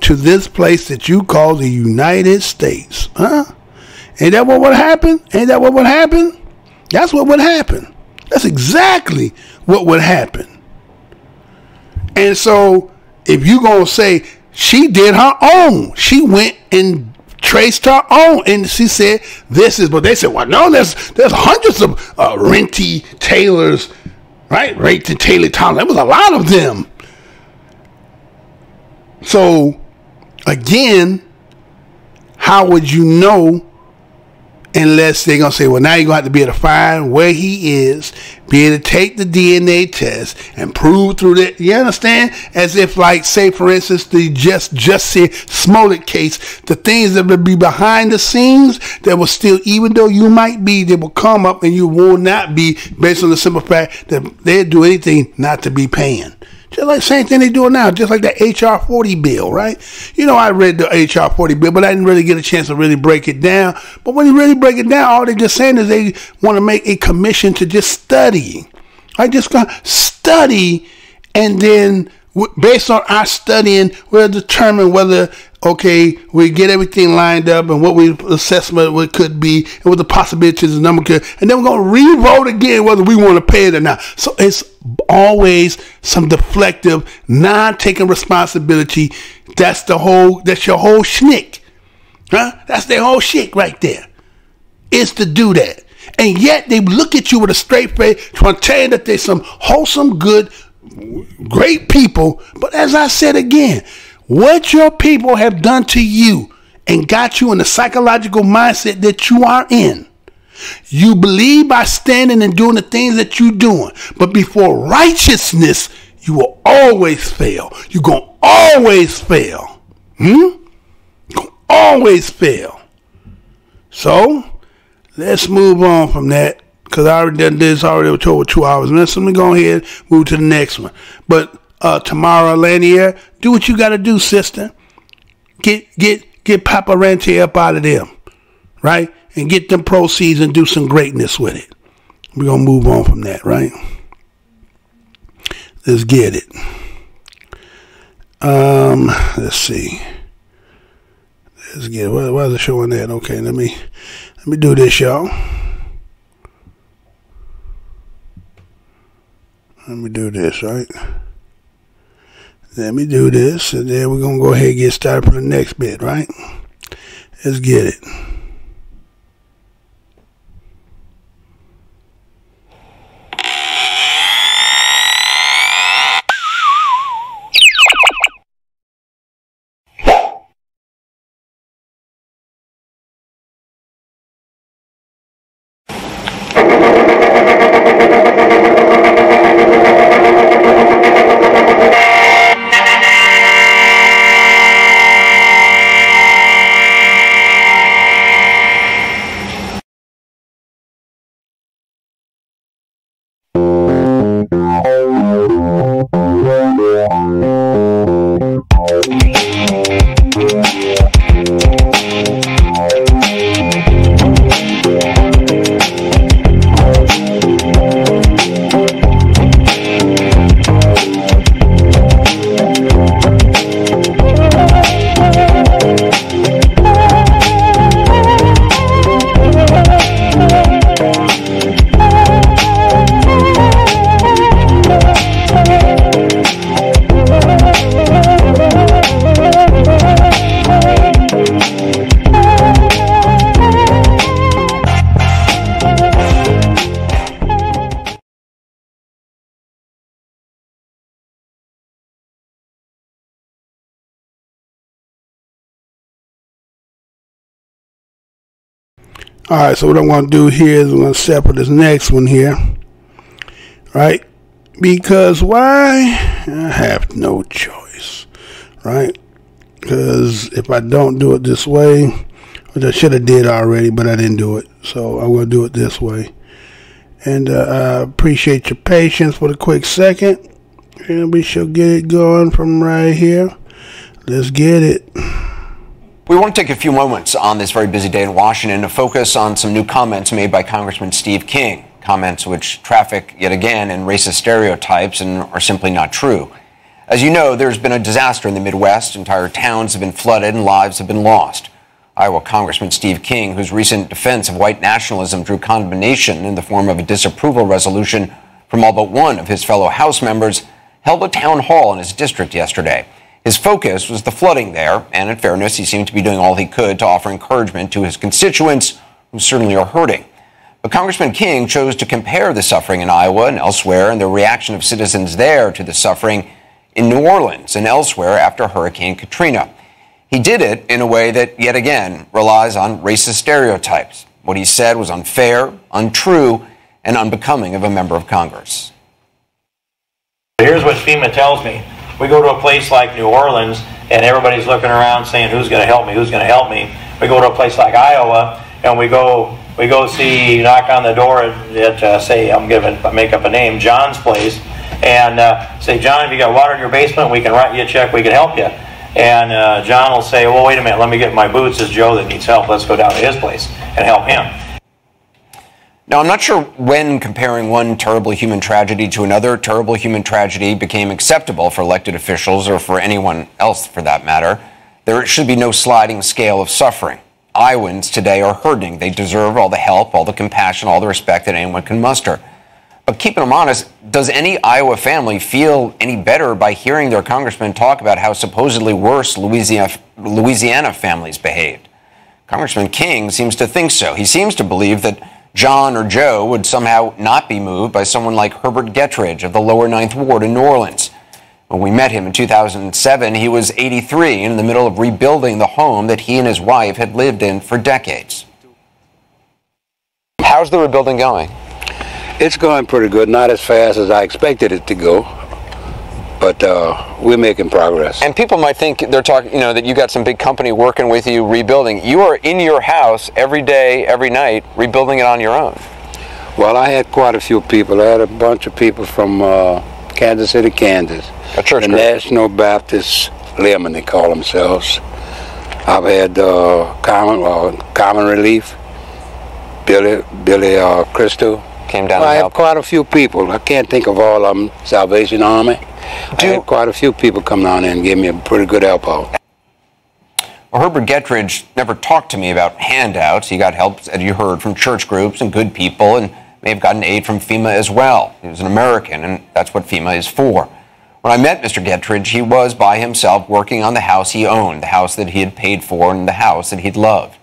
to this place that you call the United States. Ain't that what would happen? Ain't that what would happen? That's what would happen. That's exactly what would happen. And so if you're going to say she did her own, she went and traced her own, and she said this is, but they said, well, no, there's hundreds of Renty Taylors, right? Renty Taylor Thompson. There was a lot of them. So again, how would you know unless they're going to say, well, now you're going to have to be able to find where he is, be able to take the DNA test and prove through that. You understand? As if, like, say, for instance, the Jussie Smollett case, the things that would be behind the scenes that will still, even though you might be, they will come up and you will not be, based on the simple fact that they'll do anything not to be paying. Just like the same thing they do now, just like the HR 40 bill, right? You know, I read the HR 40 bill, but I didn't really get a chance to really break it down. But when you really break it down, all they're just saying is they want to make a commission to just study. I just gonna study, and then based on our studying, we'll determine whether, okay, we get everything lined up and what we assessment what could be and what the possibilities the number could, and then we're going to re-vote again whether we want to pay it or not. So it's always some deflective, non-taking responsibility. That's your whole schnick. That's their whole shit right there. Is to do that. And yet they look at you with a straight face, trying to tell you that there's some wholesome, good, great people. But as I said again, what your people have done to you and got you in the psychological mindset that you are in, you believe by standing and doing the things that you're doing. But before righteousness, you will always fail. You're going to always fail. You're going to always fail. So let's move on from that, because I already done this already over 2 hours. Let's let me go ahead and move to the next one. But Tamara Lanier, do what you got to do, sister. Get Papa Renty up out of them, right? And get them proceeds and do some greatness with it. We're going to move on from that, right? Let's get it. Let's see. Let's get it. Why is it showing that? Okay, let me do this, y'all. Let me do this, right? Let me do this, and then we're gonna go ahead and get started for the next bit, right? Let's get it. Alright, so what I'm going to do here is I'm going to separate this next one here. Right? Because why? I have no choice. Right? Because if I don't do it this way, which I should have did already, but I didn't do it. So I'm going to do it this way. And I appreciate your patience for the quick second. And we shall get it going from right here. Let's get it. We want to take a few moments on this very busy day in Washington to focus on some new comments made by Congressman Steve King, comments which traffic, yet again, in racist stereotypes and are simply not true. As you know, there's been a disaster in the Midwest. Entire towns have been flooded and lives have been lost. Iowa Congressman Steve King, whose recent defense of white nationalism drew condemnation in the form of a disapproval resolution from all but one of his fellow House members, held a town hall in his district yesterday. His focus was the flooding there, and in fairness, he seemed to be doing all he could to offer encouragement to his constituents, who certainly are hurting. But Congressman King chose to compare the suffering in Iowa and elsewhere and the reaction of citizens there to the suffering in New Orleans and elsewhere after Hurricane Katrina. He did it in a way that, yet again, relies on racist stereotypes. What he said was unfair, untrue, and unbecoming of a member of Congress. Here's what FEMA tells me. We go to a place like New Orleans, and everybody's looking around saying, who's going to help me, who's going to help me? We go to a place like Iowa, and we go see, knock on the door at say, I make up a name, John's place, and say, John, if you got water in your basement, we can write you a check, we can help you. And John will say, well, wait a minute, let me get my boots. It's Joe that needs help. Let's go down to his place and help him. Now, I'm not sure when comparing one terrible human tragedy to another terrible human tragedy became acceptable for elected officials or for anyone else for that matter. There should be no sliding scale of suffering. Iowans today are hurting. They deserve all the help, all the compassion, all the respect that anyone can muster. But keeping them honest, does any Iowa family feel any better by hearing their congressman talk about how supposedly worse Louisiana families behaved? Congressman King seems to think so. He seems to believe that John or Joe would somehow not be moved by someone like Herbert Gettridge of the lower 9th Ward in New Orleans. When we met him in 2007, he was 83 and in the middle of rebuilding the home that he and his wife had lived in for decades. How's the rebuilding going? It's going pretty good, not as fast as I expected it to go, but we're making progress. And people might think they're talking, you know, that you got some big company working with you rebuilding. You are in your house every day, every night, rebuilding it on your own. Well, I had quite a few people. I had a bunch of people from Kansas City, Kansas. A church the group. National Baptist Laymen, they call themselves. I've had Common Relief, Billy Crystal. Came down I to have help. quite a few people. I can't think of all of them. Salvation Army. I had quite a few people come down there and give me a pretty good help out. All Well, Herbert Gettridge never talked to me about handouts. He got help, as you heard, from church groups and good people, and may have gotten aid from FEMA as well. He was an American, and that's what FEMA is for. When I met Mr. Gettridge, he was by himself working on the house he owned, the house that he had paid for, and the house that he'd loved.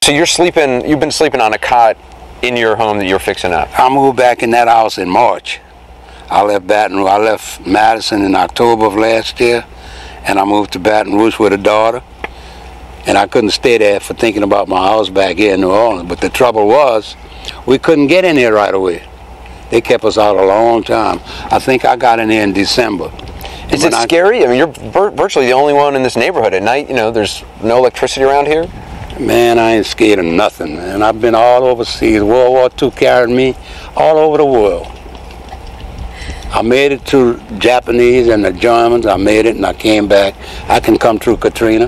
So you've been sleeping on a cot in your home that you're fixing up? I moved back in that house in March. I left Madison in October of last year, and I moved to Baton Rouge with a daughter. And I couldn't stay there for thinking about my house back here in New Orleans. But the trouble was, we couldn't get in here right away. They kept us out a long time. I think I got in here in December. Is it scary? I mean, you're virtually the only one in this neighborhood at night. You know, there's no electricity around here. Man, I ain't scared of nothing, man. I've been all overseas. World War II carried me all over the world. I made it to the Japanese and the Germans. I made it and I came back. I can come through Katrina.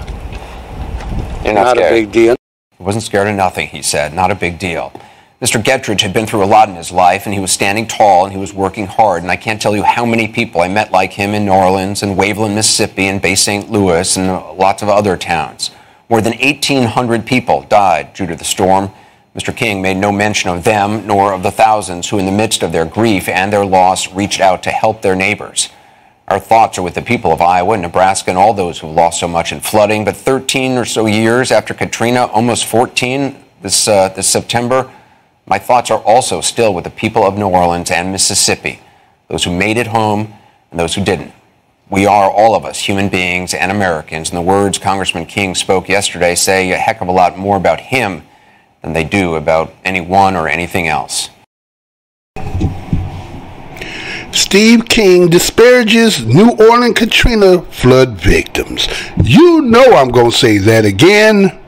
You're not a big deal. He wasn't scared of nothing, he said. Not a big deal. Mr. Gettridge had been through a lot in his life, and he was standing tall, and he was working hard. And I can't tell you how many people I met like him in New Orleans and Waveland, Mississippi, and Bay St. Louis, and lots of other towns. More than 1,800 people died due to the storm. Mr. King made no mention of them, nor of the thousands who, in the midst of their grief and their loss, reached out to help their neighbors. Our thoughts are with the people of Iowa, Nebraska, and all those who lost so much in flooding. But 13 or so years after Katrina, almost 14 this September, my thoughts are also still with the people of New Orleans and Mississippi, those who made it home and those who didn't. We are, all of us, human beings and Americans, and the words Congressman King spoke yesterday say a heck of a lot more about him than they do about anyone or anything else. Steve King disparages New Orleans Katrina flood victims. You know I'm going to say that again.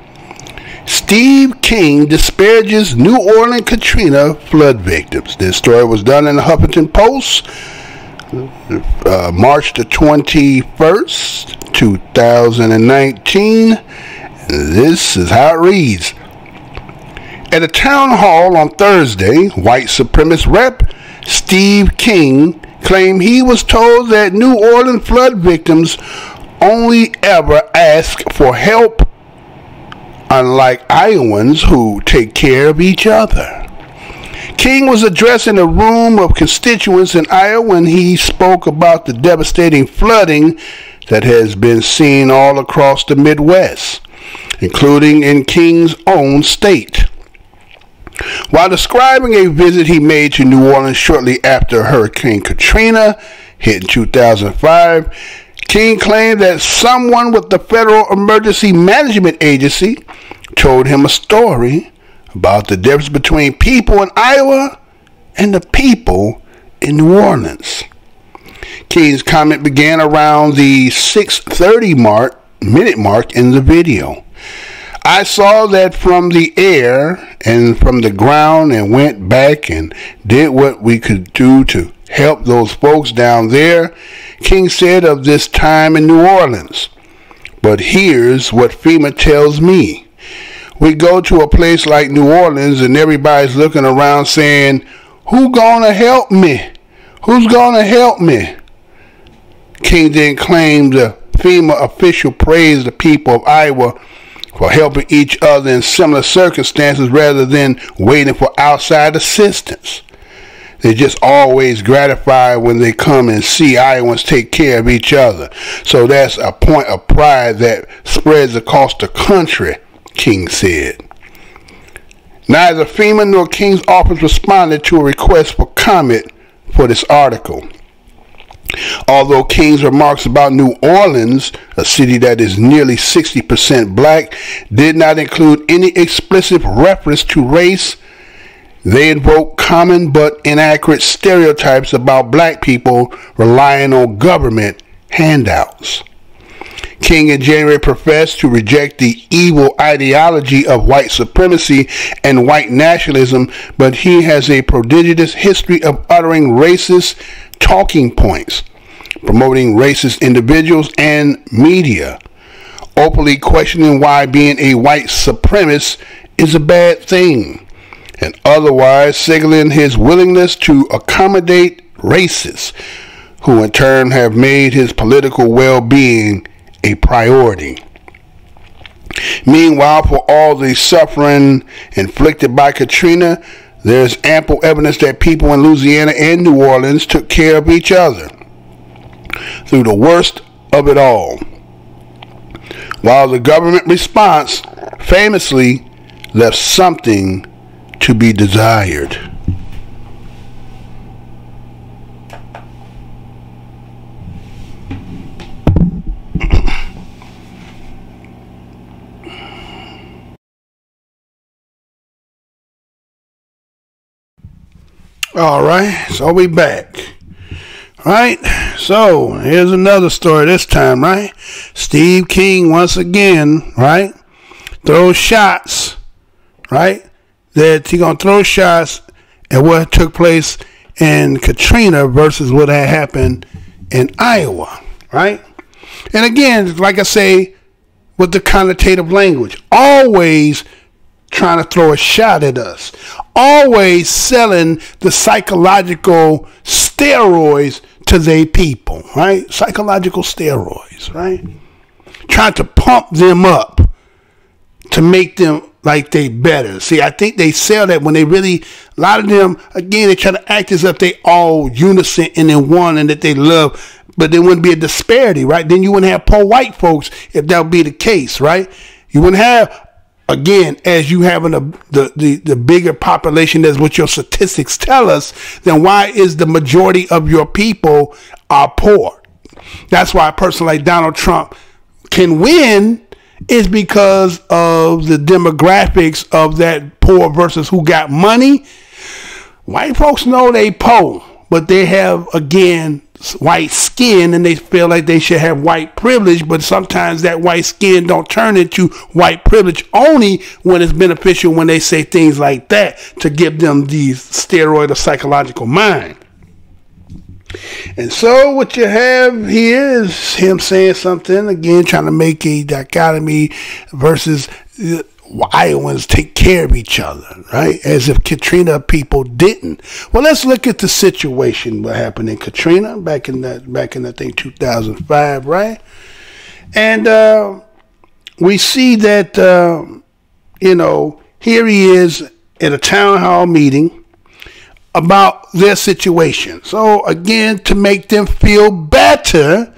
Steve King disparages New Orleans Katrina flood victims. This story was done in the Huffington Post, March the 21st, 2019. This is how it reads. At a town hall on Thursday, white supremacist Rep. Steve King claimed he was told that New Orleans flood victims only ever ask for help, unlike Iowans who take care of each other. King was addressing a room of constituents in Iowa when he spoke about the devastating flooding that has been seen all across the Midwest, including in King's own state. While describing a visit he made to New Orleans shortly after Hurricane Katrina hit in 2005, King claimed that someone with the Federal Emergency Management Agency told him a story about the difference between people in Iowa and the people in New Orleans. King's comment began around the 6:30 minute mark in the video. I saw that from the air and from the ground and went back and did what we could do to help those folks down there, King said of this time in New Orleans. But here's what FEMA tells me. We go to a place like New Orleans and everybody's looking around saying, who gonna help me? Who's gonna help me? King then claimed the FEMA official praised the people of Iowa for helping each other in similar circumstances rather than waiting for outside assistance. They're just always gratified when they come and see Iowans take care of each other. So that's a point of pride that spreads across the country, King said. Neither FEMA nor King's office responded to a request for comment for this article. Although King's remarks about New Orleans, a city that is nearly 60% black, did not include any explicit reference to race, they invoke common but inaccurate stereotypes about black people relying on government handouts. King in January professed to reject the evil ideology of white supremacy and white nationalism, but he has a prodigious history of uttering racist talking points, promoting racist individuals and media, openly questioning why being a white supremacist is a bad thing, and otherwise signaling his willingness to accommodate racists, who in turn have made his political well-being a priority. Meanwhile, for all the suffering inflicted by Katrina, there's ample evidence that people in Louisiana and New Orleans took care of each other through the worst of it all, while the government response famously left something to be desired. All right, so we back. Right, so here's another story this time, right? Steve King once again, right, throws shots, right? That he gonna throw shots at what took place in Katrina versus what had happened in Iowa, right? And again, like I say, with the connotative language, always trying to throw a shot at us, always selling the psychological steroids to their people, right? Psychological steroids, right? Trying to pump them up to make them like they better. See, I think they sell that when they really, a lot of them, again, they try to act as if they all unison and in one and that they love, but there wouldn't be a disparity, right? Then you wouldn't have poor white folks if that would be the case, right? You wouldn't have, again, as you having the bigger population, that's what your statistics tell us, then why is the majority of your people are poor? That's why a person like Donald Trump can win, is because of the demographics of that poor versus who got money. White folks know they poor, but they have, again, white skin, and they feel like they should have white privilege, but sometimes that white skin don't turn into white privilege only when it's beneficial, when they say things like that to give them these steroid or psychological mind. And so what you have here is him saying something, again, trying to make a dichotomy versus Iowans take care of each other, right? As if Katrina people didn't. Well, let's look at the situation, what happened in Katrina back in I think 2005, right? And we see that, here he is at a town hall meeting about their situation. So again, to make them feel better,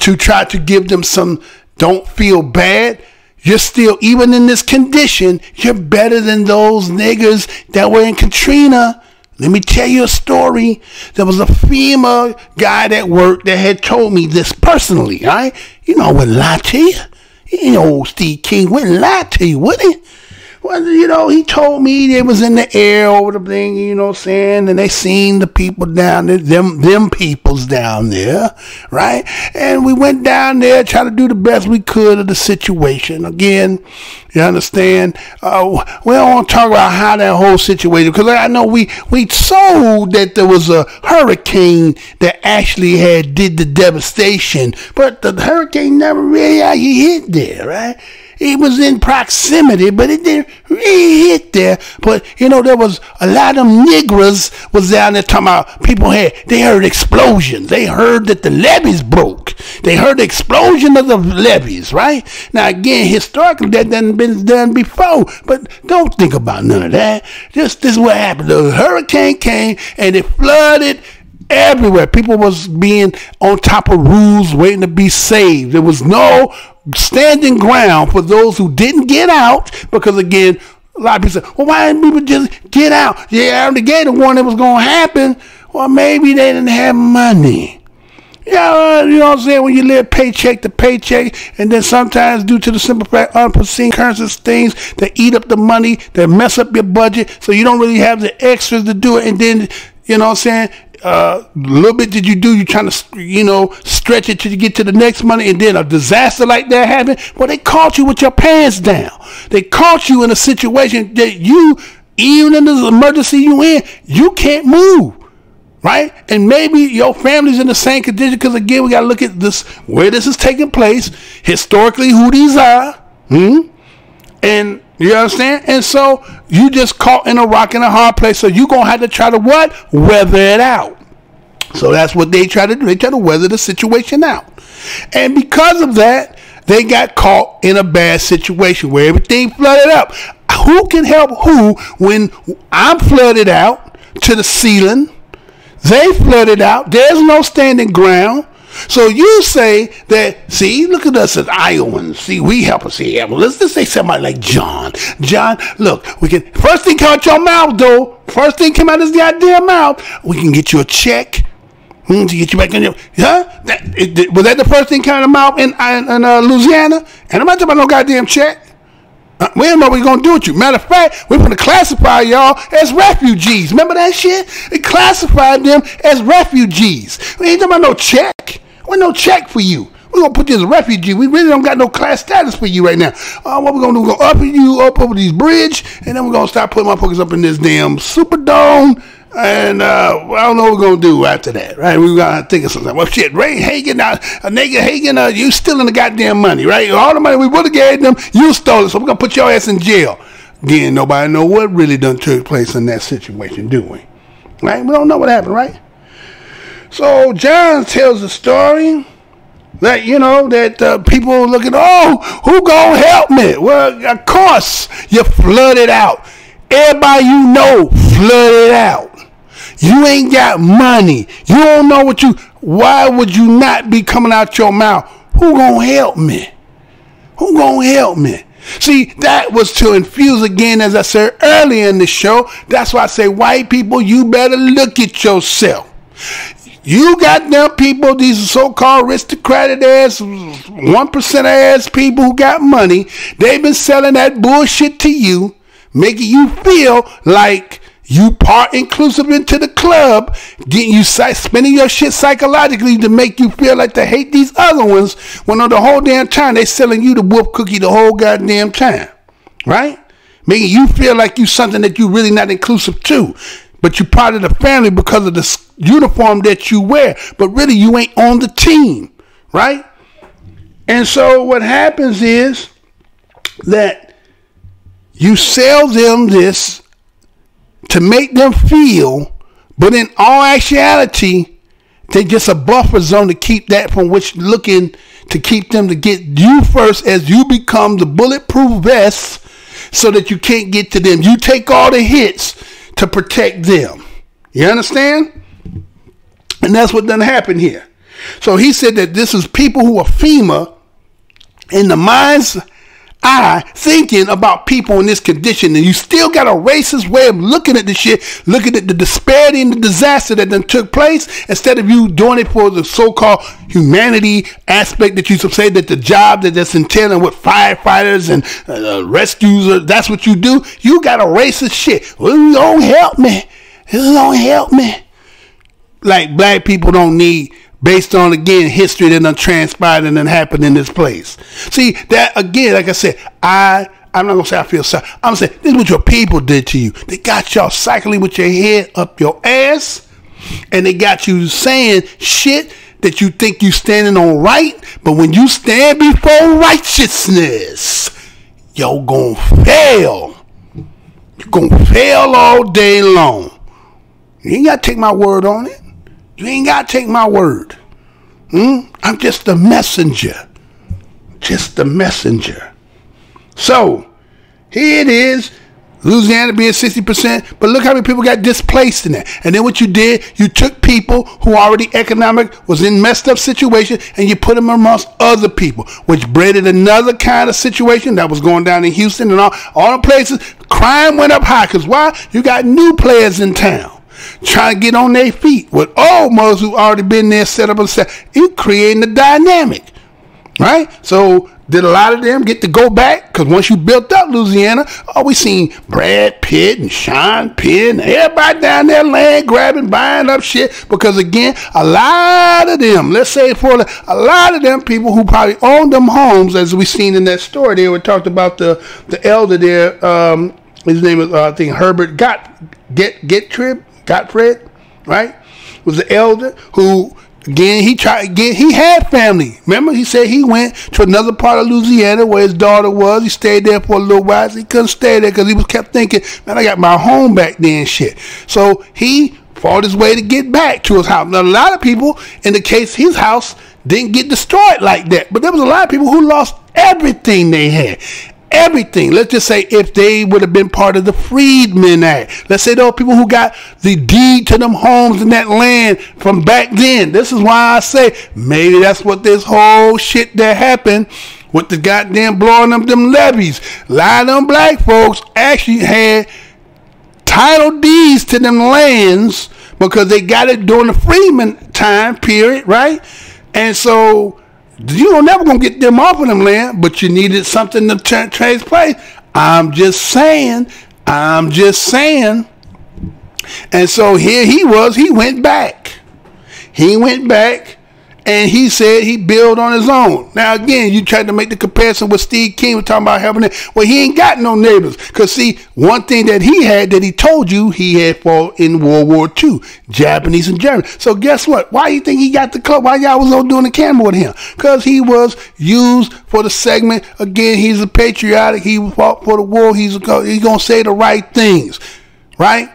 to try to give them some don't feel bad. You're still, even in this condition, you're better than those niggas that were in Katrina. Let me tell you a story. There was a FEMA guy that worked that had told me this personally, all right? You know, I wouldn't lie to you. You know, Steve King wouldn't lie to you, would he? Well, he told me they was in the air over the thing, you know what I'm saying, and they seen the people down there, them peoples down there, right? And we went down there, tried to do the best we could of the situation. Again, you understand? We don't want to talk about how that whole situation, because I know we sold that there was a hurricane that actually did the devastation, but the hurricane never really hit there, right? It was in proximity, but it didn't really hit there. But, there was a lot of them niggers was down there talking about they heard explosions. They heard that the levees broke. They heard the explosion of the levees, right? Now, again, historically, that hasn't been done before. But don't think about none of that. This is what happened. The hurricane came and it flooded everywhere. People was being on top of roofs waiting to be saved. There was no standing ground for those who didn't get out, because again, a lot of people say, well, why didn't people just get out? Yeah, they gave the one that was going to happen. Well, maybe they didn't have money. Yeah, you know what I'm saying? When you live paycheck to paycheck, and then sometimes due to the simple fact, unforeseen occurrences, things that eat up the money, that mess up your budget, so you don't really have the extras to do it, and then, you know what I'm saying, a little bit did you do, you trying to, stretch it till you get to the next money, and then a disaster like that happened. Well, they caught you with your pants down. They caught you in a situation that you, even in the emergency you in, you can't move, right? And maybe your family's in the same condition, because again, we got to look at this, where this is taking place, historically, who these are, and you understand? And so you just caught in a rock and a hard place. So you're going to have to try to what? Weather it out. So that's what they try to do. They try to weather the situation out. And because of that, they got caught in a bad situation where everything flooded up. Who can help who when I'm flooded out to the ceiling? They flooded out. There's no standing ground. So you say that, see, look at us as Iowans. See, we help us here. Well, let's just say somebody like John. John, look, we can, first thing come out your mouth, though. First thing come out of this goddamn mouth. We can get you a check. To get you back in your, huh? Was that the first thing coming out of mouth in Louisiana? And I'm not talking about no goddamn check. We don't know what we're going to do with you. Matter of fact, we're going to classify y'all as refugees. Remember that shit? They classified them as refugees. We ain't talking about no check. We're no check for you. We're going to put you as a refugee. We really don't got no class status for you right now. What we're going to do, we're going to up you up over this bridge, and then we're going to start putting motherfuckers up in this damn Superdome. And I don't know what we're going to do after that, right? We're going to think of something. Well, shit, Ray Hagen, nigga Hagen, you stealing the goddamn money, right? All the money we would have gave them, you stole it, so we're going to put your ass in jail. Again, nobody know what really done took place in that situation, do we? Right? We don't know what happened, right? So John tells the story that, you know, that people are looking, oh, who gonna help me? Well, of course, you flooded out. Everybody you know flooded out. You ain't got money. You don't know what you, why would you not be coming out your mouth? Who gonna help me? Who gonna help me? See, that was to infuse again, as I said earlier in the show. That's why I say, white people, you better look at yourself. You got them people, these so-called aristocratic ass, 1% ass people who got money. They've been selling that bullshit to you, making you feel like you part inclusive into the club, getting you spending your shit psychologically to make you feel like to hate these other ones, when on the whole damn time they selling you the whoop cookie the whole goddamn time, right? Making you feel like you something that you really not inclusive to, but you part of the family because of the uniform that you wear, but really you ain't on the team, right? And so what happens is that you sell them this to make them feel, but in all actuality, they just a buffer zone to keep that from which looking to keep them to get you first as you become the bulletproof vest so that you can't get to them. You take all the hits to protect them. You understand? And that's what done happened here. So he said that this is people who are FEMA in the mind's eye thinking about people in this condition, and you still got a racist way of looking at the shit, looking at the disparity and the disaster that done took place, instead of you doing it for the so-called humanity aspect that you say that the job that's entailing with firefighters and rescues, that's what you do. You got a racist shit. Well, you don't help me. You don't help me. Like black people don't need, based on, again, history that done transpired and done happened in this place. See, that, again, like I said, I'm not going to say I feel sorry. I'm going to say, this is what your people did to you. They got y'all cycling with your head up your ass, and they got you saying shit that you think you standing on right, but when you stand before righteousness, you're going to fail. You're going to fail all day long. You ain't got to take my word on it. You ain't got to take my word. I'm just the messenger. Just the messenger. So, here it is. Louisiana being 60%. But look how many people got displaced in that. And then what you did, you took people who already economic was in messed up situation, and you put them amongst other people, which bred another kind of situation that was going down in Houston and all the places. Crime went up high. Because why? You got new players in town trying to get on their feet with old mothers who already been there, set up and set. You creating the dynamic, right? So did a lot of them get to go back? Because once you built up Louisiana, we seen Brad Pitt and Sean Penn, and everybody down there land grabbing, buying up shit. Because again, a lot of them, let's say for a lot of them people who probably owned them homes, as we seen in that story there, we talked about the elder there. His name is I think Herbert Gottfried, right? Was the elder who, again, he had family. Remember, he said he went to another part of Louisiana where his daughter was. He stayed there for a little while. He couldn't stay there because he kept thinking, man, I got my home back there and shit. So he fought his way to get back to his house. Now, a lot of people, in the case, his house didn't get destroyed like that. But there was a lot of people who lost everything they had. Everything. Let's just say if they would have been part of the Freedmen Act. Let's say those people who got the deed to them homes and that land from back then. This is why I say maybe that's what this whole shit that happened with the goddamn blowing up them levees. A lot of them black folks actually had title deeds to them lands because they got it during the Freedmen time period, right? And so you're never going to get them off of them land, but you needed something to take place. I'm just saying. And so here he was. He went back. And he said he built on his own. Now, again, you tried to make the comparison with Steve King. We're talking about having it. Well, he ain't got no neighbors. Because, see, one thing that he had that he told you he had fought in World War II, Japanese and German. So guess what? Why you think he got the club? Why y'all was on doing the camera with him? Because he was used for the segment. Again, he's a patriotic. He fought for the war. He's going to say the right things, right?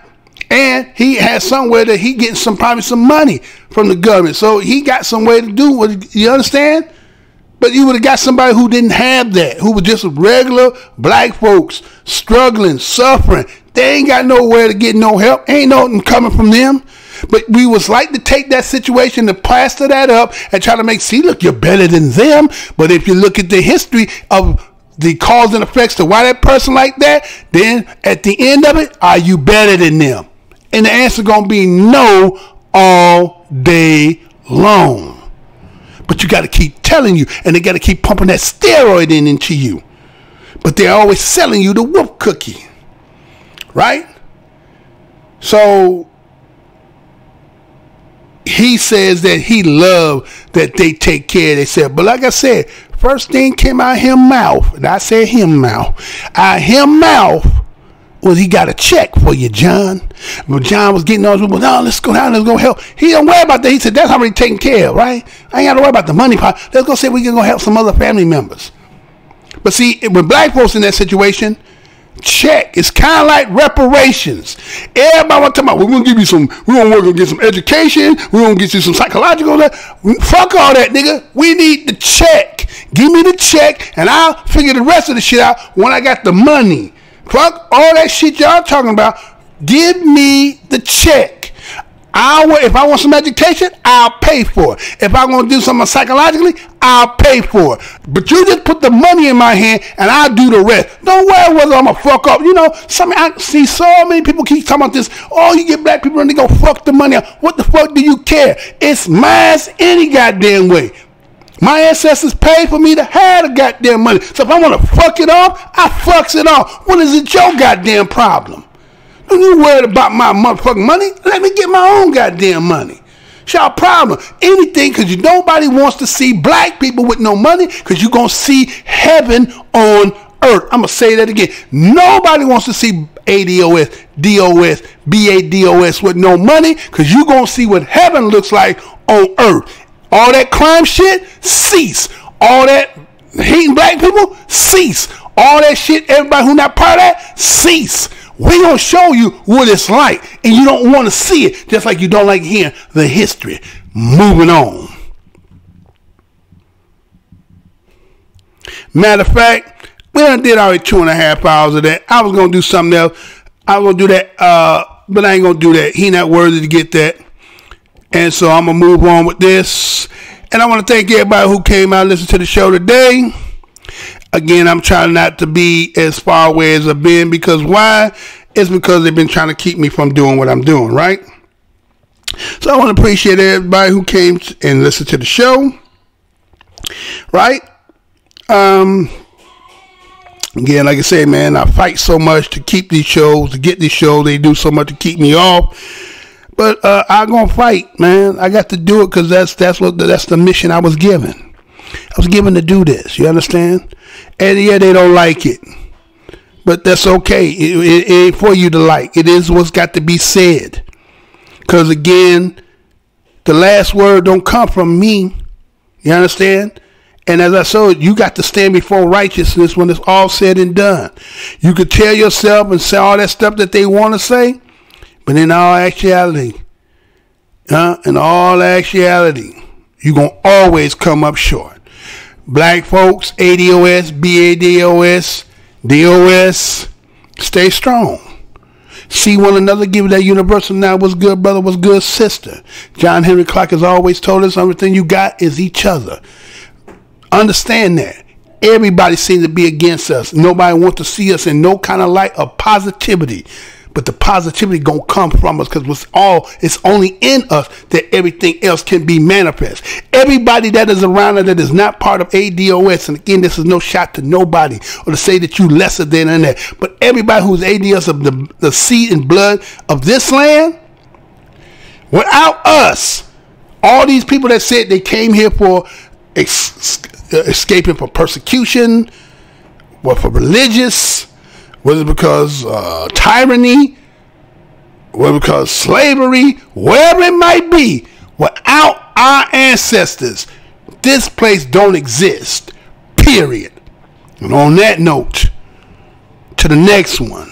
And he has somewhere that he getting probably some money from the government. So he got some way to do what, you understand? But you would have got somebody who didn't have that, who was just regular black folks struggling, suffering. They ain't got nowhere to get no help. Ain't nothing coming from them. But we was like to take that situation to plaster that up and try to make, see, look, you're better than them. But if you look at the history of the cause and effects to why that person like that, then at the end of it, are you better than them? And the answer going to be no all day long. But you got to keep telling you, and they got to keep pumping that steroid into you. But they're always selling you the whoop cookie. Right? So he says that he loved that they take care, they said. But like I said, first thing came out of him mouth, and I said him mouth. Out of him mouth, well, he got a check for you, John. But John was getting all those people, no, let's go down, let's go help. He don't worry about that. He said, that's already taken care of, right? I ain't got to worry about the money part. Let's go say we can go help some other family members. But see, when black folks in that situation, check. It's kind of like reparations. Everybody want to talk about, we're going to give you some, we're going to work on get some education, we're going to get you some psychological, fuck all that, nigga. We need the check. Give me the check, and I'll figure the rest of the shit out when I got the money. Fuck all that shit y'all talking about. Give me the check. If I want some education, I'll pay for it. If I'm going to do something psychologically, I'll pay for it. But you just put the money in my hand and I'll do the rest. Don't worry whether I'm going to fuck up. You know, I see so many people keep talking about this. Oh, you get black people and they go fuck the money up. What the fuck do you care? It's mine any goddamn way. My ancestors paid for me to have the goddamn money. So if I want to fuck it off, I fucks it off. What is it your goddamn problem? Don't you worry about my motherfucking money? Let me get my own goddamn money. It's y'all problem. Anything, because nobody wants to see black people with no money, because you're going to see heaven on earth. I'm going to say that again. Nobody wants to see ADOS, DOS, BADOS with no money, because you're going to see what heaven looks like on earth. All that crime shit, cease. All that hating black people, cease. All that shit, everybody who not part of that, cease. We gonna show you what it's like, and you don't want to see it, just like you don't like hearing the history. Moving on. Matter of fact, we done did already 2.5 hours of that. I was gonna do something else. I was gonna do that, but I ain't gonna do that. He not worthy to get that. And so I'm going to move on with this. And I want to thank everybody who came out and listened to the show today. Again, I'm trying not to be as far away as I've been. Because why? It's because they've been trying to keep me from doing what I'm doing, right? So I want to appreciate everybody who came and listened to the show. Right? Again, like I said, man, I fight so much to keep these shows, to get these shows. They do so much to keep me off. But I'm going to fight, man. I got to do it because that's the mission I was given. I was given to do this. You understand? And yeah, they don't like it. But that's okay. It ain't for you to like. It is what's got to be said. Because again, the last word don't come from me. You understand? And as I said, you got to stand before righteousness when it's all said and done. You could tell yourself and say all that stuff that they want to say. But in all actuality, you you're going to always come up short. Black folks, ADOS, BADOS, DOS, stay strong. See one another, give that universal now. What's good, brother? What's good, sister? John Henry Clark has always told us everything you got is each other. Understand that. Everybody seems to be against us. Nobody wants to see us in no kind of light of positivity. But the positivity gonna come from us, because it's only in us that everything else can be manifest. Everybody that is around us that is not part of ADOS, and again, this is no shot to nobody or to say that you lesser than that, but everybody who's ADOS of the seed and blood of this land, without us, all these people that said they came here for escaping from persecution, or for religious, whether because tyranny, whether because slavery, wherever it might be, without our ancestors, this place don't exist, period. And on that note, to the next one,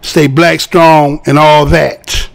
stay black strong and all that.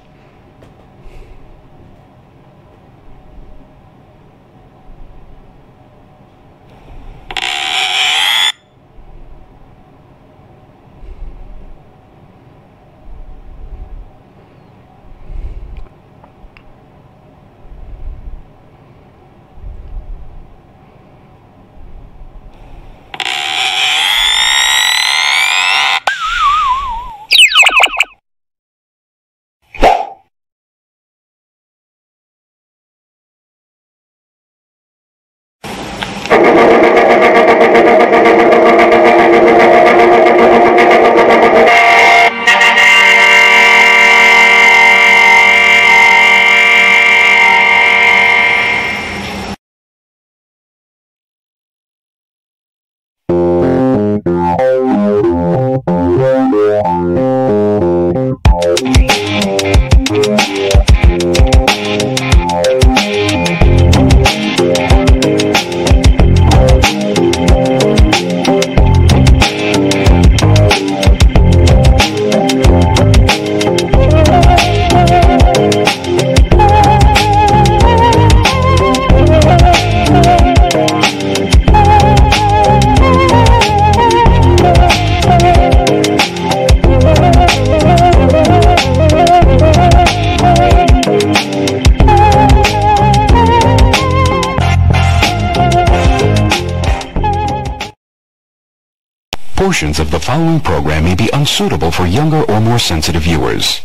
Portions of the following program may be unsuitable for younger or more sensitive viewers.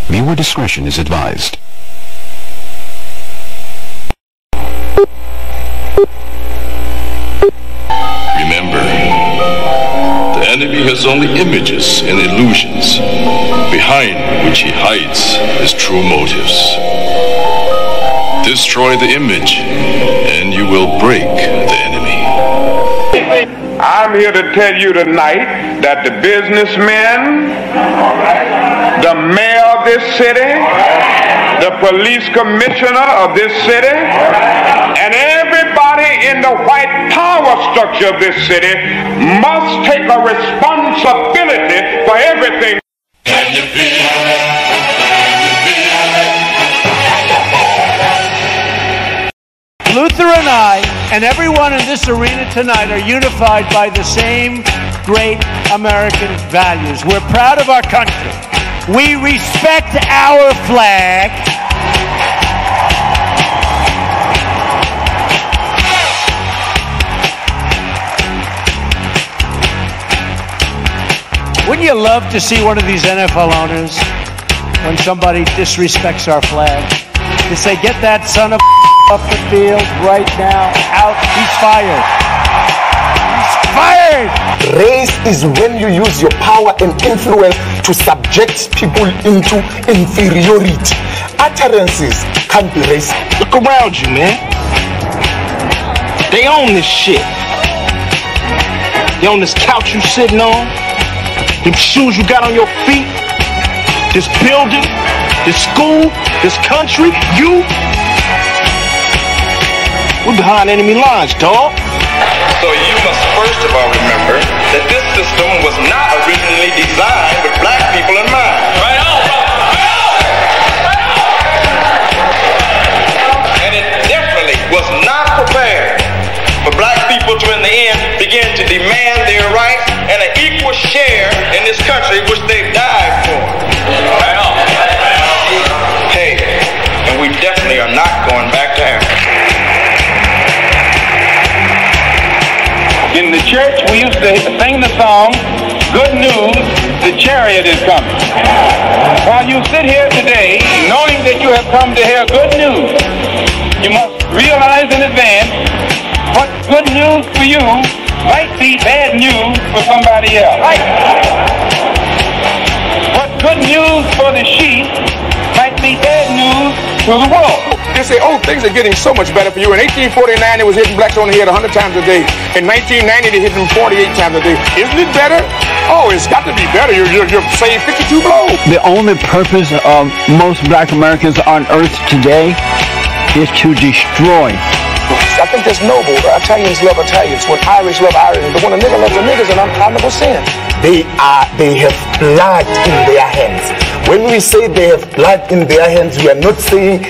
Viewer discretion is advised. Remember, the enemy has only images and illusions, behind which he hides his true motives. Destroy the image, and you will break the enemy. I'm here to tell you tonight that the businessmen, the mayor of this city, the police commissioner of this city, and everybody in the white power structure of this city must take a responsibility for everything. Luther and I, and everyone in this arena tonight, are unified by the same great American values. We're proud of our country. We respect our flag. Wouldn't you love to see one of these NFL owners, when somebody disrespects our flag, to say, get that son of off the field right now, out, he's fired. He's fired! Race is when you use your power and influence to subject people into inferiority. Utterances can't be racist. Look around you, man. They own this shit. They own this couch you sitting on, them shoes you got on your feet, this building, this school, this country, you. We're behind enemy lines, dog. So you must first of all remember that this system was not originally designed with black people in mind. Right on, right on, right on. And it definitely was not their right and an equal share in this country which they've died for. Right on. Hey, and we definitely are not going back to Africa. In the church, we used to sing the song, "Good news, the chariot is coming." While you sit here today, knowing that you have come to hear good news, you must realize in advance what good news for you might be bad news for somebody else. What good news for the sheep might be bad news to the wolf. They say, oh, things are getting so much better for you. In 1849, it was hitting blacks on the head 100 times a day. In 1990, they hit them 48 times a day. Isn't it better? Oh, it's got to be better. You're saying 52 blows. The only purpose of most black Americans on earth today is to destroy. I think that's noble. Italians love Italians. When Irish love Irish. But when a nigga loves a niggas, and I'm never saying. They have blood in their hands. When we say they have blood in their hands, we are not saying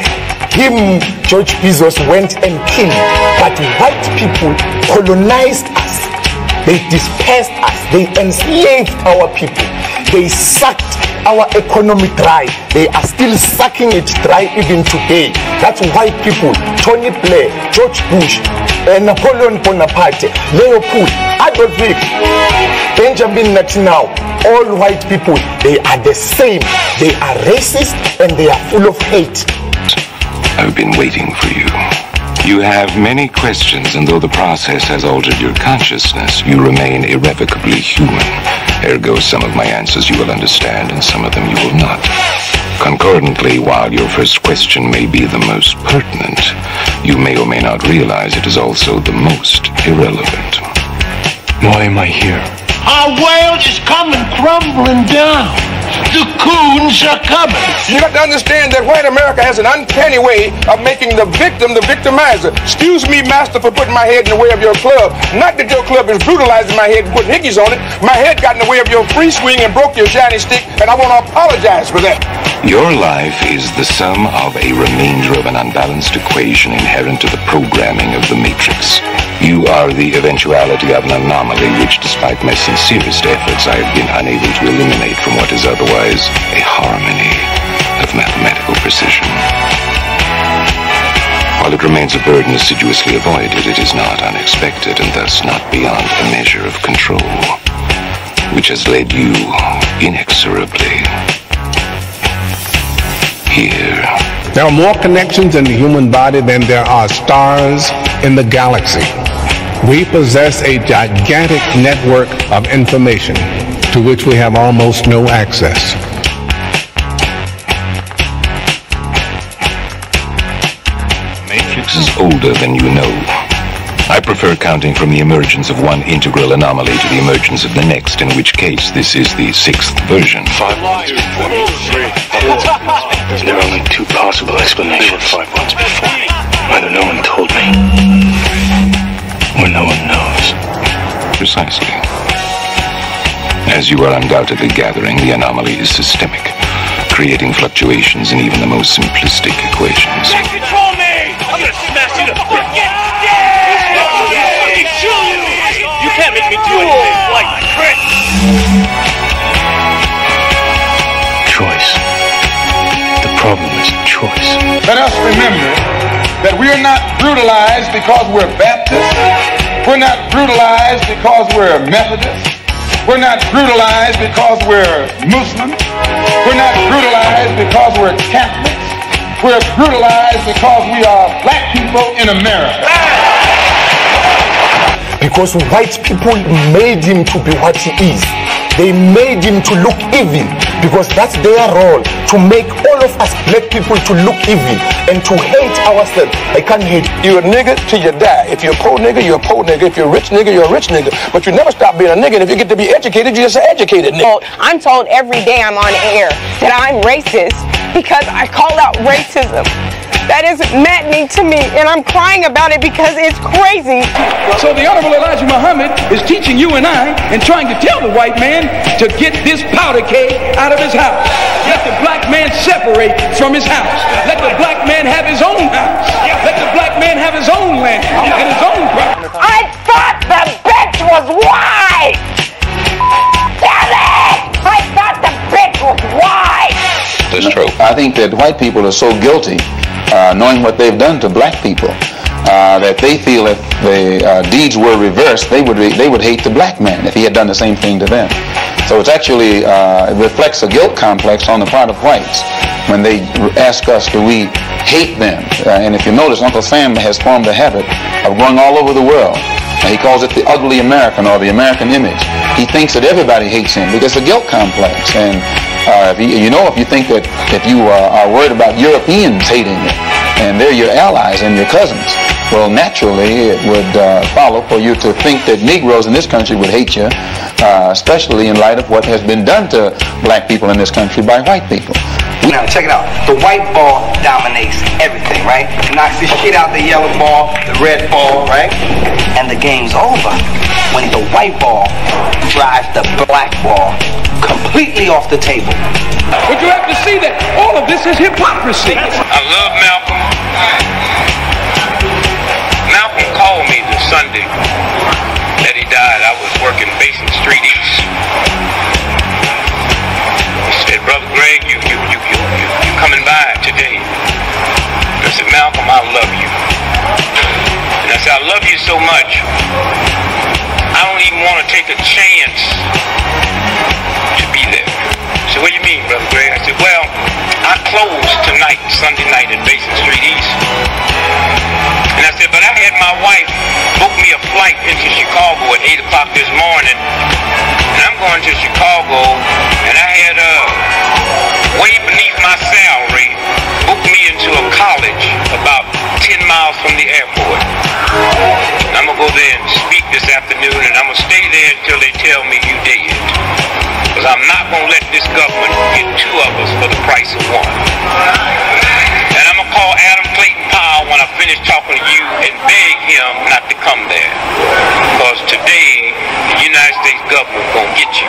him, George Bezos, went and killed. But white people colonized us. They dispersed us. They enslaved our people. They sucked our economy dry. They are still sucking it dry even today. That's white people. Tony Blair, George Bush, Napoleon Bonaparte, Leopold, Adolf Hitler, Benjamin Netanyahu. All white people, they are the same. They are racist and they are full of hate. I've been waiting for you. You have many questions, and though the process has altered your consciousness, you remain irrevocably human. Ergo, some of my answers you will understand, and some of them you will not. Concordantly, while your first question may be the most pertinent, you may or may not realize it is also the most irrelevant. Why am I here? Our world is coming crumbling down. The coons are coming. You got to understand that white America has an uncanny way of making the victim the victimizer. Excuse me, master, for putting my head in the way of your club. Not that your club is brutalizing my head and putting hickeys on it. My head got in the way of your free swing and broke your shiny stick, and I want to apologize for that. Your life is the sum of a remainder of an unbalanced equation inherent to the programming of the matrix. You are the eventuality of an anomaly which, despite my sincerest efforts, I have been unable to eliminate from what is otherwise a harmony of mathematical precision. While it remains a burden assiduously avoided, it is not unexpected and thus not beyond a measure of control, which has led you inexorably here. There are more connections in the human body than there are stars in the galaxy. We possess a gigantic network of information to which we have almost no access. Matrix is older than you know. I prefer counting from the emergence of one integral anomaly to the emergence of the next, in which case this is the 6th version. 5 months before. There are only 2 possible explanations. 5 months before. Either no one told me, or no one knows. Precisely. As you are undoubtedly gathering, the anomaly is systemic, creating fluctuations in even the most simplistic equations. Control me! I'm gonna smash you to frickin' You can't make me do anything like Chris! Choice. The problem is choice. Let us remember that we are not brutalized because we're Baptists. We're not brutalized because we're Methodists. We're not brutalized because we're Muslims. We're not brutalized because we're Catholics. We're brutalized because we are black people in America. Because white people made him to be what he is. They made him to look evil, because that's their role, to make all of us black people to look evil and to hate ourselves. I can't hate you. You're a nigga till you die. If you're a poor nigga, you're a poor nigga. If you're a rich nigga, you're a rich nigga. But you never stop being a nigga, and if you get to be educated, you're just an educated nigga. I'm told every day I'm on air that I'm racist because I called out racism. That is maddening to me, and I'm crying about it because it's crazy. So the Honorable Elijah Muhammad is teaching you and I and trying to tell the white man to get this powder keg out of his house. Let the black man separate from his house. Let the black man have his own house. Let the black man have his own land and his own property. I thought the bitch was white! Damn it! I thought the bitch was white! That's true. I think that white people are so guilty, knowing what they've done to black people, that they feel if the deeds were reversed, they would hate the black man if he had done the same thing to them. So it's actually, it reflects a guilt complex on the part of whites when they ask us, do we hate them? And if you notice, Uncle Sam has formed a habit of going all over the world. He calls it the ugly American or the American image. He thinks that everybody hates him because it's a guilt complex. And if you think that if you are worried about Europeans hating you, and they're your allies and your cousins, well, naturally, it would follow for you to think that Negroes in this country would hate you, especially in light of what has been done to black people in this country by white people. Now, check it out. The white ball dominates everything, right? It knocks the shit out the yellow ball, the red ball, right? And the game's over when the white ball drives the black ball completely off the table. But you have to see that all of this is hypocrisy. I love Malcolm. Malcolm called me the Sunday that he died. I was working Basin Street East. He said, Brother Greg, you coming by today? And I said, Malcolm, I love you. And I said, I love you so much, I don't even want to take a chance to be there. So what do you mean, Brother Greg? I said, well, I close tonight, Sunday night at Basin Street East. And I said, but I had my wife book me a flight into Chicago at 8 o'clock this morning. And I'm going to Chicago, and I had way beneath my salary, booked me into a college about 10 miles from the airport. And I'm going to go there and speak this afternoon, and I'm going to stay there until they tell me you did. Because I'm not going to let this government get two of us for the price of one. And I'm going to call Adam Clayton Powell when I finish talking to you and beg him not to come there. Because today, the United States government is going to get you.